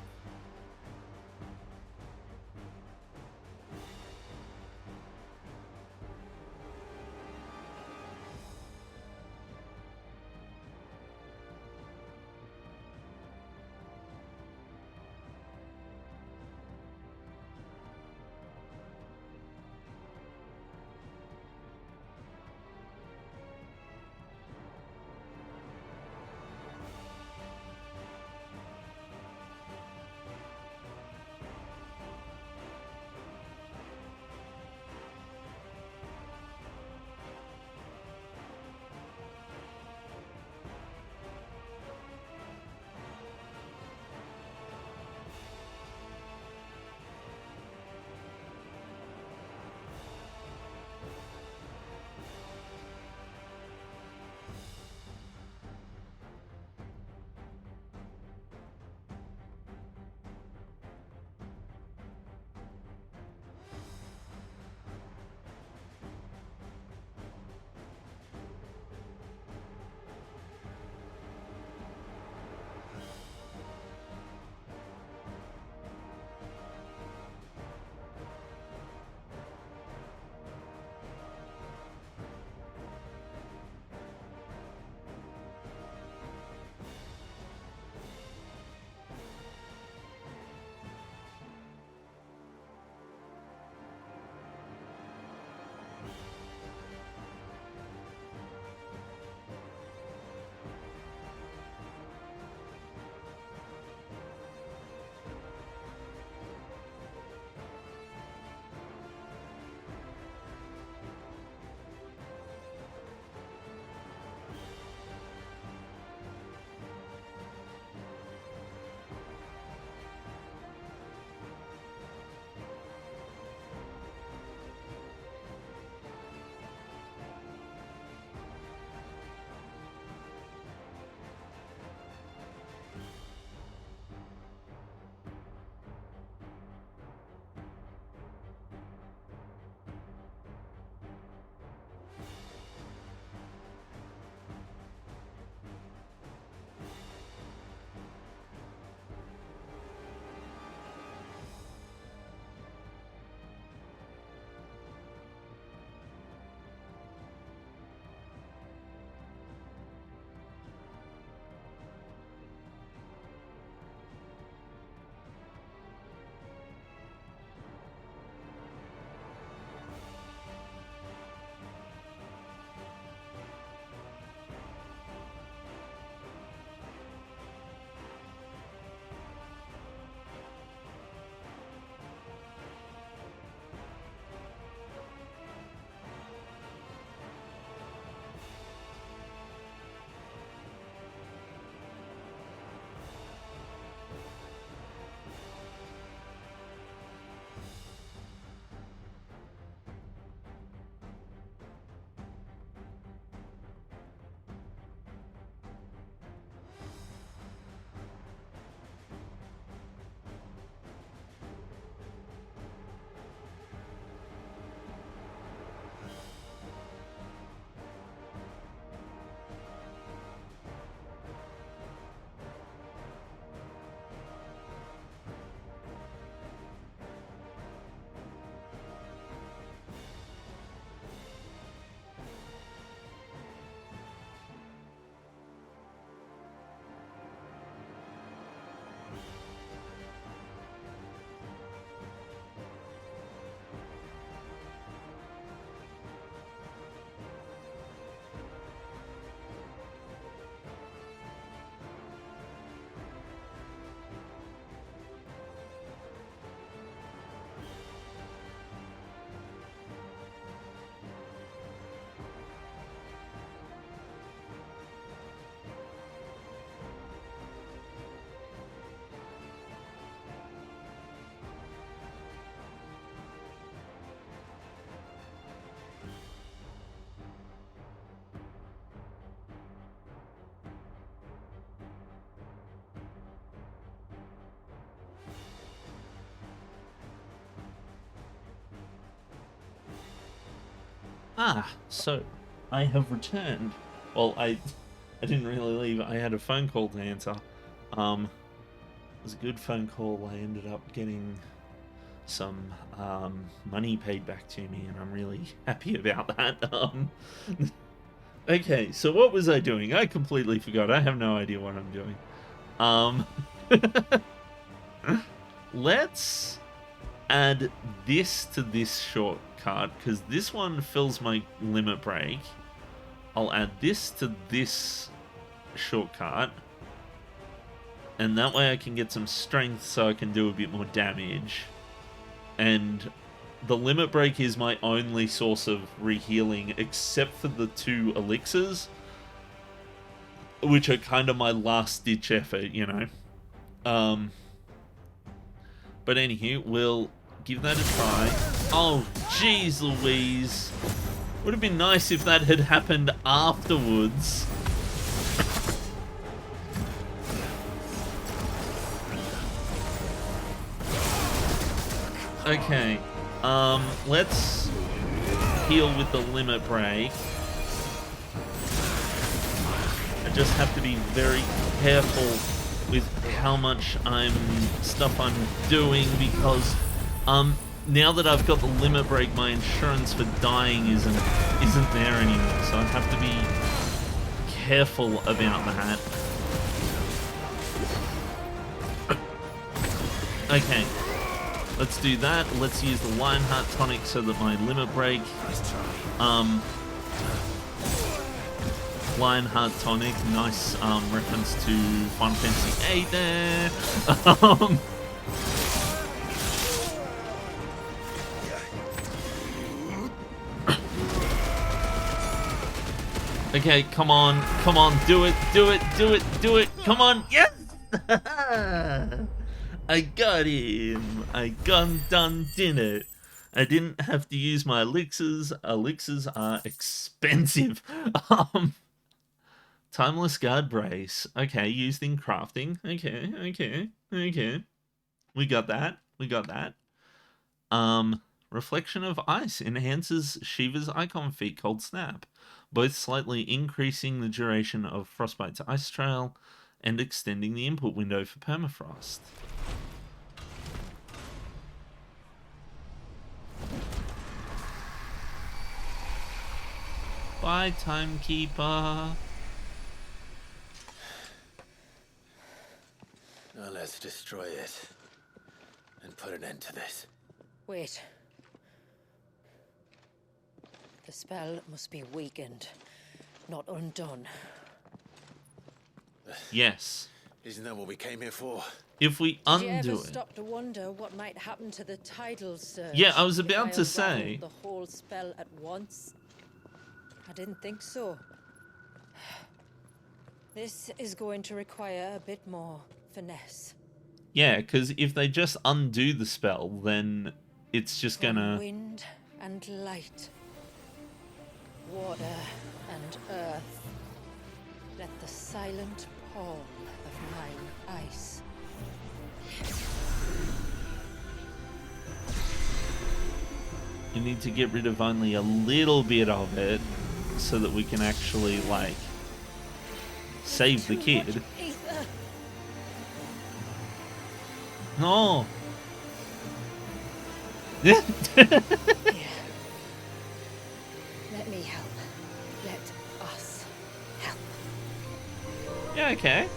So I have returned. Well, I didn't really leave. I had a phone call to answer. It was a good phone call. I ended up getting some money paid back to me, and I'm really happy about that. Okay, so what was I doing? I completely forgot. I have no idea what I'm doing. Let's add this to this shortcut, because this one fills my limit break. I'll add this to this shortcut, and that way I can get some strength so I can do a bit more damage. And the limit break is my only source of rehealing, except for the 2 elixirs, which are kind of my last ditch effort, you know. But anywho, we'll give that a try. Oh, jeez Louise. Would have been nice if that had happened afterwards. Okay, let's heal with the limit break. I just have to be very careful with how much stuff I'm doing, because now that I've got the limit break, my insurance for dying isn't there anymore, so I have to be careful about that. Okay, let's do that. Let's use the Lionheart tonic so that my limit break, Lionheart tonic, nice reference to Final Fantasy VIII there. Okay, come on, do it, come on, yes! I got him, I done did it. I didn't have to use my elixirs. Elixirs are expensive. Timeless Guard Brace. Okay, used in crafting. Okay. We got that. Reflection of Ice enhances Shiva's icon feat called Snap, both slightly increasing the duration of Frostbite's Ice Trail and extending the input window for Permafrost. Bye, Timekeeper. Now let's destroy it and put an end to this. Wait. The spell must be weakened, not undone. Yes. Isn't that what we came here for? If we undo Did you ever it. stop to wonder what might happen to the tidal surge? Yeah, I was if about to unraveled say. the whole spell at once. I didn't think so. This is going to require a bit more finesse. Yeah, because if they just undo the spell, then it's just gonna... Wind and light. Water and earth. Let the silent palm of mine ice. You need to get rid of only a little bit of it so that we can actually, like, save the kid. No. Yeah. Let me help. Let us help. Yeah, okay.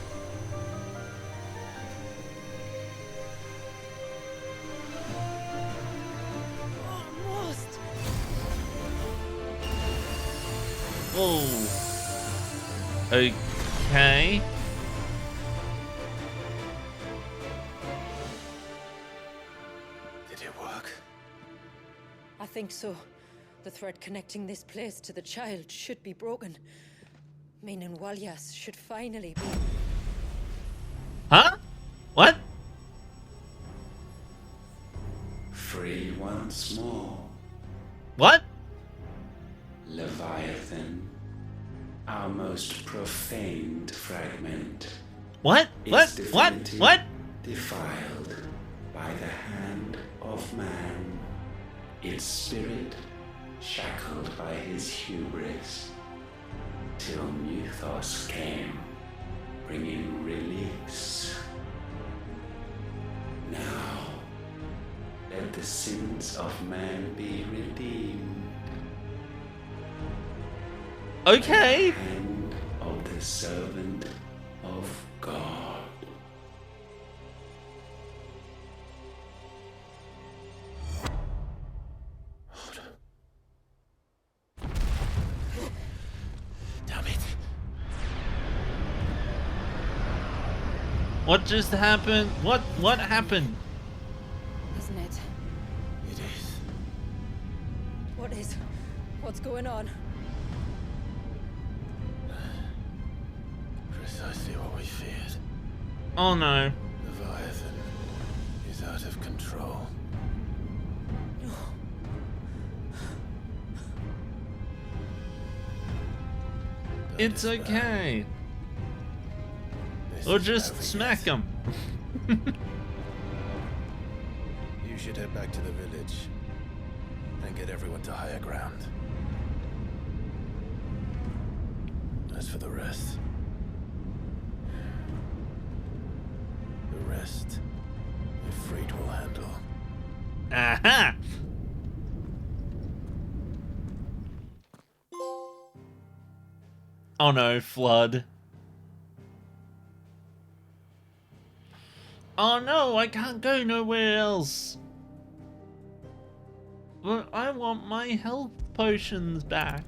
Almost. Oh. Okay. Did it work? I think so. The thread connecting this place to the child should be broken. Meaning Walyas should finally be... Huh? What? Free once more. What? Leviathan, our most profaned fragment. What? Its What? divinity What? Defiled by the hand of man. Its spirit shackled by his hubris, till Mythos came, bringing release. Now, let the sins of man be redeemed. Okay. And of the servant of God. Damn it. What just happened? What happened? Isn't it? It is. What is? What's going on? Precisely what we feared. Oh no. Leviathan is out of control. It's okay. Or just smack him. You should head back to the village and get everyone to higher ground. As for the rest, Ifrit will handle. Aha! Oh no, flood. Oh no, I can't go nowhere else. But I want my health potions back.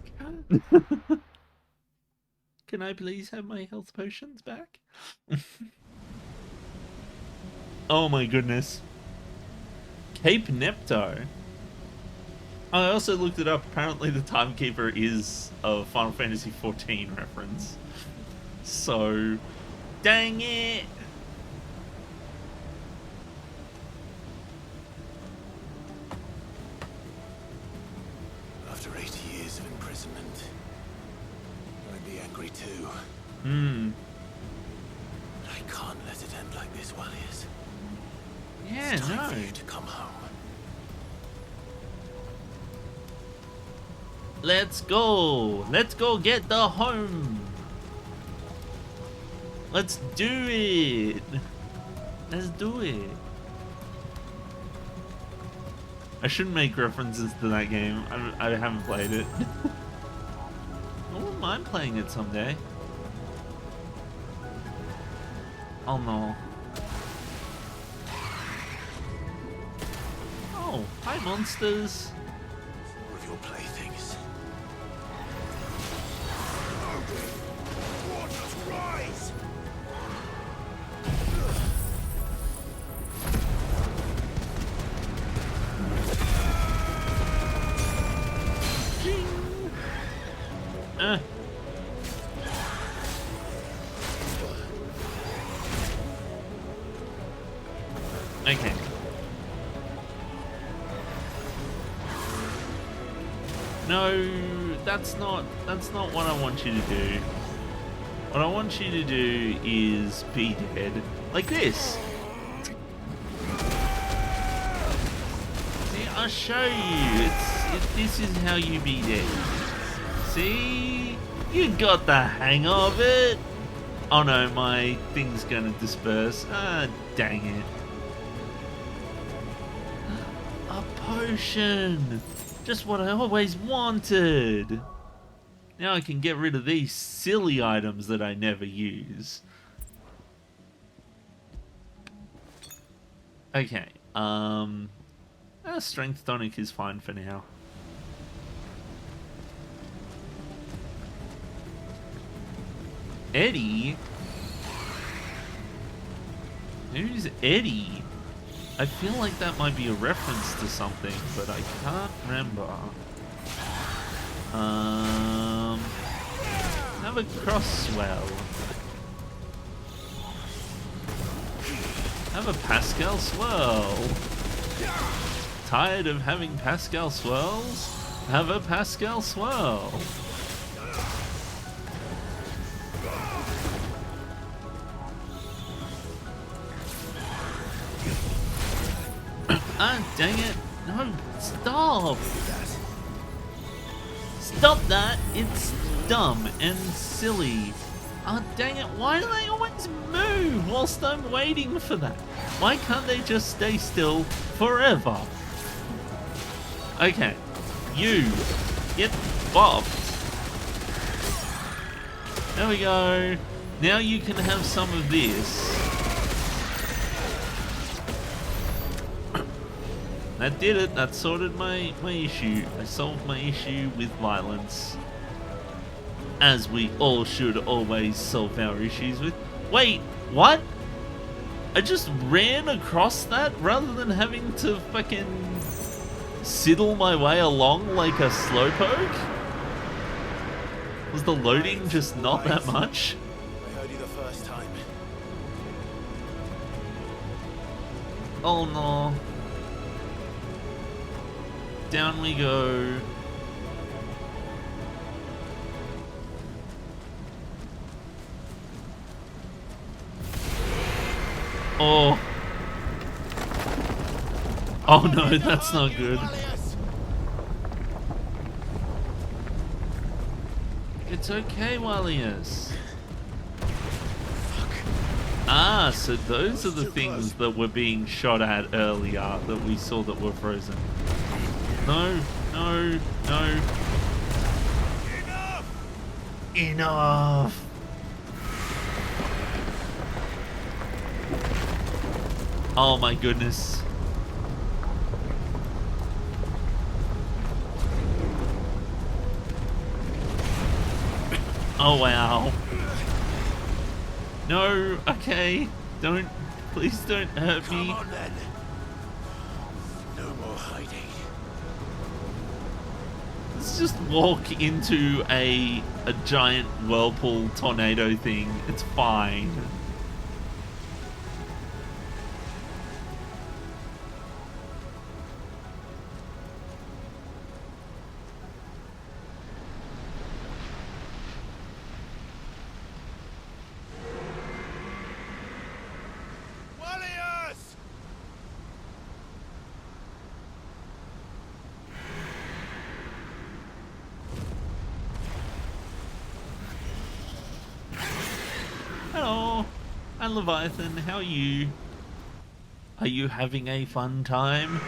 Can I please have my health potions back? Oh my goodness. Cape Nepto. I also looked it up. Apparently the Timekeeper is a Final Fantasy XIV reference. So, dang it! After 80 years of imprisonment, I'd be angry too. But I can't let it end like this, Warriors. Yeah, it's time no. for you to come home. Let's go! Let's go get the home! Let's do it! Let's do it! I shouldn't make references to that game. I haven't played it. I wouldn't mind playing it someday. Oh no. Oh, hi monsters! More of your playthings. Waters rise! Okay. No, that's not what I want you to do. What I want you to do is be dead. Like this. See, I'll show you. This is how you be dead. See? You got the hang of it. Oh no, my thing's gonna disperse. Ah, dang it. A potion! Just what I always wanted! Now I can get rid of these silly items that I never use. Okay, strength tonic is fine for now. Eddie? Who's Eddie? I feel like that might be a reference to something, but I can't remember. Have a crosswell. Have a Pascal swirl. Tired of having Pascal swirls? Have a Pascal swirl. Ah, dang it. No, stop. Stop that! It's dumb and silly. Oh, dang it. Why do they always move whilst I'm waiting for that? Why can't they just stay still forever? Okay. You. Get bopped. There we go. Now you can have some of this. That did it. That sorted my issue. I solved my issue with violence. As we all should always solve our issues with. Wait, what? I just ran across that rather than having to fucking sidle my way along like a slowpoke? Was the loading just not that much? I heard you the first time. Oh no. Down we go. Oh. Oh no, that's not good. It's okay, Wallius. Ah, so those are the things that were being shot at earlier that we saw that were frozen. No, no, no. Enough! Enough! Oh my goodness. Oh wow. No, okay. Don't, please don't hurt me. Come on then. No more hiding. Let's just walk into a giant whirlpool tornado thing. It's fine. Hello, I'm Leviathan. How are you? Are you having a fun time?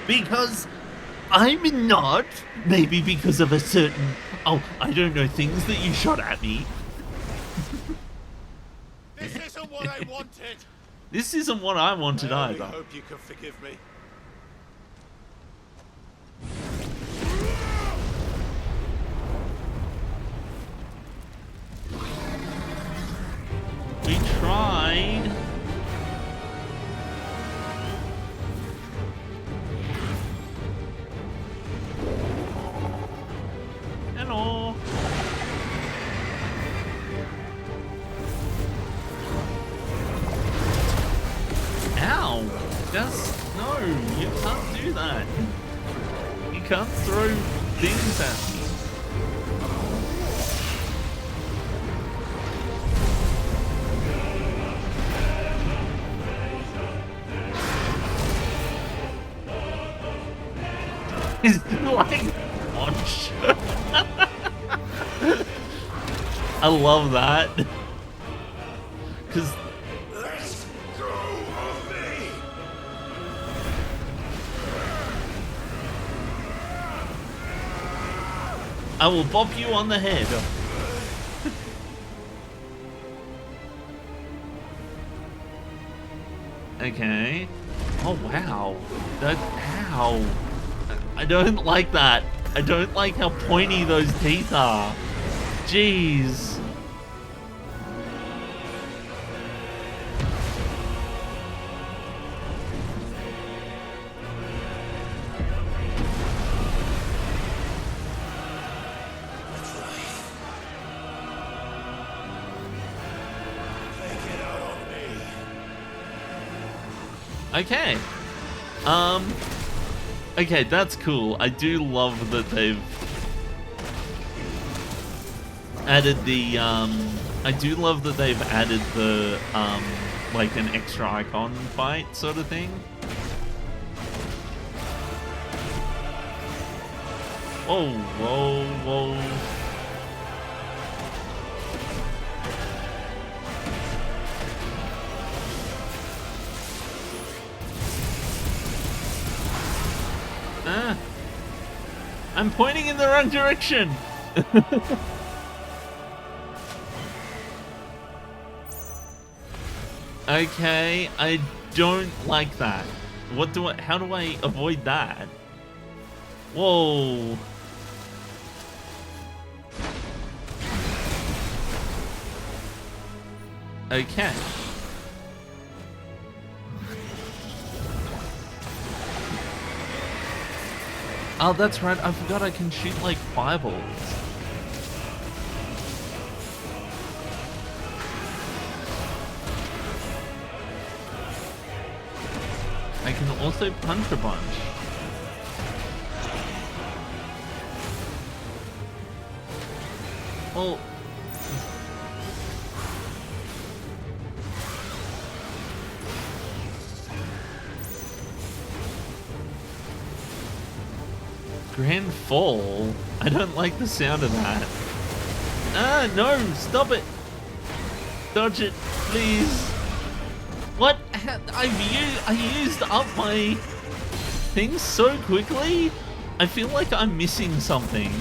Because I'm not. Maybe because of a certain, oh, I don't know, things that you shot at me. This isn't what I wanted. This isn't what I wanted either. I hope you can forgive me. We tried. Hello. Ow. That's, no, you can't do that. You can't throw things at me. He's like, launch. I love that. Because Let's go of me. I will bop you on the head. Okay. Oh wow. That, ow. I don't like that. I don't like how pointy those teeth are. Jeez. Okay. Okay, that's cool. I do love that they've added the, I do love that they've added the, like an extra icon fight sort of thing. Whoa, whoa, whoa, I'm pointing in the wrong direction. Okay, I don't like that. How do I avoid that? Whoa. Okay. Oh, that's right. I forgot I can shoot like fireballs. I can also punch a bunch. Well, Grand Fall? I don't like the sound of that. Ah, no! Stop it! Dodge it, please! What? I used up my things so quickly? I feel like I'm missing something.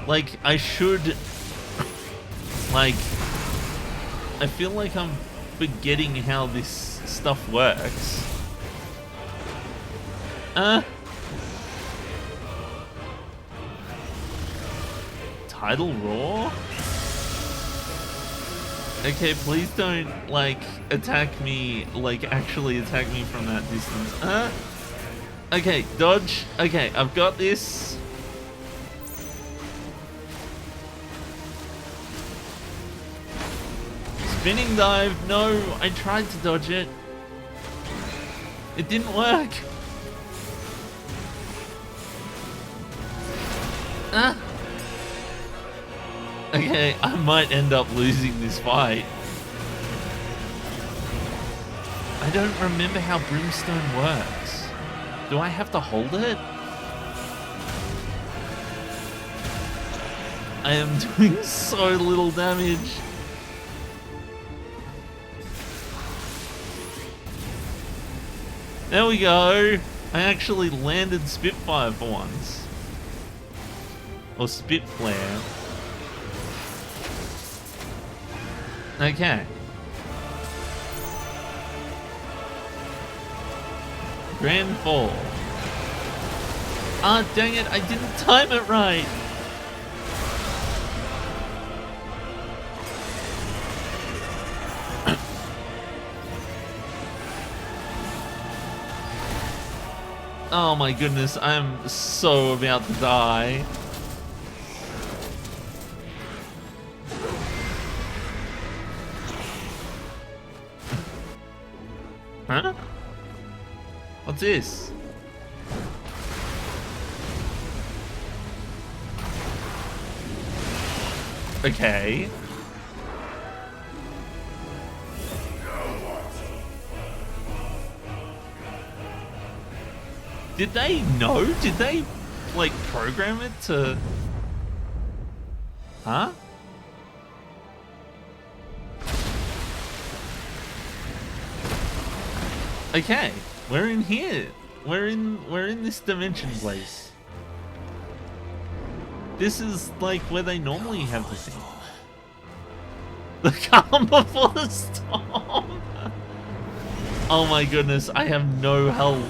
Like, I should... Like... I feel like I'm forgetting how this stuff works. Tidal Roar? Okay, please don't, like, attack me, like, actually attack me from that distance. Okay, dodge. Okay, I've got this. Spinning dive. No, I tried to dodge it. It didn't work. Okay, I might end up losing this fight. I don't remember how Brimstone works. Do I have to hold it? I am doing so little damage. There we go. I actually landed Spitfire for once. Or Spit Flare. Okay. Grand Fall. Ah, dang it, I didn't time it right. Oh my goodness, I'm so about to die. Huh? What's this? Okay. Did they know? Did they, like, program it to... Huh? Okay, we're in here. We're in this dimension place. This is like where they normally have the thing. The calm before the storm. Oh my goodness, I have no health.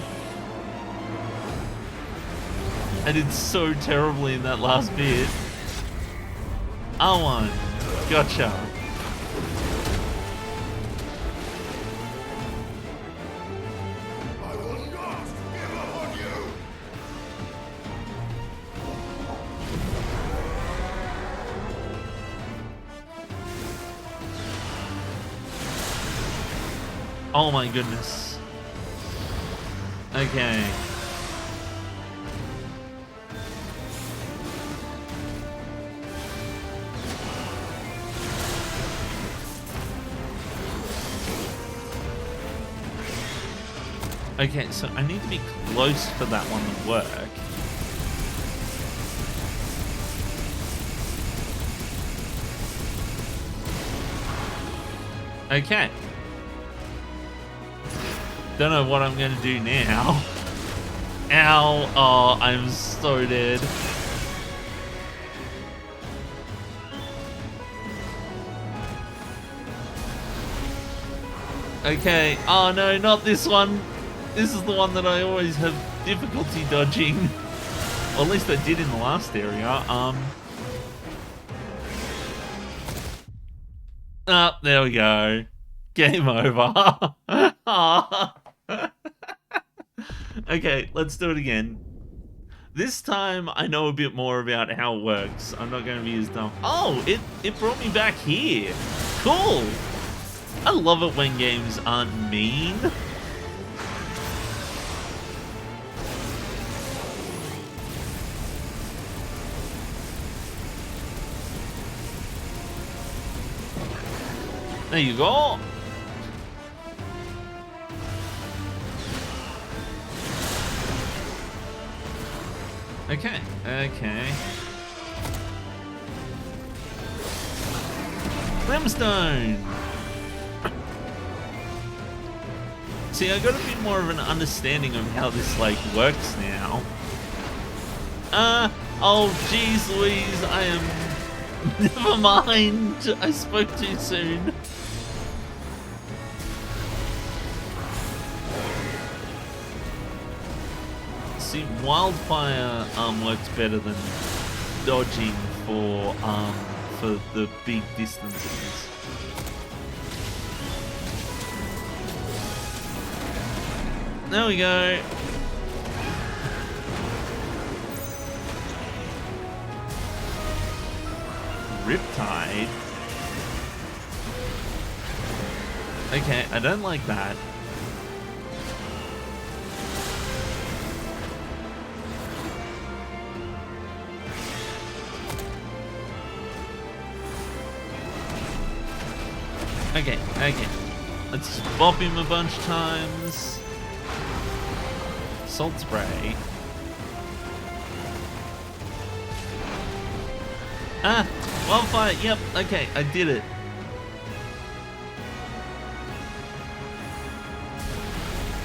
I did so terribly in that last bit. R1, gotcha. Oh my goodness. Okay. Okay, so I need to be close for that one to work. Okay. Don't know what I'm gonna do now. Ow! Oh, I'm so dead. Okay. Oh no, not this one. This is the one that I always have difficulty dodging. Or at least I did in the last area. There we go. Game over. Okay, let's do it again. This time I know a bit more about how it works. I'm not going to be as dumb. Oh, it brought me back here. Cool. I love it when games aren't mean. There you go. Okay, okay. Brimstone! See, I got a bit more of an understanding of how this, like, works now. Oh, jeez Louise, I am... Never mind! I spoke too soon. See, wildfire works better than dodging for the big distances. There we go. Riptide. Okay, I don't like that. Okay, okay. Let's bop him a bunch of times. Salt spray. Ah! Wildfire! Yep, okay, I did it.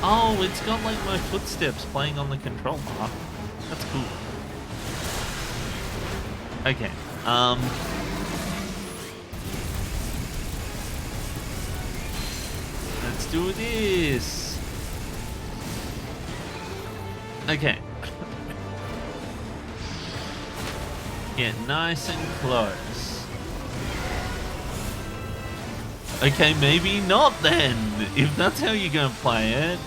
Oh, it's got like my footsteps playing on the control bar. That's cool. Okay, let's do this. Okay. Get nice and close. Okay, maybe not then, if that's how you're gonna play it.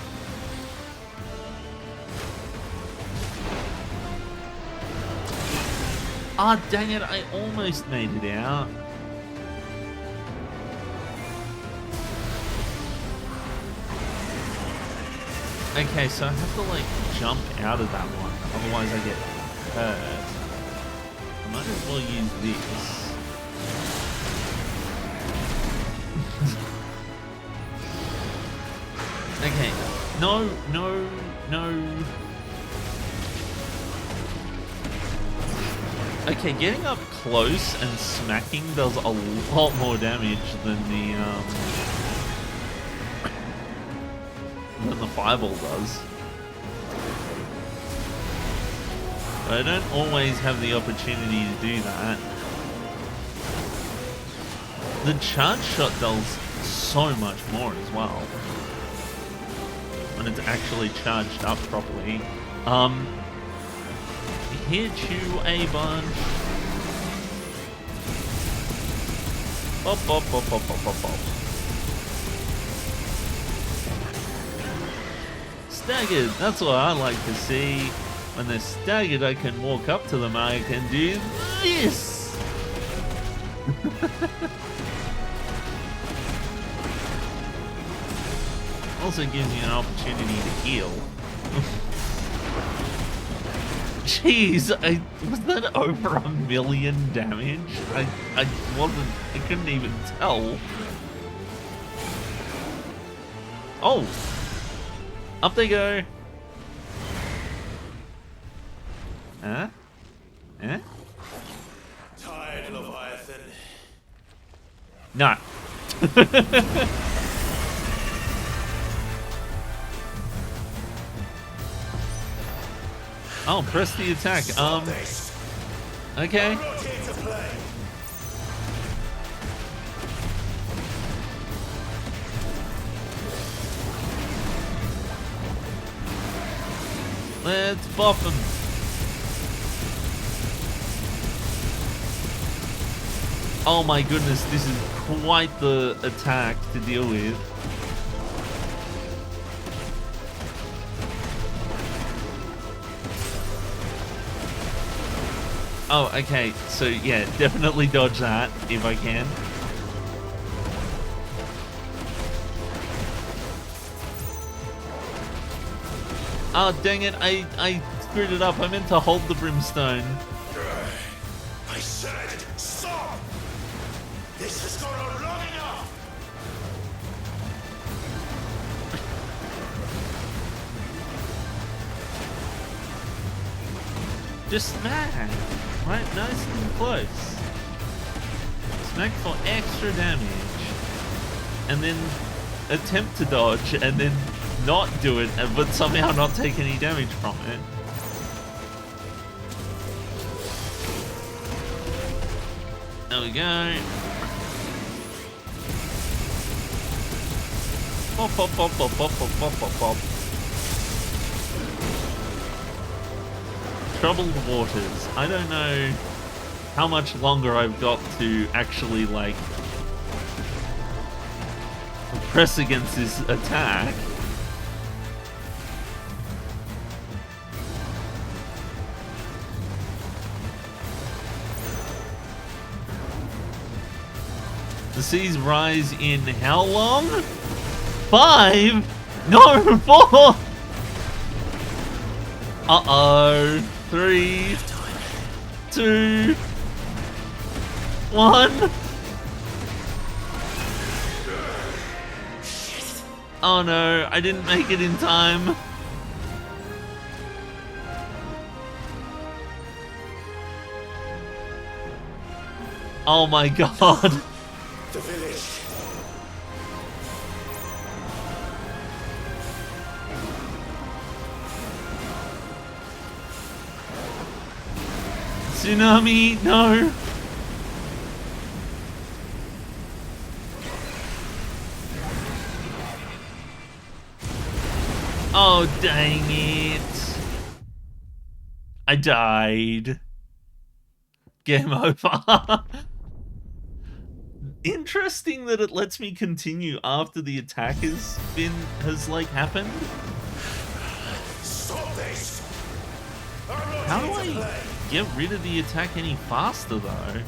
Ah, oh, dang it, I almost made it out. Okay, so I have to like jump out of that one, otherwise I get hurt. I might as well use this. Okay, no, no, no. Okay, getting up close and smacking does a lot more damage than the fireball does. But I don't always have the opportunity to do that. The charge shot does so much more as well when it's actually charged up properly. Hit you a bunch. Pop, pop, pop, pop, pop, pop, pop. Staggered, that's what I like to see. When they're staggered, I can walk up to them, I can do this! Also gives you an opportunity to heal. Jeez, was that over 1,000,000 damage? I couldn't even tell. Oh! Up they go! Huh? Huh? Tired, Leviathan. No. Oh, press the attack. Okay. Let's bop him. Oh my goodness, this is quite the attack to deal with. Oh, okay, so yeah, definitely dodge that if I can. Oh, dang it, I screwed it up. I meant to hold the brimstone. I said stop! This has gone on long enough! Just smack, right? Nice and close. Smack for extra damage. And then attempt to dodge, and then not do it, but somehow not take any damage from it. There we go. Pop, pop, pop, pop, pop, pop, pop, pop, pop. Troubled waters. I don't know how much longer I've got to actually, like, press against this attack. The seas rise in how long? 5? No, 4! Uh-oh. 3, 2, 1. Oh no, I didn't make it in time. Oh my god. The village. Tsunami, no. Oh, dang it. I died. Game over. Interesting that it lets me continue after the attack has like happened. Stop this! How do I get rid of the attack any faster though?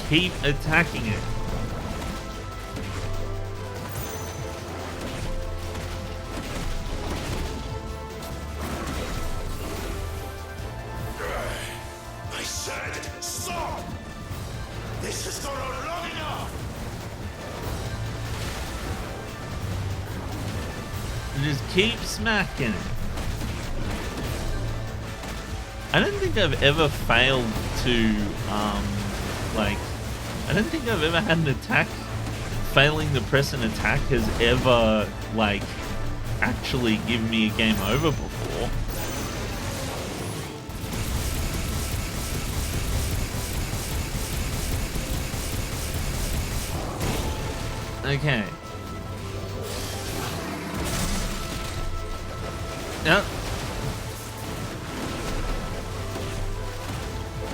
Keep attacking it. I said stop! This has gone on long enough! Just keep smacking it. I don't think I've ever failed to, like, I don't think I've ever had an attack failing to press an attack has ever, like, actually given me a game over before. Okay. Yep.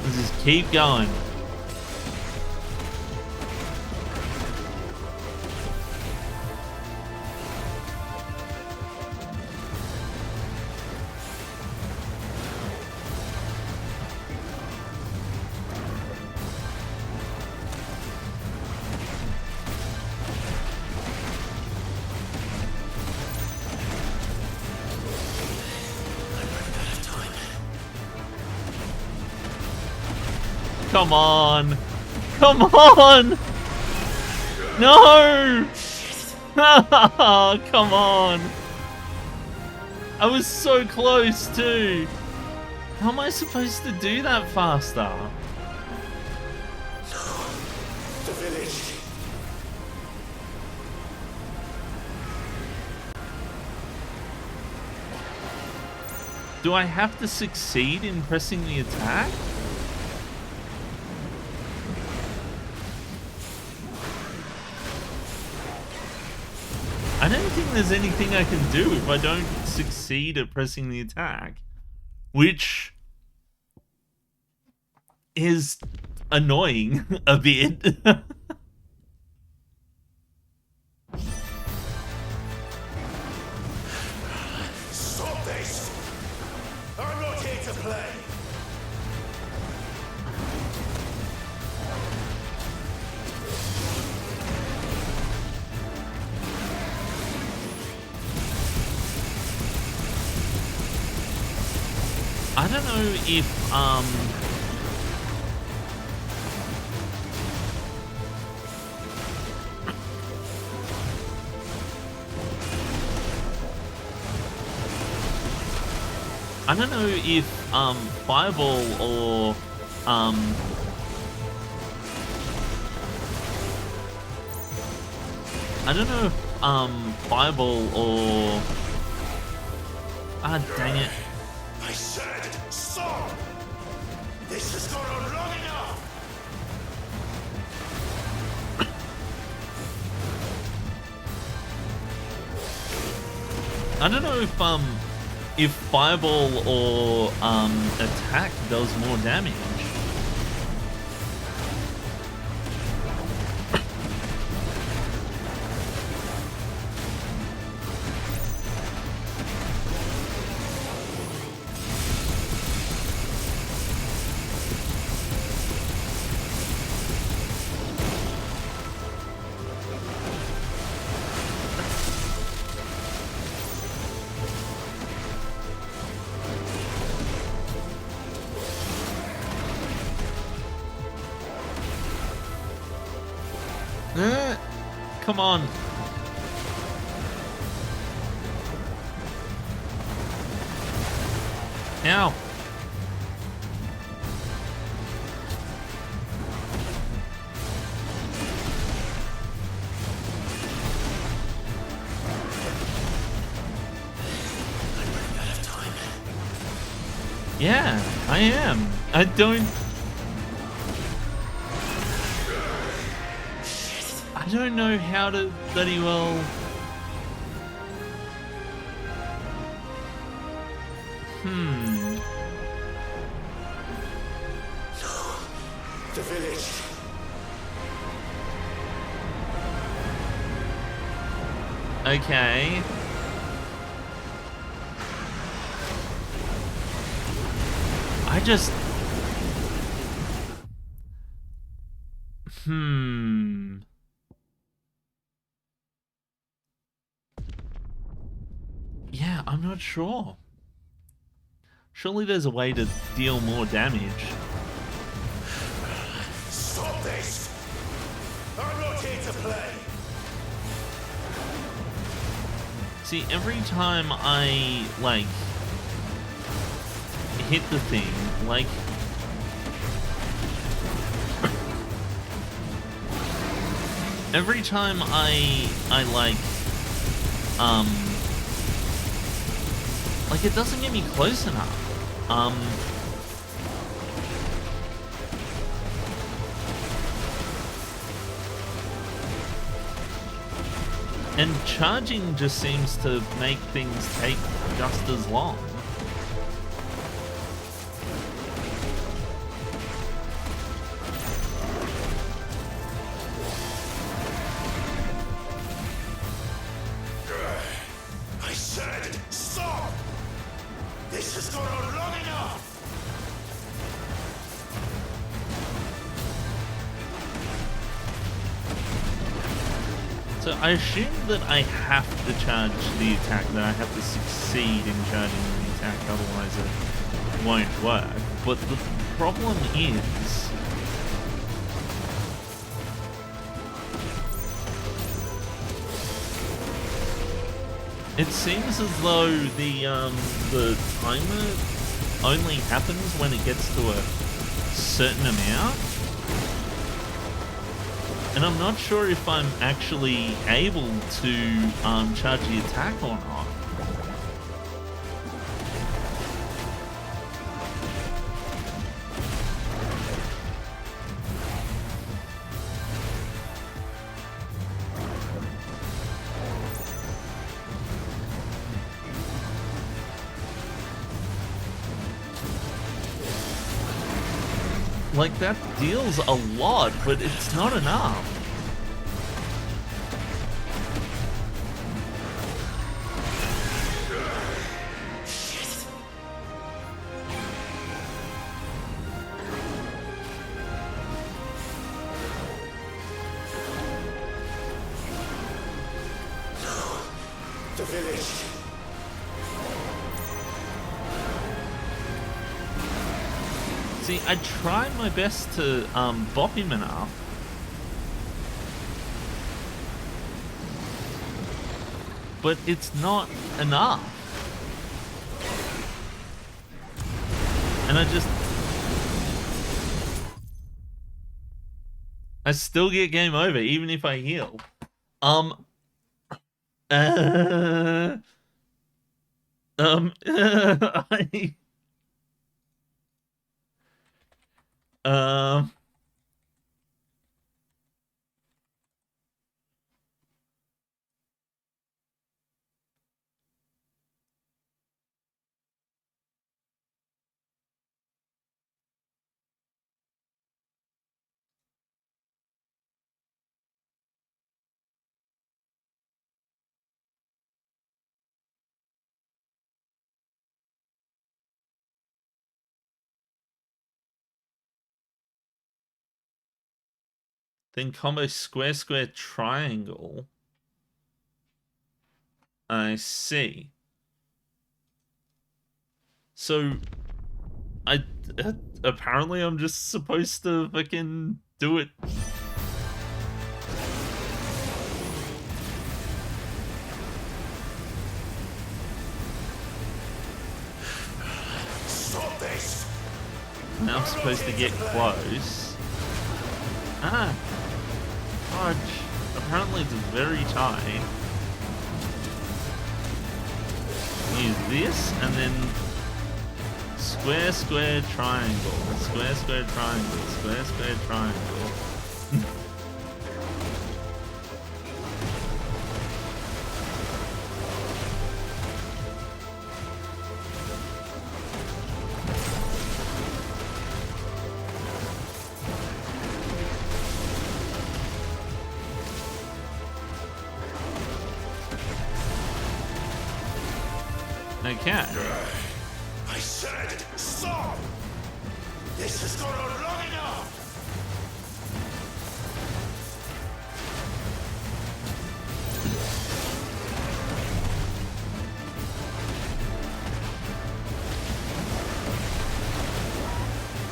Let's just keep going. Come on! Come on! No! Come on! I was so close too! How am I supposed to do that faster? The village. Do I have to succeed in pressing the attack? I don't think there's anything I can do if I don't succeed at pressing the attack. Which is annoying a bit. Stop this! I'm not here to play! I don't know if I don't know if Fireball or I don't know if Fireball or dang it. I said stop! This has gone on long enough! I don't know if Fireball or attack does more damage. Come on. Ow. Yeah, I am. I don't know how to bloody well. The village. Okay. I just Yeah, I'm not sure. Surely there's a way to deal more damage. Stop this! I'm not here to play! See, every time I, like, hit the thing, like... every time I like, it doesn't get me close enough. And charging just seems to make things take just as long. I said stop! This has gone on long enough! So I assume that I have to charge the attack, that I have to succeed in charging the attack, otherwise it won't work. But the problem is... it seems as though the timer only happens when it gets to a certain amount. And I'm not sure if I'm actually able to charge the attack or not. Like, that deals a lot, but it's not enough. The village. See, I tried my best to bop him enough. But it's not enough. And I still get game over, even if I heal. Then combo square, square, triangle. I see. So, apparently I'm just supposed to fucking do it. Stop this! Now I'm supposed to get close. Ah! Fudge. Apparently it's very tight. Use this, and then square, square, triangle. Square, square, triangle. Square, square, triangle. Okay. I said stop! This has gone on long enough!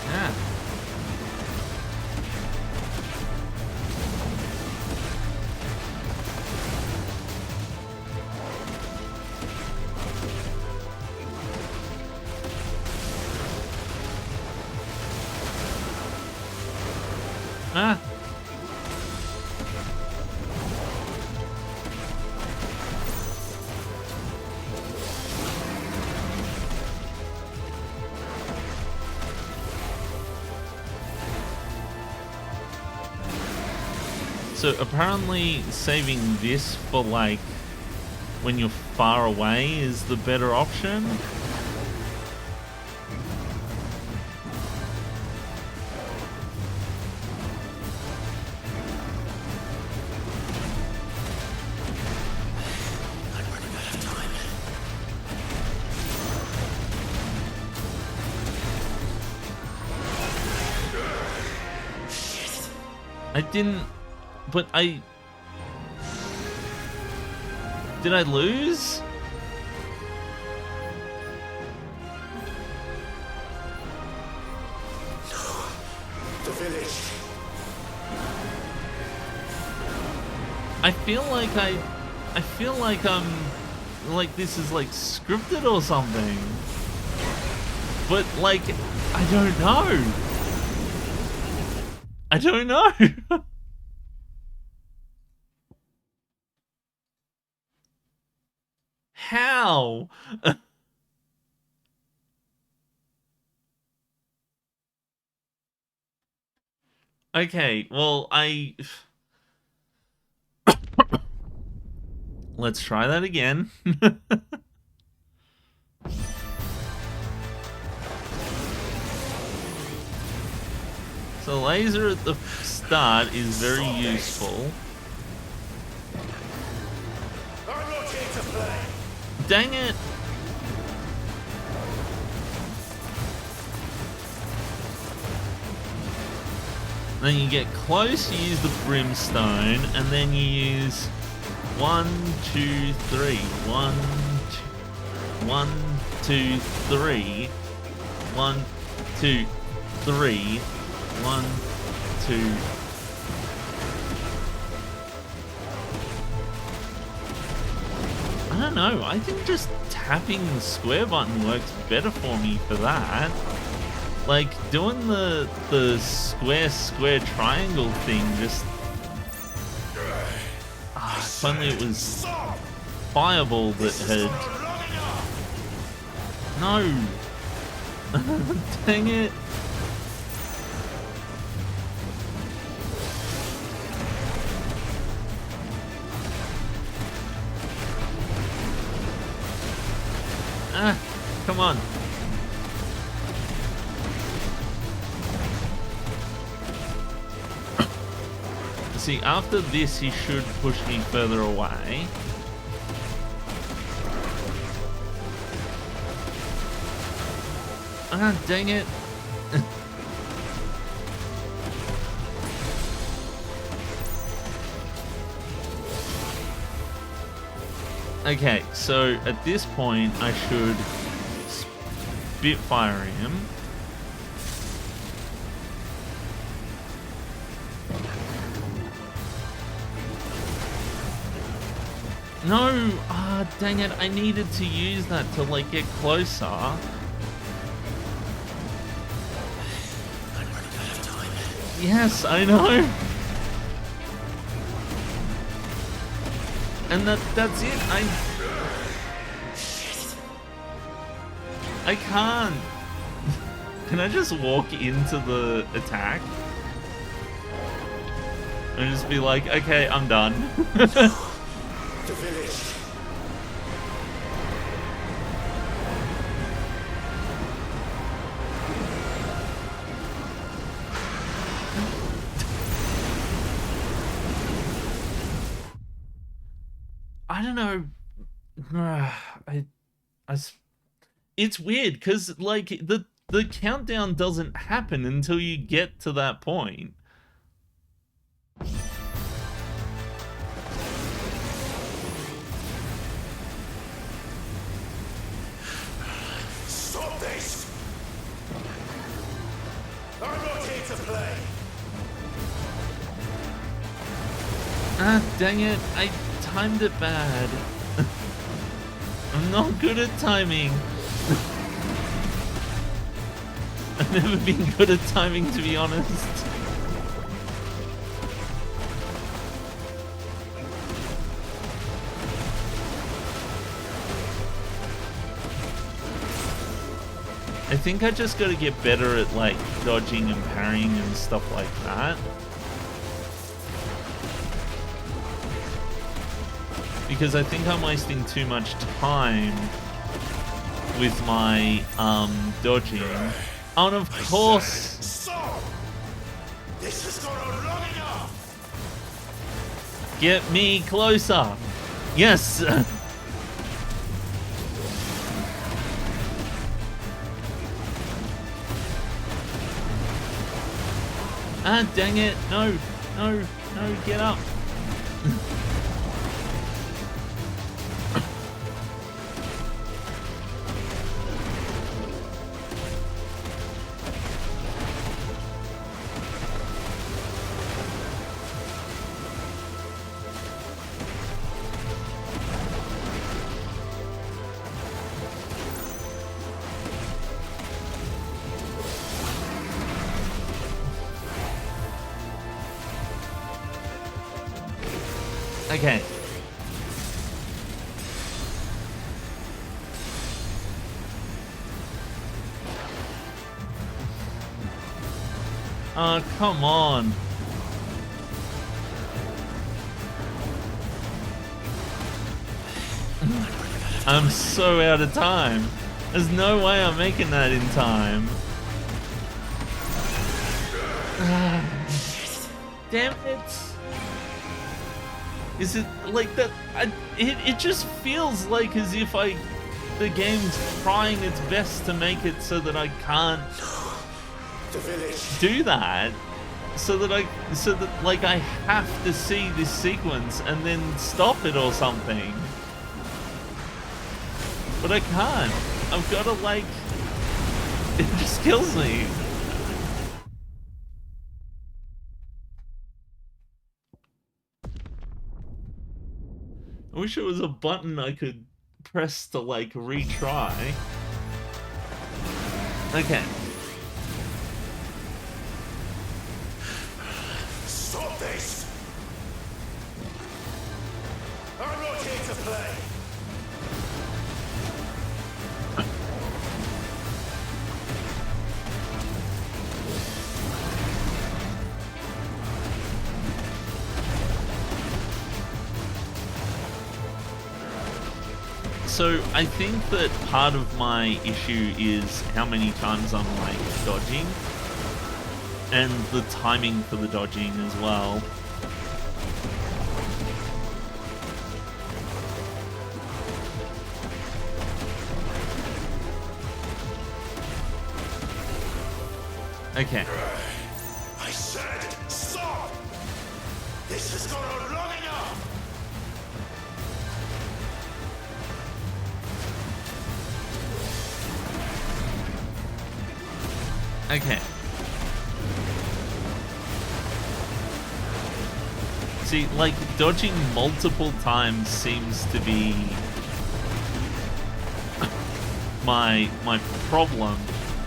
Yeah. Ah. So apparently saving this for like when you're far away is the better option. I didn't, but did I lose? The village. I feel like I'm, like this is like scripted or something. But, like, I don't know. I don't know. How? Okay, well, let's try that again. So laser at the start is very useful. Dang it! Then you get close, you use the brimstone, and then you use 1, 2, 3. 1, 2, 3. 1, 2, 3. 1, 2. I don't know, I think just tapping the square button works better for me for that. Like, doing the square triangle thing just... if only it was Fireball that had... No! Dang it! Ah, come on. See, after this, he should push me further away. Ah, dang it. Okay, so at this point, I should Spitfire him. No! Ah, dang it, I needed to use that to, like, get closer. I'm running out of time. Yes, I know! And that's it, I can't! Can I just walk into the attack? And just be like, okay, I'm done. The village. I don't know. It's weird because like the countdown doesn't happen until you get to that point. Stop this! I'm not here to play. Ah, dang it! I timed it bad. I'm not good at timing. I've never been good at timing, to be honest. I think I just gotta get better at like dodging and parrying and stuff like that. Because I think I'm wasting too much time with my dodging. Oh, and of course. Stop! This has gone on long enough. Get me closer. Yes. Ah, dang it. No, no, no, get up. Okay. Oh, come on. I'm so out of time. There's no way I'm making that in time. Damn it. Is it like that? It just feels like as if the game's trying its best to make it so that I can't do that. So that like I have to see this sequence and then stop it or something. But I can't. I've got to like... It just kills me. I wish it was a button I could press to like retry. Okay. Stop this! I'm not here to play! So I think that part of my issue is how many times I'm like dodging and the timing for the dodging as well. Okay. I said stop! This has gone on long enough! Okay. See, like, dodging multiple times seems to be my problem,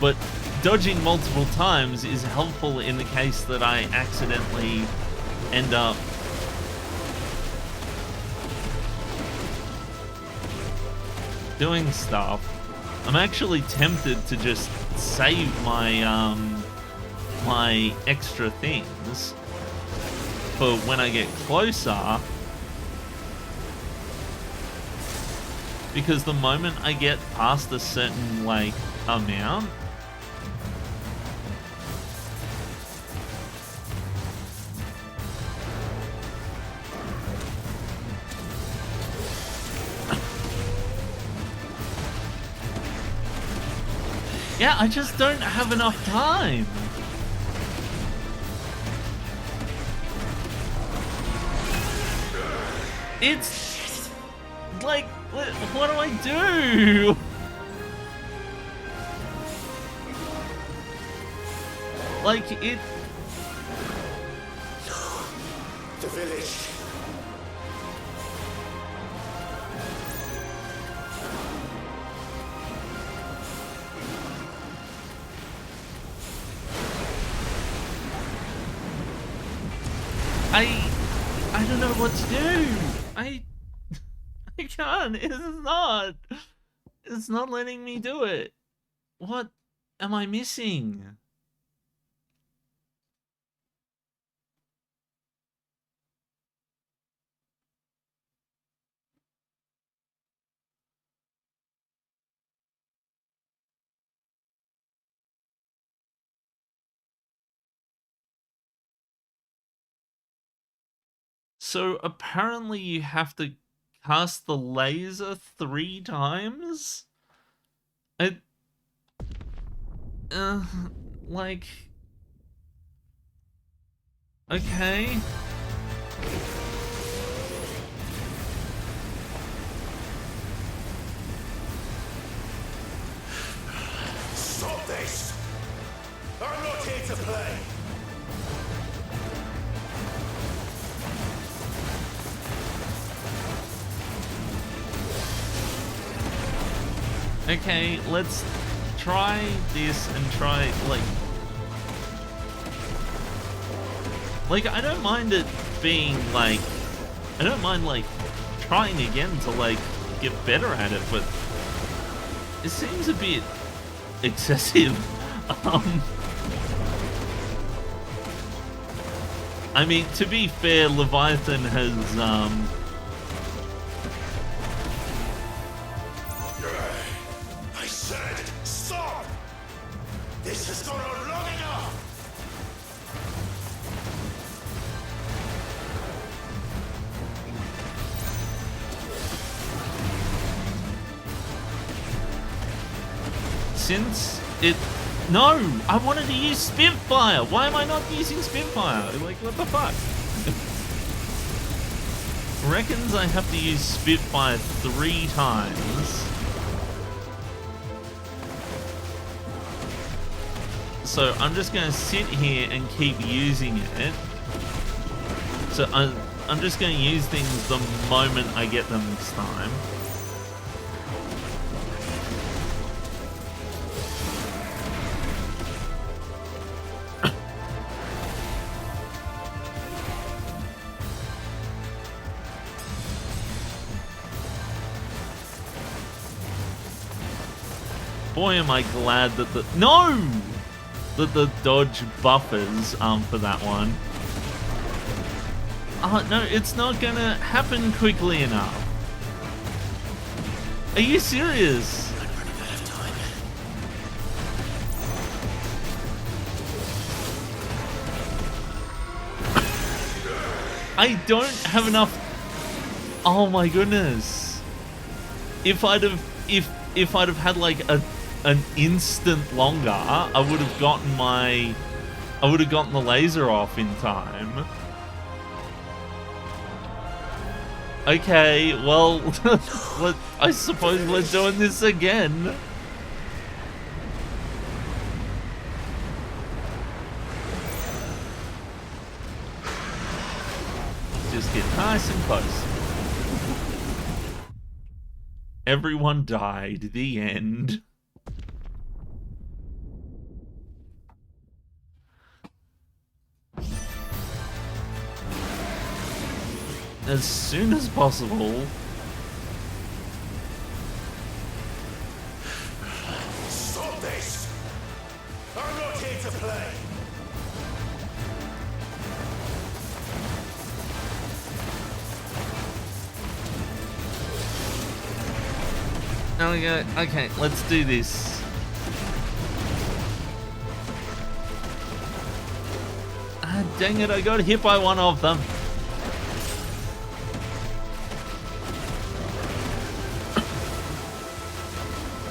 but dodging multiple times is helpful in the case that I accidentally end up doing stuff. I'm actually tempted to just save my my extra things for when I get closer, because the moment I get past a certain like amount, yeah, I just don't have enough time. It's like, what do I do? Like, it... The village. I don't know what to do. I can't. It's not letting me do it. What am I missing? So apparently you have to cast the laser 3 times? Like... Okay. Stop this! I'm not here to play! Okay, let's try this and try, like, I don't mind it being, like, I don't mind, like, trying again to, like, get better at it, but it seems a bit excessive. I mean, to be fair, Leviathan has, I said, stop! This has gone on long enough! since it... No! I wanted to use Spitfire! Why am I not using Spitfire? Like, what the fuck? Reckons I have to use Spitfire 3 times. So I'm just going to sit here and keep using it. So I'm just going to use things the moment I get them this time. Boy, am I glad that the dodge buffers for that one. No, it's not gonna happen quickly enough. Are you serious? I'm running out of time. I don't have enough. Oh my goodness! If I'd have had like an instant longer, I would have gotten the laser off in time. Okay, well, I suppose we're doing this again. Just get nice and close. Everyone died. The end. As soon as possible. Stop this! I'm not here to play! There we go. Okay, let's do this. Ah, dang it, I got hit by one of them.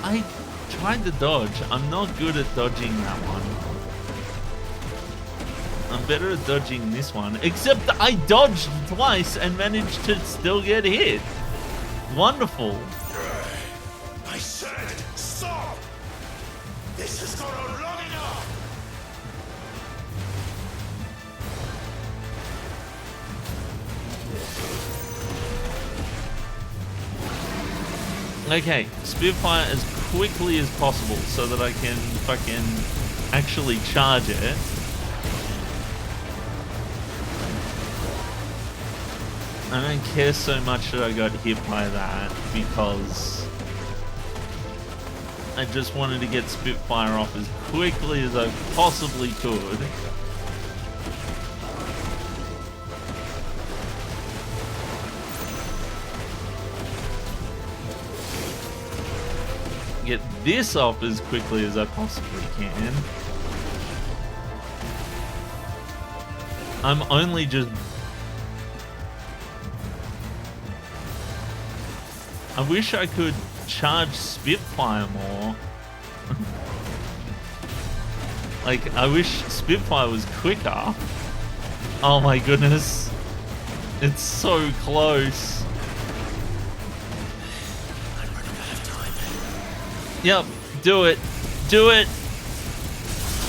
I tried to dodge. I'm not good at dodging that one. I'm better at dodging this one. Except I dodged twice and managed to still get hit. Wonderful. I said, stop! This has gone on long enough! Okay, Spitfire as quickly as possible so that I can fucking actually charge it. I don't care so much that I got hit by that because I just wanted to get Spitfire off as quickly as I possibly could. Get this off as quickly as I possibly can. I'm only just... I wish I could charge Spitfire more. Like, I wish Spitfire was quicker. Oh my goodness. It's so close. Yep, do it. Do it.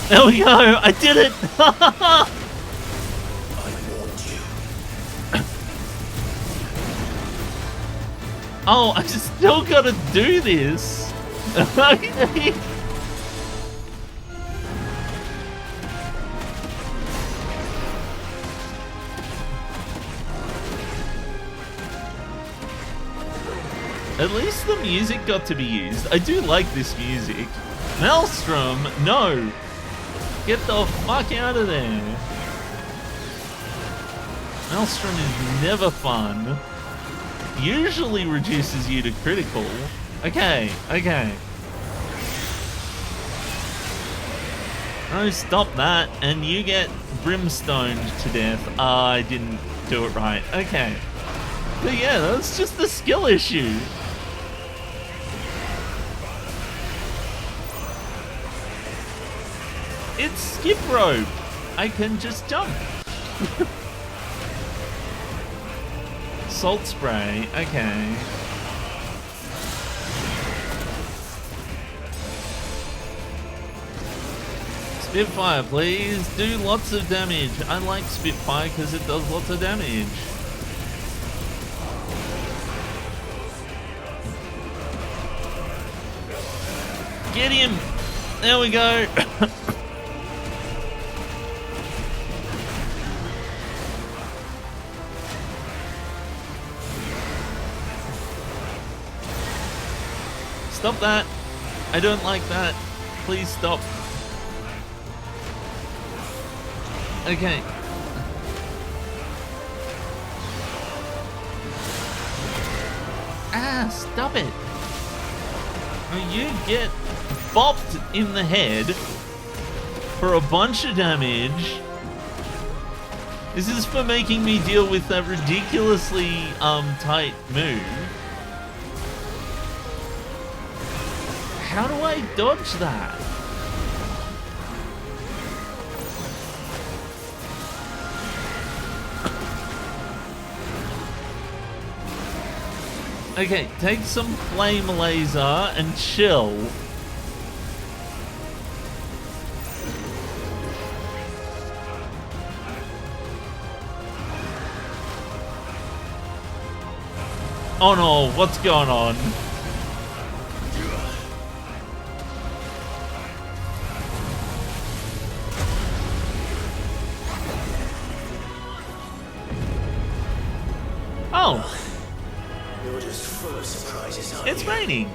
There we go. I did it. Oh, I still gotta do this. Okay. At least the music got to be used. I do like this music. Maelstrom, no! Get the fuck out of there. Maelstrom is never fun. Usually reduces you to critical. Okay, okay. No, stop that, and you get brimstoned to death. I didn't do it right. Okay. But yeah, that's just a skill issue. It's skip rope. I can just jump. Salt spray. Okay. Spitfire, please. Do lots of damage. I like Spitfire because it does lots of damage. Get him! There we go. Stop that. I don't like that. Please stop. Okay. Ah, stop it. Oh, you get bopped in the head for a bunch of damage. This is for making me deal with that ridiculously tight move. How do I dodge that? Okay, take some flame laser and chill. Oh no, what's going on? Oh. You're just full of surprises, aren't It's you? raining.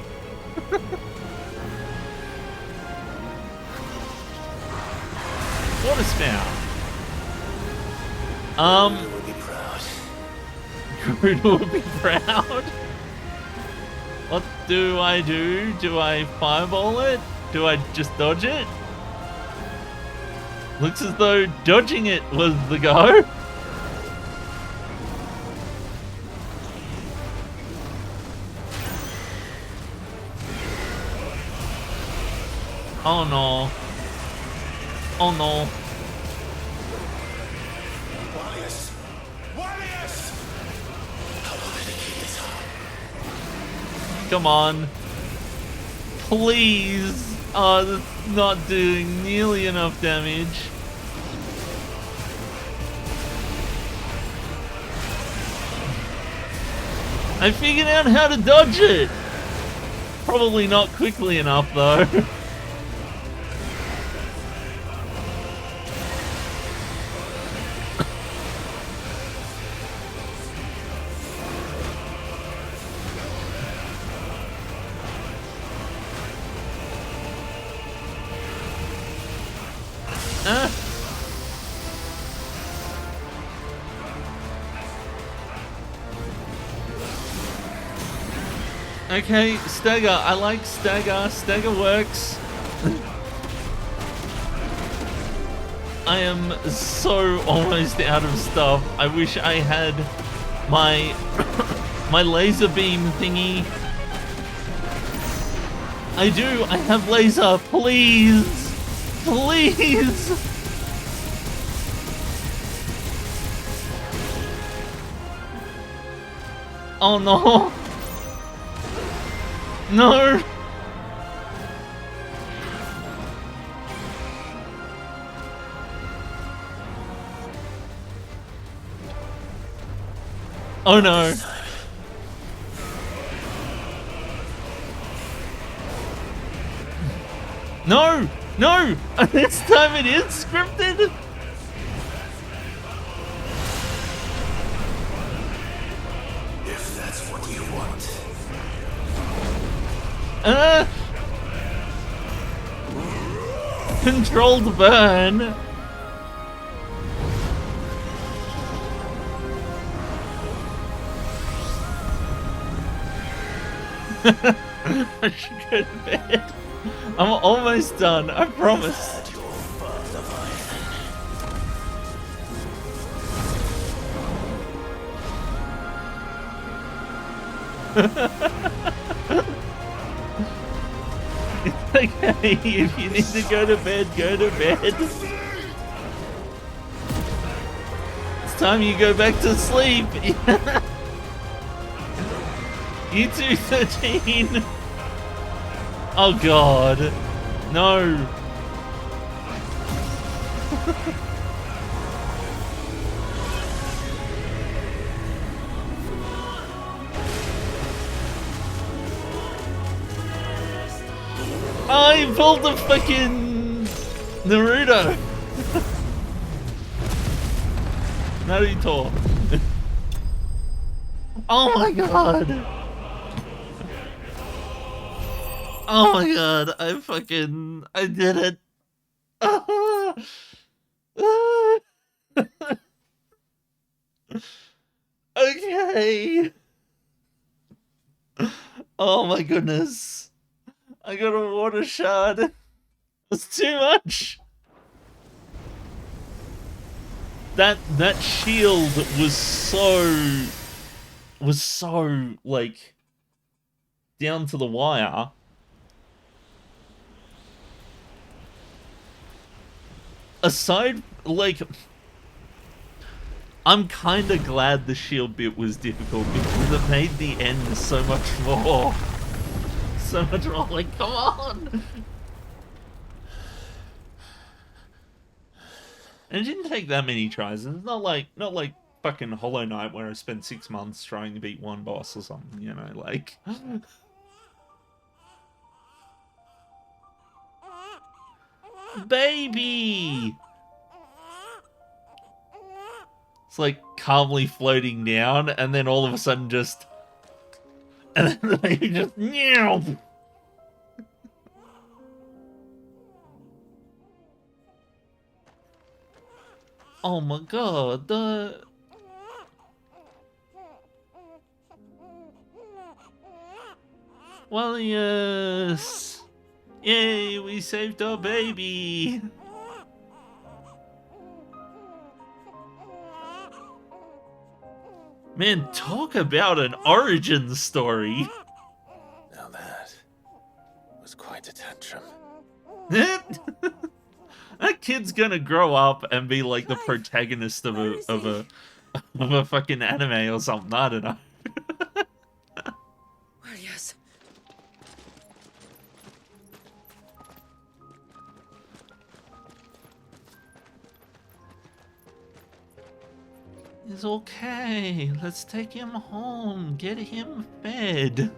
Water spout. Gruder would be proud. Gruder would be proud. What do I do? Do I fireball it? Do I just dodge it? Looks as though dodging it was the go. Oh no. Oh no. Warriors! Warriors! How long did it keep this up? Come on. Please. Oh, that's not doing nearly enough damage. I figured out how to dodge it. Probably not quickly enough though. Okay, stagger. I like stagger. Stagger works. I am so almost out of stuff. I wish I had my my laser beam thingy. I do. I have laser. Please. Please. Oh no. No! Oh no! No! No! This time it is scripted! If that's what you want. Controlled burn. I should go to bed. I'm almost done, I promise. It's okay, if you need to go to bed, go to bed. It's time you go back to sleep. You too, 13. Oh god. No. Oh, he pulled the fucking Naruto. Naruto. Oh my god. Oh my god, I did it. Okay. Oh my goodness. I got a water shard. That's too much. That shield was so like down to the wire. Aside, like, I'm kind of glad the shield bit was difficult because it made the end so much more. So much more, like, come on! And it didn't take that many tries. It's not like fucking Hollow Knight where I spent 6 months trying to beat one boss or something, you know, like... Baby! It's like calmly floating down, and then all of a sudden just... And then the baby just... Meow! Oh my god, the... Well, yes! Yay, we saved our baby! Man, talk about an origin story! Now that was quite a tantrum. That kid's gonna grow up and be like the protagonist of a fucking anime or something, I don't know. Well, yes. It's okay. Let's take him home. Get him fed.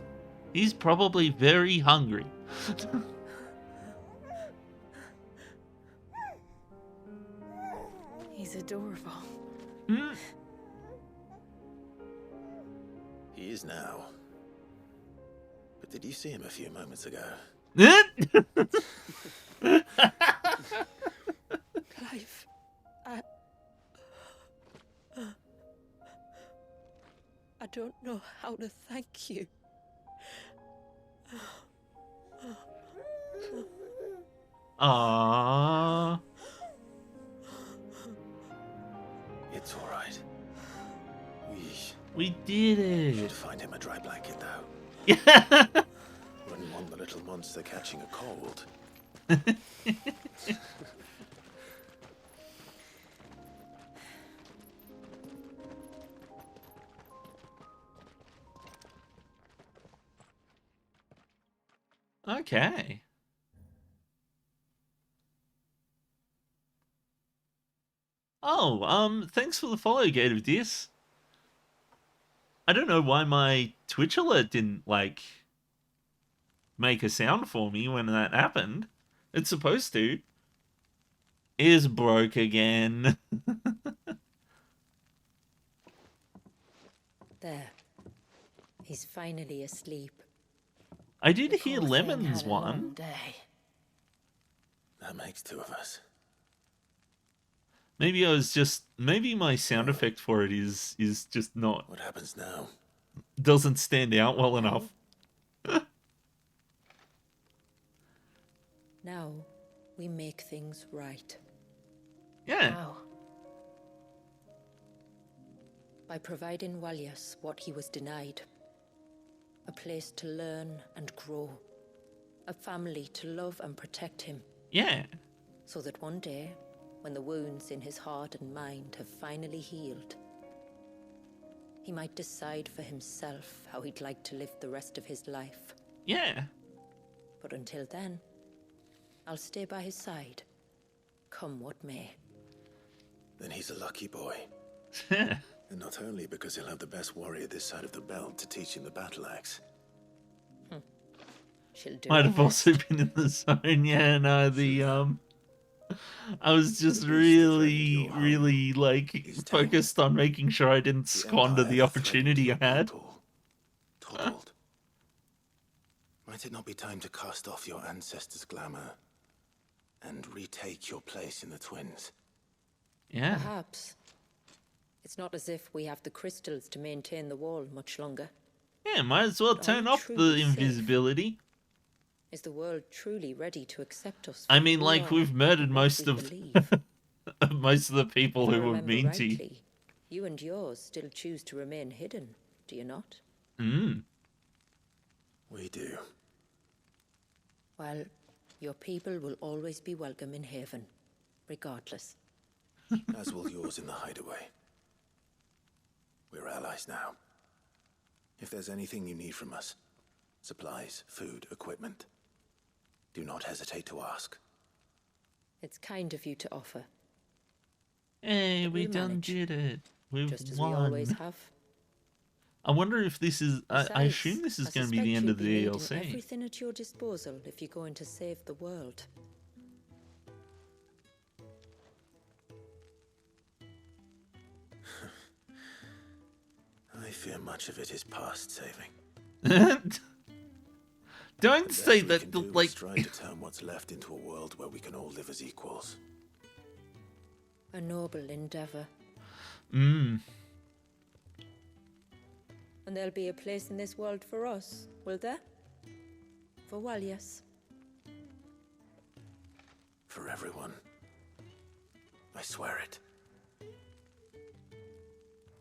He's probably very hungry. He's adorable. He is now. But did you see him a few moments ago? Clive, I don't know how to thank you. Aww. It's all right. We did it. Should find him a dry blanket, though. Yeah. Wouldn't want the little monster catching a cold. Okay. Oh, thanks for the follow, Gate of Dis. I don't know why my Twitch alert didn't, like, make a sound for me when that happened. It's supposed to. Is broke again. There. He's finally asleep. I did The hear poor thing Lemon's had a long one. day. That makes two of us. Maybe I was just... Maybe my sound effect for it is just not... What happens now? Doesn't stand out well enough. Now, we make things right. Yeah. How? By providing Walias what he was denied. A place to learn and grow. A family to love and protect him. Yeah. So that one day, when the wounds in his heart and mind have finally healed, he might decide for himself how he'd like to live the rest of his life. Yeah. But until then, I'll stay by his side, come what may. Then he's a lucky boy. And not only because he'll have the best warrior this side of the belt to teach him the battle axe. She'll do Might her have also been in the zone. Yeah, no, I was just really like focused on making sure I didn't squander the opportunity I had. Toppled. Might it not be time to cast off your ancestors' glamour and retake your place in the twins? Yeah. Perhaps. It's not as if we have the crystals to maintain the wall much longer. Yeah, might as well But are turn we off the truly safe? invisibility. Is the world truly ready to accept us? I for mean, who like, we are we've murdered and what most we of believe? most of the people If I who were remember mean to. rightly, you and yours still choose to remain hidden, do you not? We do. Well, your people will always be welcome in Haven, regardless. As will yours in the hideaway. We're allies now. If there's anything you need from us, supplies, food, equipment, do not hesitate to ask. It's kind of you to offer. Hey, But we we'll done manage, did it. We've just as won. we always have. I wonder if this is... I Besides, assume this is I going to be the suspect end you'll of the be needing DLC. everything at your disposal if you're going to save the world. I fear much of it is past saving. Don't say that, like... Try to turn what's left into a world where we can all live as equals. A noble endeavor. Mm. And there'll be a place in this world for us, will there? For Walias. For everyone. I swear it.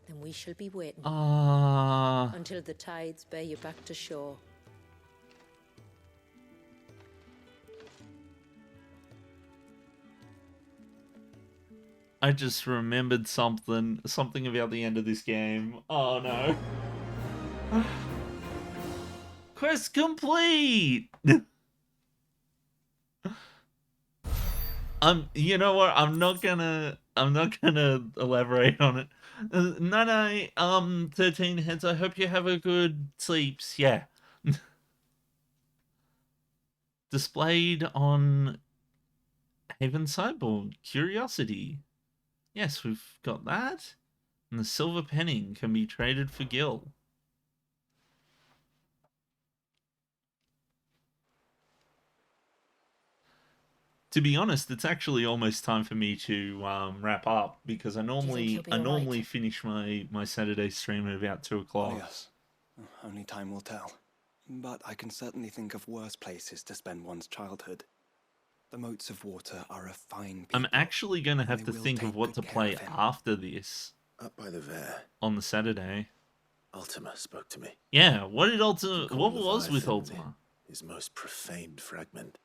Then we shall be waiting. Until the tides bear you back to shore. I just remembered something about the end of this game. Oh no. Quest complete! You know what? I'm not gonna elaborate on it. No, 13 heads, I hope you have a good sleeps. Yeah. Displayed on Haven Sideboard. Curiosity. Yes, we've got that. And the silver penning can be traded for gil. To be honest, it's actually almost time for me to wrap up because I normally finish my Saturday stream at about 2 o'clock. Oh, yes. Only time will tell. But I can certainly think of worse places to spend one's childhood. The moats of water are a fine people. I'm actually going to have to think of what to play after this. Up by the Vare. On the Saturday. Ultima spoke to me. Yeah, what did Ultima... What was with Ultima? His most profaned fragment.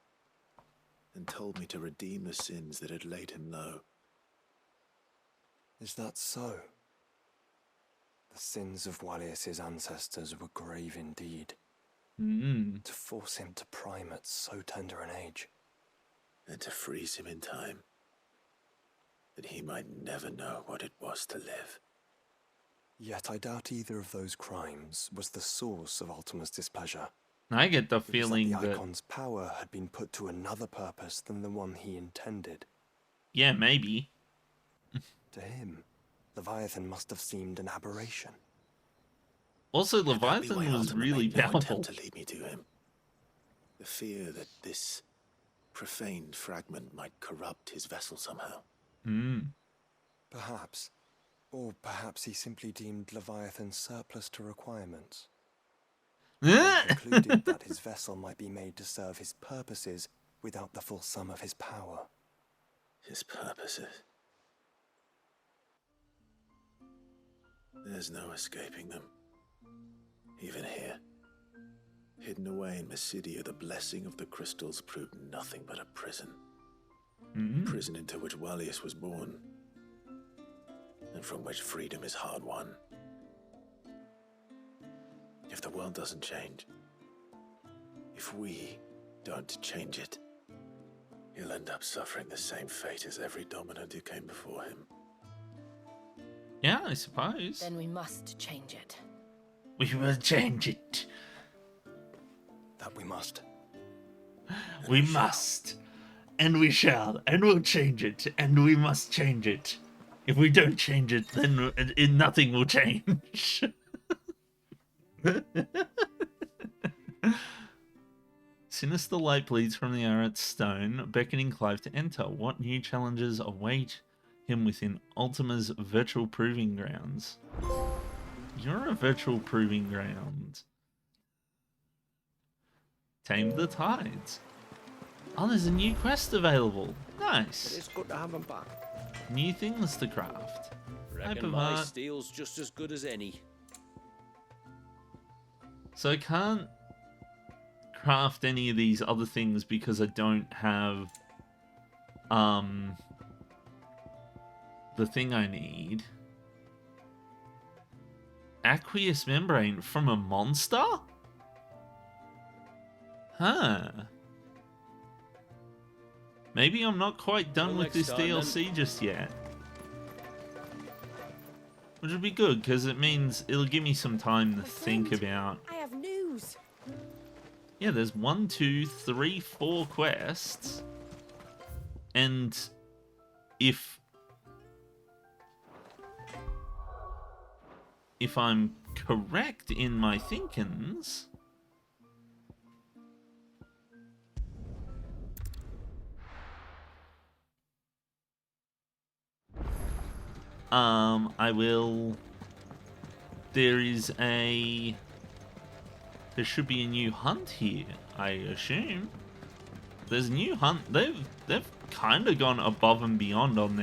And told me to redeem the sins that had laid him low. Is that so? The sins of Walias's ancestors were grave indeed. To force him to prime at so tender an age. And to freeze him in time. That he might never know what it was to live. Yet I doubt either of those crimes was the source of Ultima's displeasure. I get the feeling that that... the Icon's power had been put to another purpose than the one he intended. Yeah, maybe. To him, Leviathan must have seemed an aberration. Also, Leviathan was really powerful. To lead me to him. The fear that this profaned fragment might corrupt his vessel somehow. Perhaps. Or perhaps he simply deemed Leviathan surplus to requirements. And concluded that his vessel might be made to serve his purposes without the full sum of his power. His purposes. There's no escaping them. Even here. Hidden away in Mysidia, the blessing of the crystals proved nothing but a prison. A prison into which Wallius was born, and from which freedom is hard won. If the world doesn't change, if we don't change it, he'll end up suffering the same fate as every dominant who came before him. Yeah, I suppose. Then we must change it. We will change it. That we must. We must. And we shall. And we'll change it. And we must change it. If we don't change it, then nothing will change. Sinister light bleeds from the Arat stone, beckoning Clive to enter. What new challenges await him within Ultima's virtual proving grounds? You're a virtual proving ground. Tame the tides. Oh, there's a new quest available. Nice. It's good to have them back. New things to craft. Reckon my steel's just as good as any. So I can't craft any of these other things because I don't have the thing I need. Aqueous membrane from a monster? Huh. Maybe I'm not quite done with this DLC just yet. Which would be good, because it means it'll give me some time to think about. I have news. Yeah, there's 1, 2, 3, 4 quests. And if I'm correct in my thinkings, I will. There should be a new hunt here, I assume. There's a new hunt. They've kind of gone above and beyond on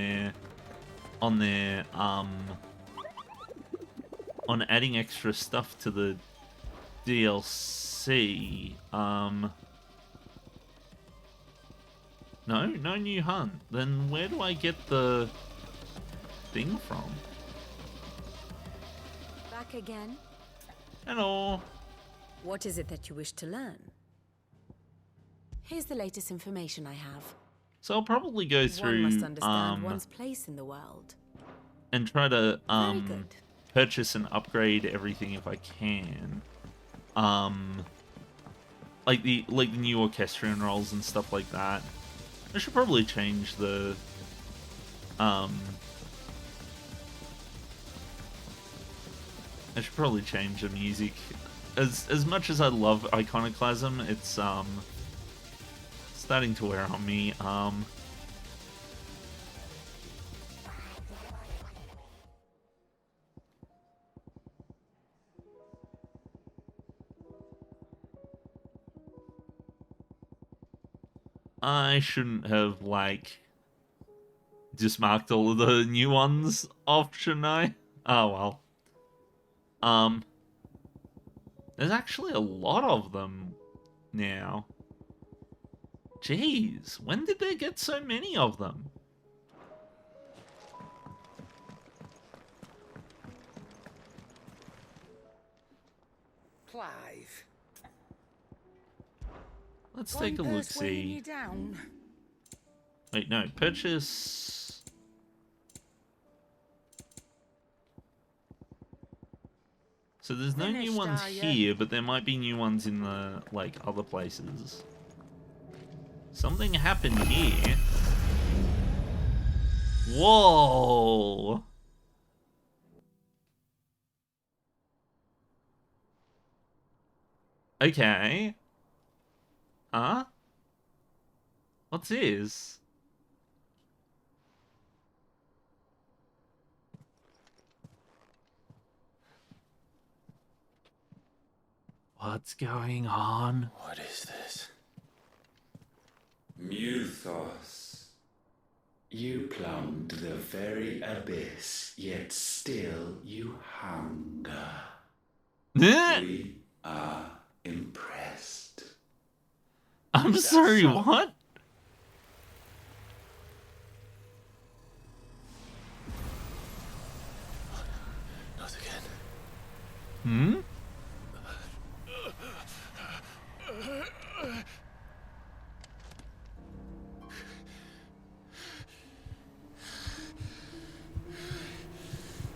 adding extra stuff to the DLC. No new hunt. Then where do I get the thing from? Back again? Hello. What is it that you wish to learn? Here's the latest information I have. So I'll probably go through One must understand one's place in the world. and try to purchase and upgrade everything if I can. Like the new orchestrion rolls and stuff like that. I should probably change the I should probably change the music. As much as I love Iconoclasm, it's starting to wear on me. I shouldn't have just marked all of the new ones off, shouldn't I? Oh well. There's actually a lot of them now. Jeez, when did they get so many of them? Clive. Let's take a look-see. Wait, no, purchase. So there's no new ones here, but there might be new ones in the, other places. Something happened here. Whoa! Okay. Huh? What's this? What's going on? What is this? Muthos. You plumbed the very abyss, yet still you hunger. We are impressed. I'm sorry, so? what? Not again. Hmm?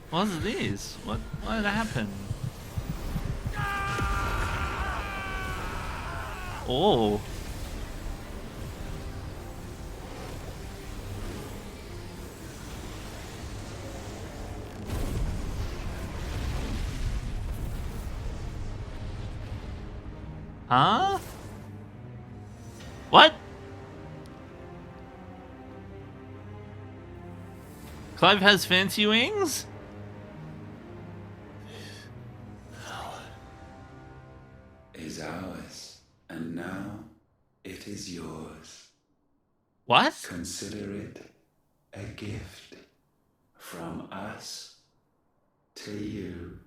What's this? What happened? Oh. Huh? What? Clive has fancy wings? Is ours, and now it is yours. What? Consider it a gift from us to you,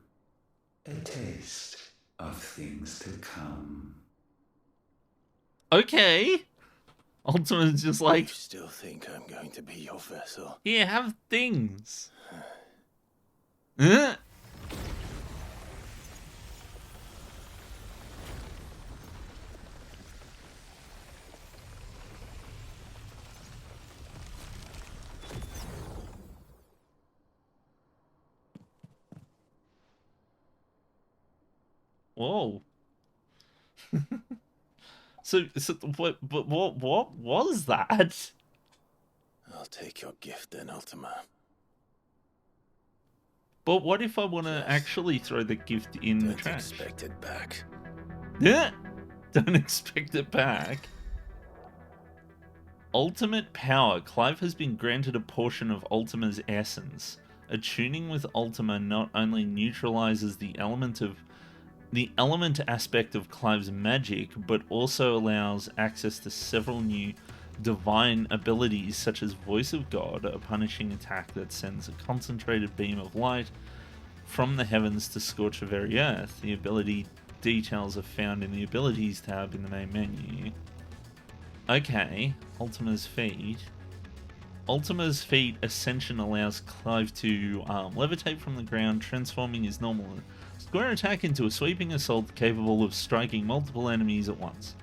a taste of things to come. Okay. Ultima's just like, You still think I'm going to be your vessel? here, have things. Huh? Whoa. so what was that? I'll take your gift then, Ultima. But what if I want to actually throw the gift in the Don't trash? expect it back. Yeah. Don't expect it back. Ultimate power. Clive has been granted a portion of Ultima's essence. Attuning with Ultima not only neutralizes the element aspect of Clive's magic, but also allows access to several new divine abilities such as Voice of God, a punishing attack that sends a concentrated beam of light from the heavens to scorch the very earth. The ability details are found in the abilities tab in the main menu. Okay, Ultima's feat. Ultima's feat Ascension allows Clive to levitate from the ground, transforming his normal square attack into a sweeping assault capable of striking multiple enemies at once.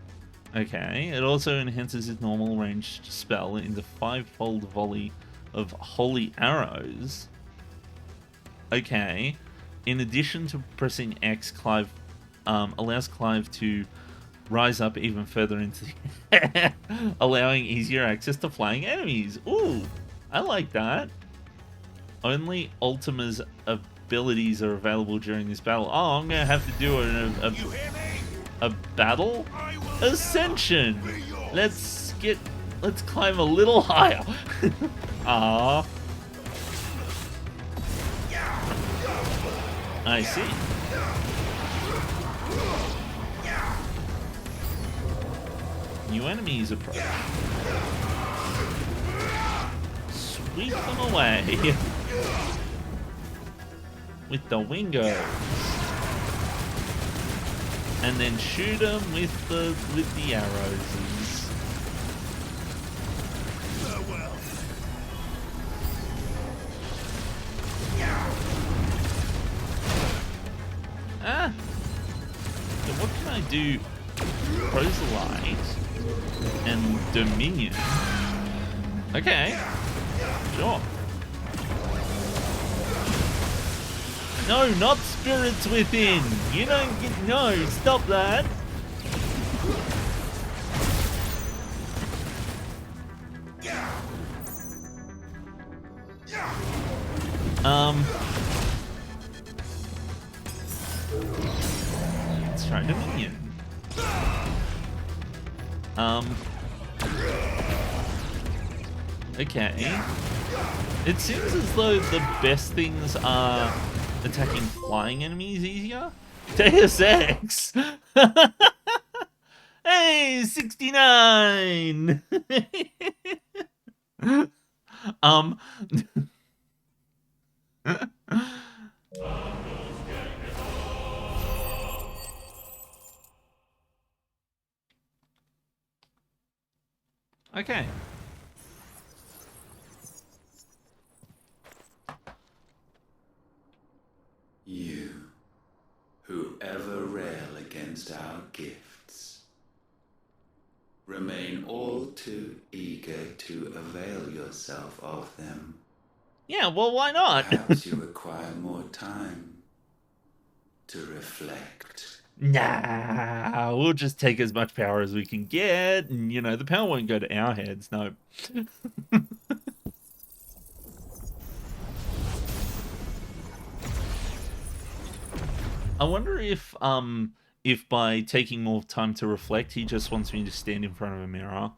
Okay, it also enhances his normal ranged spell into 5-fold volley of holy arrows. Okay, in addition to pressing X, Clive allows Clive to rise up even further into the air, allowing easier access to flying enemies. Ooh, I like that. Only Ultima's abilities are available during this battle. Oh, I'm gonna have to do a battle ascension. Let's climb a little higher. Ah, I see. New enemies approach. Sweep them away with the wingos, and then shoot them with the arrows. Ah. So what can I do? Proselyte and Dominion. Okay. Sure. No, not spirits within. You don't get... No, stop that. Let's try Dominion. Okay. It seems as though the best things are attacking flying enemies easier. Deus Ex! Hey, 69! Okay. You, who ever rail against our gifts, remain all too eager to avail yourself of them. Yeah, well, why not? Perhaps you require more time to reflect. Nah, we'll just take as much power as we can get, and, you know, the power won't go to our heads, no. I wonder if by taking more time to reflect, he just wants me to stand in front of a mirror.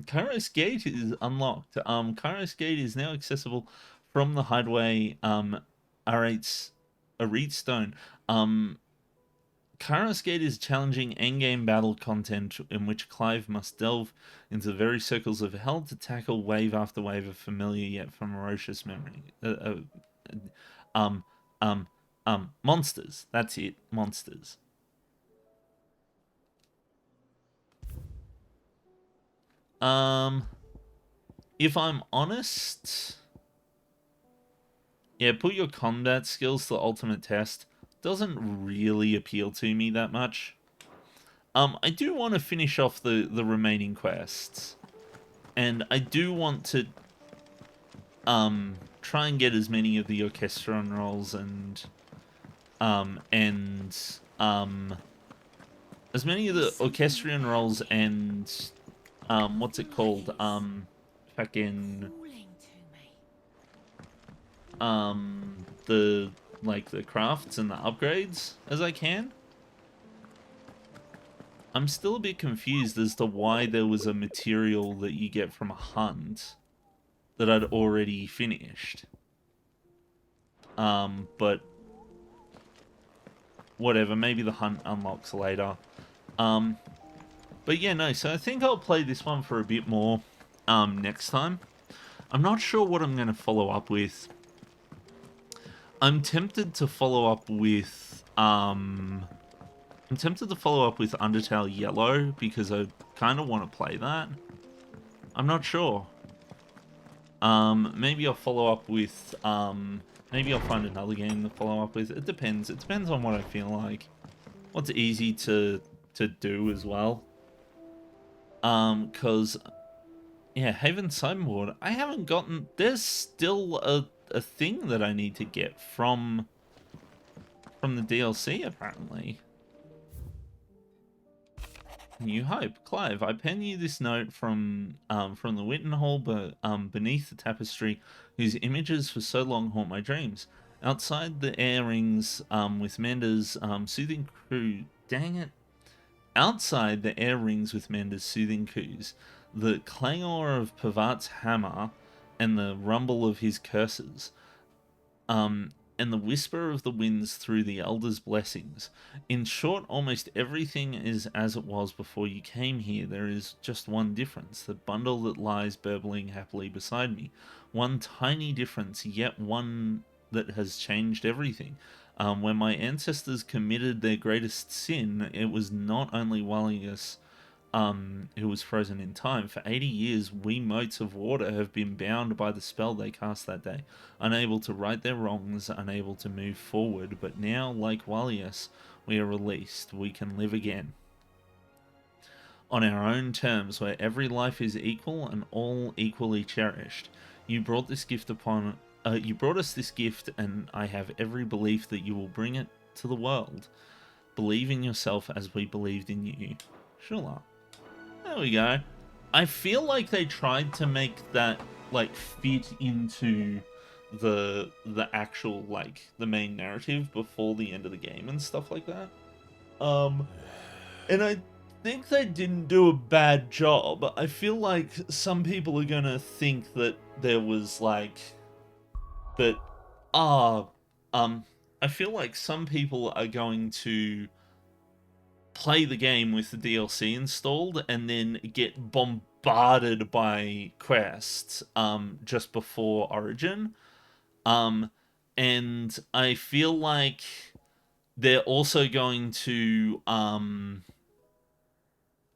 Kairos Gate is unlocked. Kairos Gate is now accessible from the hideaway R8's Arid Stone. Kairos Gate is challenging endgame battle content in which Clive must delve into the very circles of hell to tackle wave after wave of familiar yet ferocious monsters. That's it, monsters. If I'm honest, yeah, put your combat skills to the ultimate test. Doesn't really appeal to me that much. I do want to finish off the remaining quests, and I do want to try and get as many of the orchestron roles and as many of the orchestrion roles and what's it called, fucking the crafts and the upgrades as I can. I'm still a bit confused as to why there was a material that you get from a hunt that I'd already finished. But whatever, maybe the hunt unlocks later. But yeah, no, so I think I'll play this one for a bit more next time. I'm not sure what I'm going to follow up with. I'm tempted to follow up with Undertale Yellow because I kind of want to play that. I'm not sure. Maybe I'll follow up with maybe I'll find another game to follow up with. It depends. It depends on what I feel like. What's easy to do as well. Cause yeah, Haven Sideboard, I haven't gotten. There's still a thing that I need to get from the DLC apparently. New Hope. Clive, I pen you this note from the Witten Hall, but beneath the tapestry, whose images for so long haunt my dreams. Outside the air rings with Mender's soothing crew. Dang it. Outside the air rings with Mender's soothing coos, the clangor of Pavart's hammer, and the rumble of his curses. And the whisper of the winds through the elders' blessings. In short, almost everything is as it was before you came here. There is just one difference, the bundle that lies burbling happily beside me. One tiny difference, yet one that has changed everything. When my ancestors committed their greatest sin, it was not only Wallius who was frozen in time. For 80 years, we motes of water have been bound by the spell they cast that day, unable to right their wrongs, unable to move forward, but now, like Wallius, we are released. We can live again. On our own terms, where every life is equal and all equally cherished. You brought this gift upon... you brought us this gift, and I have every belief that you will bring it to the world. Believe in yourself as we believed in you. Shula. There we go. I feel like they tried to make that, like, fit into the actual, like, the main narrative before the end of the game and stuff like that. And I think they didn't do a bad job. I feel like some people are gonna think that there was, like, that, I feel like some people are going to play the game with the DLC installed and then get bombarded by quests just before Origin. And I feel like they're also going to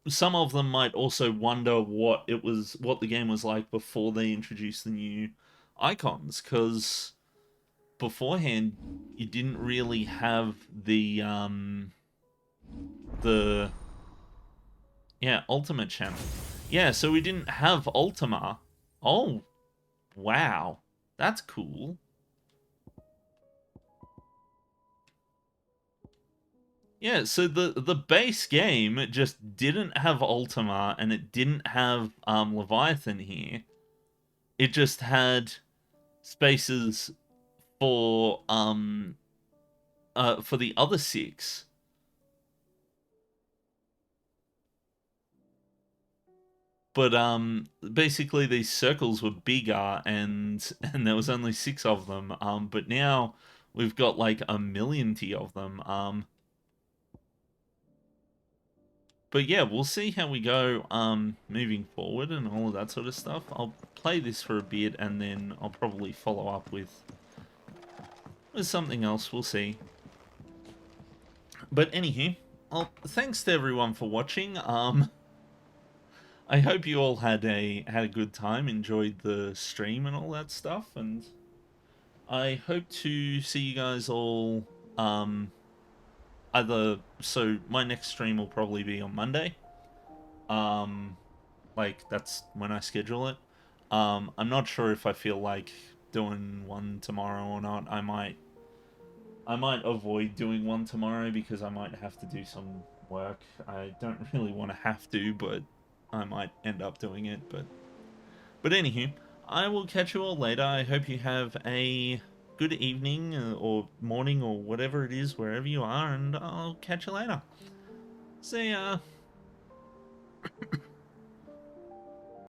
some of them might also wonder what the game was like before they introduced the new icons, because beforehand you didn't really have the Ultimate channel. Yeah, so we didn't have Ultima. Oh, wow. That's cool. Yeah, so the base game just didn't have Ultima, and it didn't have Leviathan here. It just had spaces for the other 6. But basically these circles were bigger, and there was only 6 of them. But now we've got like a millionty of them. But yeah, we'll see how we go moving forward and all of that sort of stuff. I'll play this for a bit, and then I'll probably follow up with something else. We'll see. But anywho, thanks to everyone for watching. I hope you all had a good time, enjoyed the stream and all that stuff, and I hope to see you guys all so my next stream will probably be on Monday. Like, that's when I schedule it. I'm not sure if I feel like doing one tomorrow or not. I might avoid doing one tomorrow because I might have to do some work. I don't really want to have to, but I might end up doing it. But anywho, I will catch you all later. I hope you have a good evening or morning or whatever it is wherever you are, and I'll catch you later. See ya.